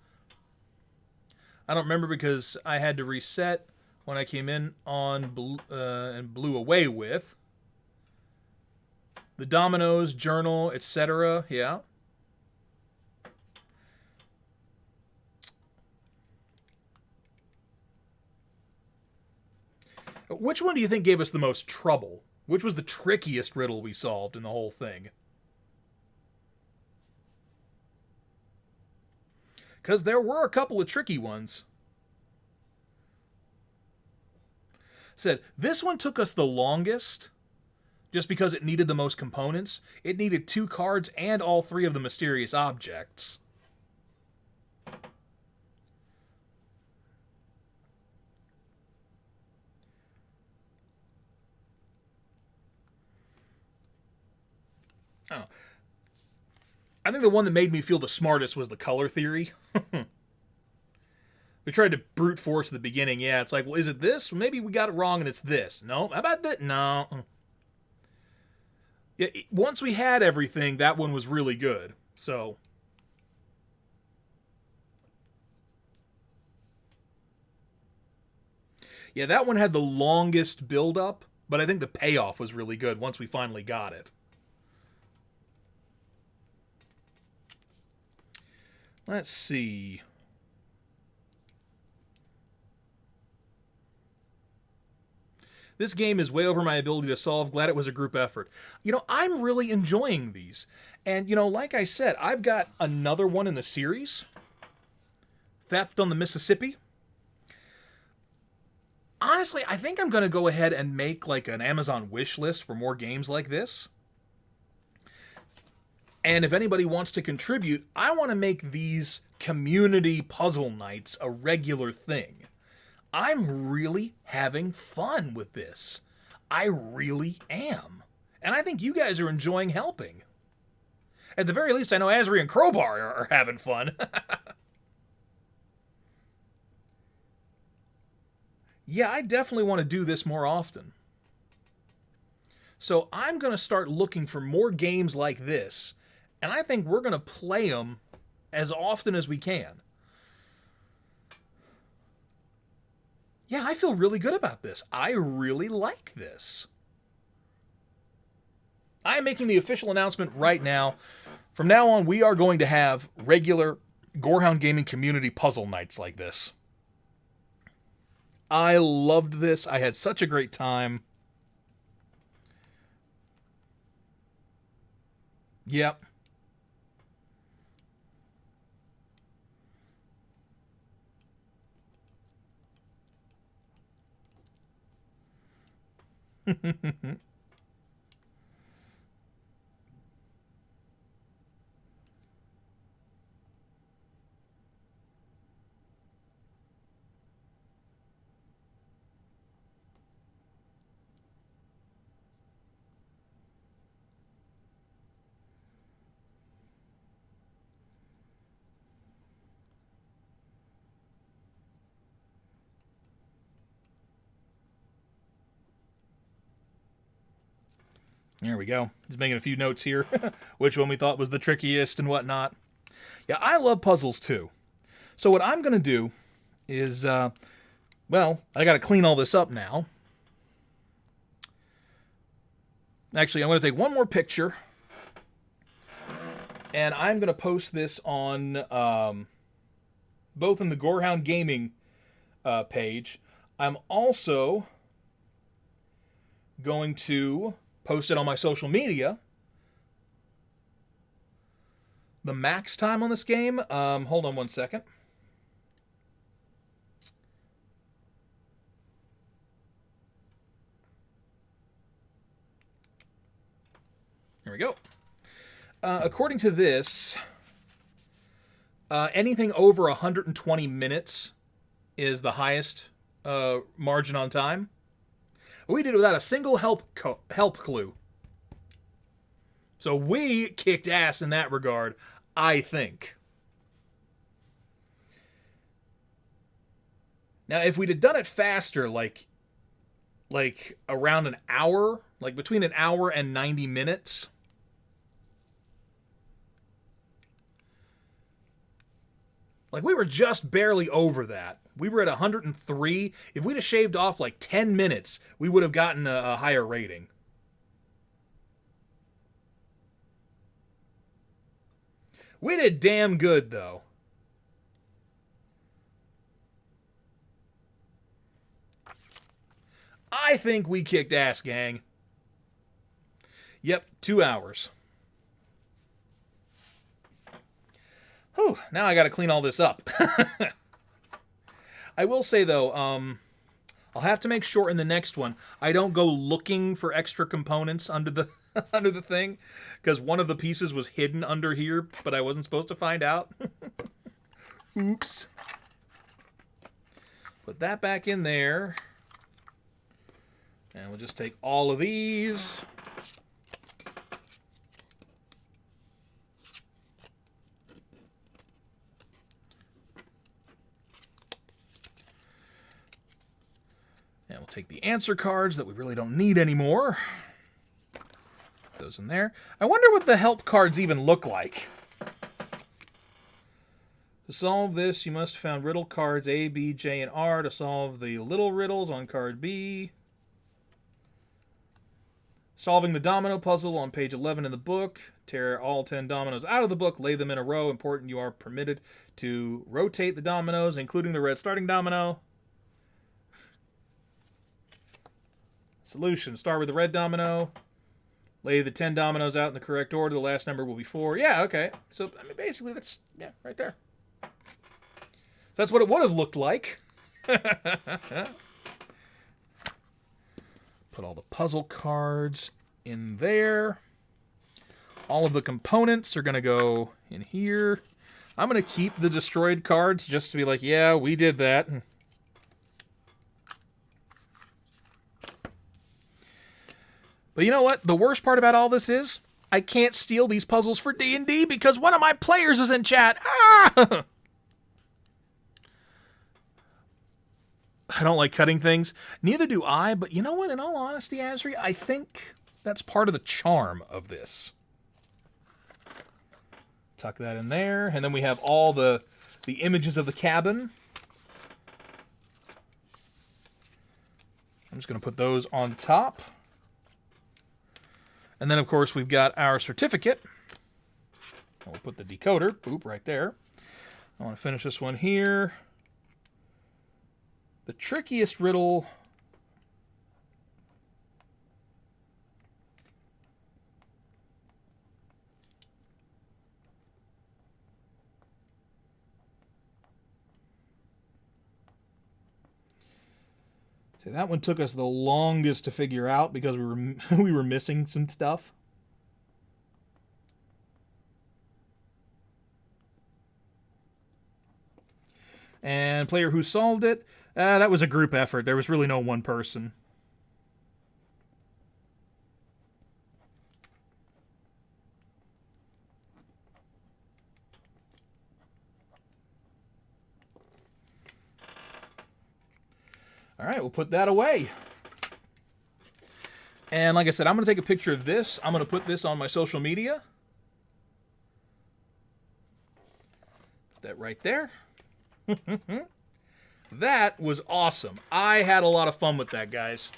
Speaker 1: I don't remember because I had to reset when I came in on and blew away with. The dominoes, journal, etc. Yeah. Which one do you think gave us the most trouble? Which was the trickiest riddle we solved in the whole thing? Because there were a couple of tricky ones. Said, this one took us the longest, just because it needed the most components. It needed 2 cards and all 3 of the mysterious objects. Oh. I think the one that made me feel the smartest was the color theory. We tried to brute force at the beginning. Yeah, it's like, well, is it this? Well, maybe we got it wrong and it's this. No, how about that? No. Yeah, once we had everything, that one was really good. So, yeah, that one had the longest build-up, but I think the payoff was really good once we finally got it. Let's see. This game is way over my ability to solve. Glad it was a group effort. You know, I'm really enjoying these. And, you know, like I said, I've got another one in the series. Theft on the Mississippi. Honestly, I think I'm going to go ahead and make like an Amazon wish list for more games like this. And if anybody wants to contribute, I want to make these community puzzle nights a regular thing. I'm really having fun with this. I really am. And I think you guys are enjoying helping. At the very least, I know Asri and Crowbar are having fun. Yeah, I definitely want to do this more often. So I'm going to start looking for more games like this. And I think we're going to play them as often as we can. Yeah, I feel really good about this. I really like this. I am making the official announcement right now. From now on, we are going to have regular Gorehound Gaming community puzzle nights like this. I loved this. I had such a great time. Yep. There we go. Just making a few notes here. Which one we thought was the trickiest and whatnot. Yeah, I love puzzles too. So what I'm going to do is, well, I got to clean all this up now. Actually, I'm going to take one more picture. And I'm going to post this on both in the Gorehound Gaming page. I'm also going to post it on my social media. The max time on this game, hold on one second. There we go. According to this, anything over 120 minutes is the highest margin on time. We did it without a single help clue. So we kicked ass in that regard, I think. Now, if we'd have done it faster, like around an hour, like between an hour and 90 minutes, like we were just barely over that. We were at 103. If we'd have shaved off like 10 minutes, we would have gotten a higher rating. We did damn good, though. I think we kicked ass, gang. Yep, 2 hours. Whew, now I gotta clean all this up. I will say, though, I'll have to make sure in the next one I don't go looking for extra components under the under the thing, because one of the pieces was hidden under here, but I wasn't supposed to find out. Oops. Put that back in there. And we'll just take all of these. And we'll take the answer cards that we really don't need anymore. Put those in there. I wonder what the help cards even look like. To solve this, you must have found riddle cards A, B, J, and R to solve the little riddles on card B. Solving the domino puzzle on page 11 in the book. Tear all 10 dominoes out of the book, lay them in a row. Important, you are permitted to rotate the dominoes, including the red starting domino. Solution, start with the red domino. Lay the 10 dominoes out in the correct order. The last number will be 4. Yeah, okay. So, I mean, basically, that's, yeah, right there. So that's what it would have looked like. Put all the puzzle cards in there. All of the components are going to go in here. I'm going to keep the destroyed cards just to be like, yeah, we did that. But you know what? The worst part about all this is I can't steal these puzzles for D&D because one of my players is in chat. Ah! I don't like cutting things. Neither do I, but you know what? In all honesty, Azri, I think that's part of the charm of this. Tuck that in there, and then we have all the images of the cabin. I'm just going to put those on top. And then, of course, we've got our certificate. We'll put the decoder, boop, right there. I want to finish this one here. The trickiest riddle... See, that one took us the longest to figure out because we were missing some stuff. And player who solved it, that was a group effort. There was really no one person. All right, we'll put that away. And like I said, I'm going to take a picture of this. I'm going to put this on my social media. Put that right there. That was awesome. I had a lot of fun with that, guys.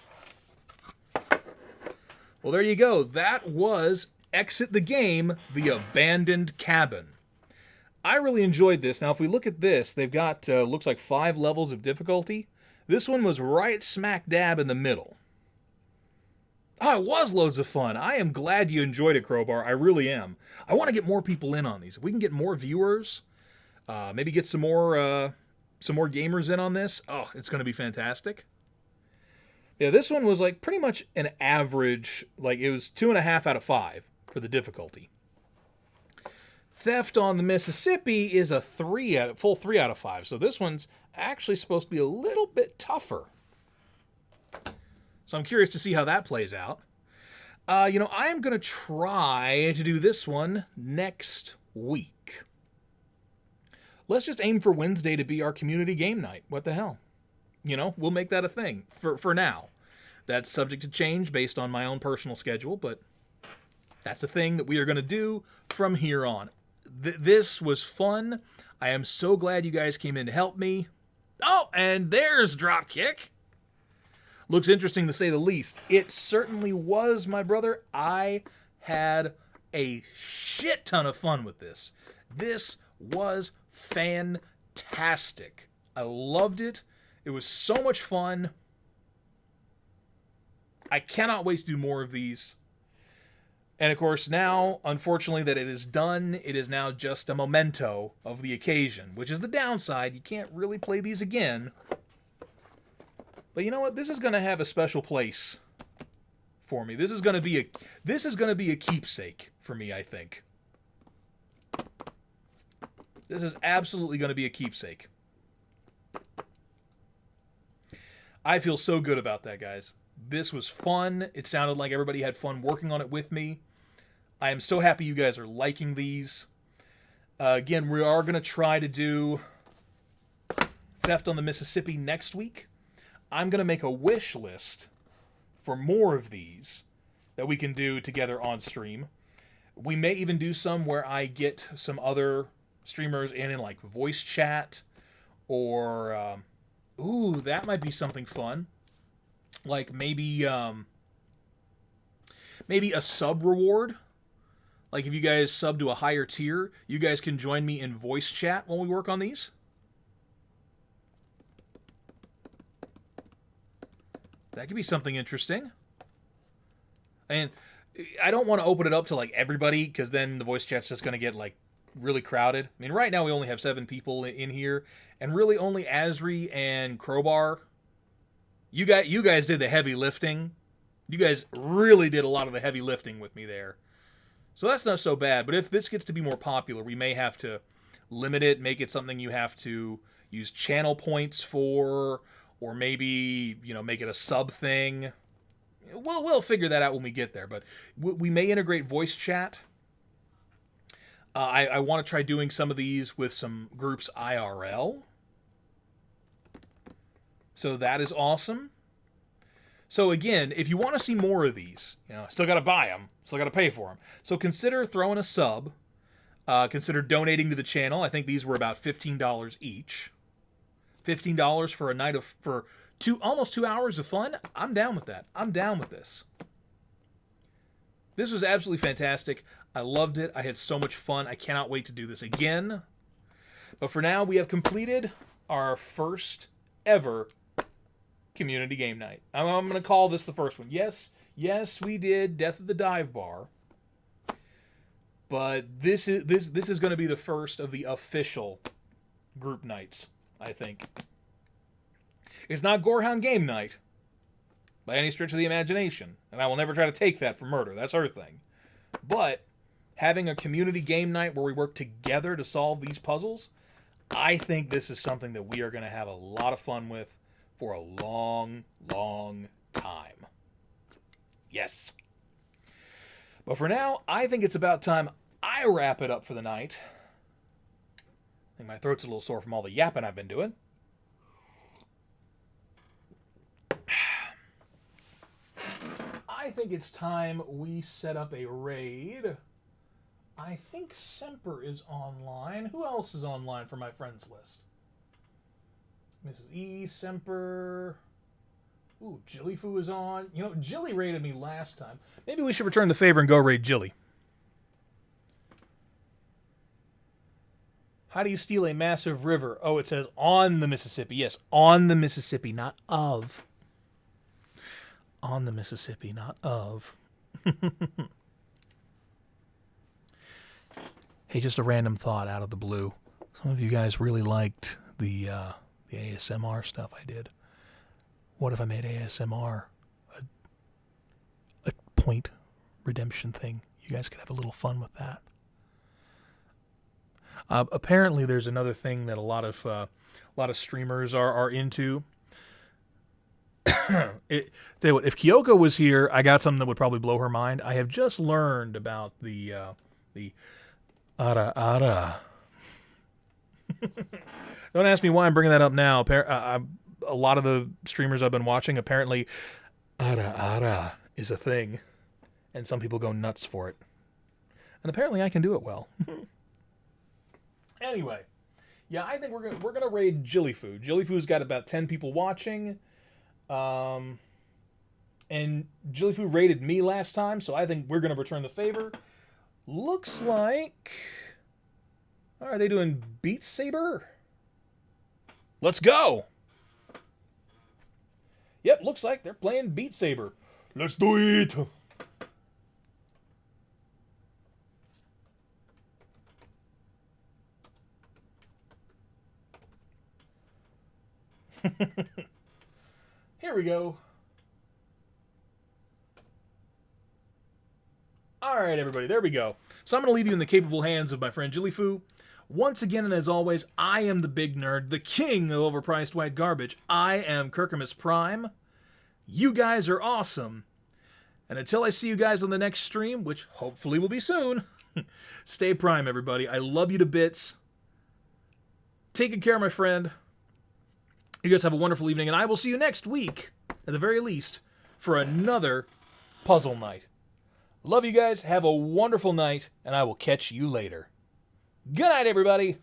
Speaker 1: Well, there you go. That was Exit the Game, The Abandoned Cabin. I really enjoyed this. Now, if we look at this, they've got, looks like 5 levels of difficulty. This one was right smack dab in the middle. Oh, it was loads of fun. I am glad you enjoyed it, Crowbar. I really am. I want to get more people in on these. If we can get more viewers, maybe get some more gamers in on this, oh, it's going to be fantastic. Yeah, this one was like pretty much an average, like it was 2.5 out of 5 for the difficulty. Theft on the Mississippi is a full 3 out of 5. So this one's actually supposed to be a little bit tougher. So I'm curious to see how that plays out. You know, I am going to try to do this one next week. Let's just aim for Wednesday to be our community game night. What the hell? You know, we'll make that a thing for now. That's subject to change based on my own personal schedule, but that's a thing that we are going to do from here on. This was fun. I am so glad you guys came in to help me. Oh, and there's Dropkick. Looks interesting to say the least. It certainly was, my brother. I had a shit ton of fun with this. This was fantastic. I loved it. It was so much fun. I cannot wait to do more of these. And of course now, unfortunately, that it is done, it is now just a memento of the occasion, which is the downside. You can't really play these again. But you know what? This is going to have a special place for me. This is going to be a keepsake for me, I think. This is absolutely going to be a keepsake. I feel so good about that, guys. This was fun. It sounded like everybody had fun working on it with me. I am so happy you guys are liking these. Again, we are going to try to do Theft on the Mississippi next week. I'm going to make a wish list for more of these that we can do together on stream. We may even do some where I get some other streamers in like voice chat, or ooh, that might be something fun. Like maybe a sub reward. Like if you guys sub to a higher tier, you guys can join me in voice chat while we work on these. That could be something interesting. And I don't want to open it up to like everybody, because then the voice chat's just going to get like really crowded. I mean, right now we only have 7 people in here, and really only Asri and Crowbar. You guys did the heavy lifting. You guys really did a lot of the heavy lifting with me there. So that's not so bad. But if this gets to be more popular, we may have to limit it, make it something you have to use channel points for, or maybe, you know, make it a sub thing. We'll figure that out when we get there. But we may integrate voice chat. I want to try doing some of these with some groups IRL. So that is awesome. So again, if you want to see more of these, you know, still got to buy them, still got to pay for them. So consider throwing a sub. Consider donating to the channel. I think these were about $15 each. $15 for a night for almost 2 hours of fun. I'm down with that. I'm down with this. This was absolutely fantastic. I loved it. I had so much fun. I cannot wait to do this again. But for now, we have completed our first ever community game night. I'm going to call this the first one. Yes, we did Death at the Dive Bar. But this is going to be the first of the official group nights, I think. It's not Gorehound Game Night by any stretch of the imagination, and I will never try to take that for Murder. That's her thing. But having a community game night where we work together to solve these puzzles, I think this is something that we are going to have a lot of fun with for a long, long time. Yes. But for now, I think it's about time I wrap it up for the night. I think my throat's a little sore from all the yapping I've been doing. I think it's time we set up a raid. I think Semper is online. Who else is online for my friends list? Mrs. E, Semper. Ooh, Jillyfoo is on. You know, Jilly raided me last time. Maybe we should return the favor and go raid Jilly. How do you steal a massive river? Oh, it says on the Mississippi. Yes, on the Mississippi, not of. On the Mississippi, not of. Hey, just a random thought out of the blue. Some of you guys really liked the ASMR stuff I did. What if I made ASMR a point redemption thing? You guys could have a little fun with that. Apparently, there's another thing that a lot of streamers are into. Tell you what, if Kyoko was here, I got something that would probably blow her mind. I have just learned about the ara ara. Don't ask me why I'm bringing that up now. A lot of the streamers I've been watching, apparently, ara ara is a thing, and some people go nuts for it. And apparently, I can do it well. Anyway, yeah, I think we're gonna raid Jillyfoo. Jillyfoo's got about 10 people watching. And Jillyfoo raided me last time, so I think we're going to return the favor. Looks like... Are they doing Beat Saber? Let's go! Yep, looks like they're playing Beat Saber. Let's do it! There we go. All right, everybody, there we go. So I'm going to leave you in the capable hands of my friend Jillyfoo. Once again, and as always, I am the big nerd, the king of overpriced white garbage. I am Kirkimus Prime. You guys are awesome. And until I see you guys on the next stream, which hopefully will be soon, stay Prime, everybody. I love you to bits. Take good care, my friend. You guys have a wonderful evening, and I will see you next week, at the very least, for another puzzle night. Love you guys, have a wonderful night, and I will catch you later. Good night, everybody!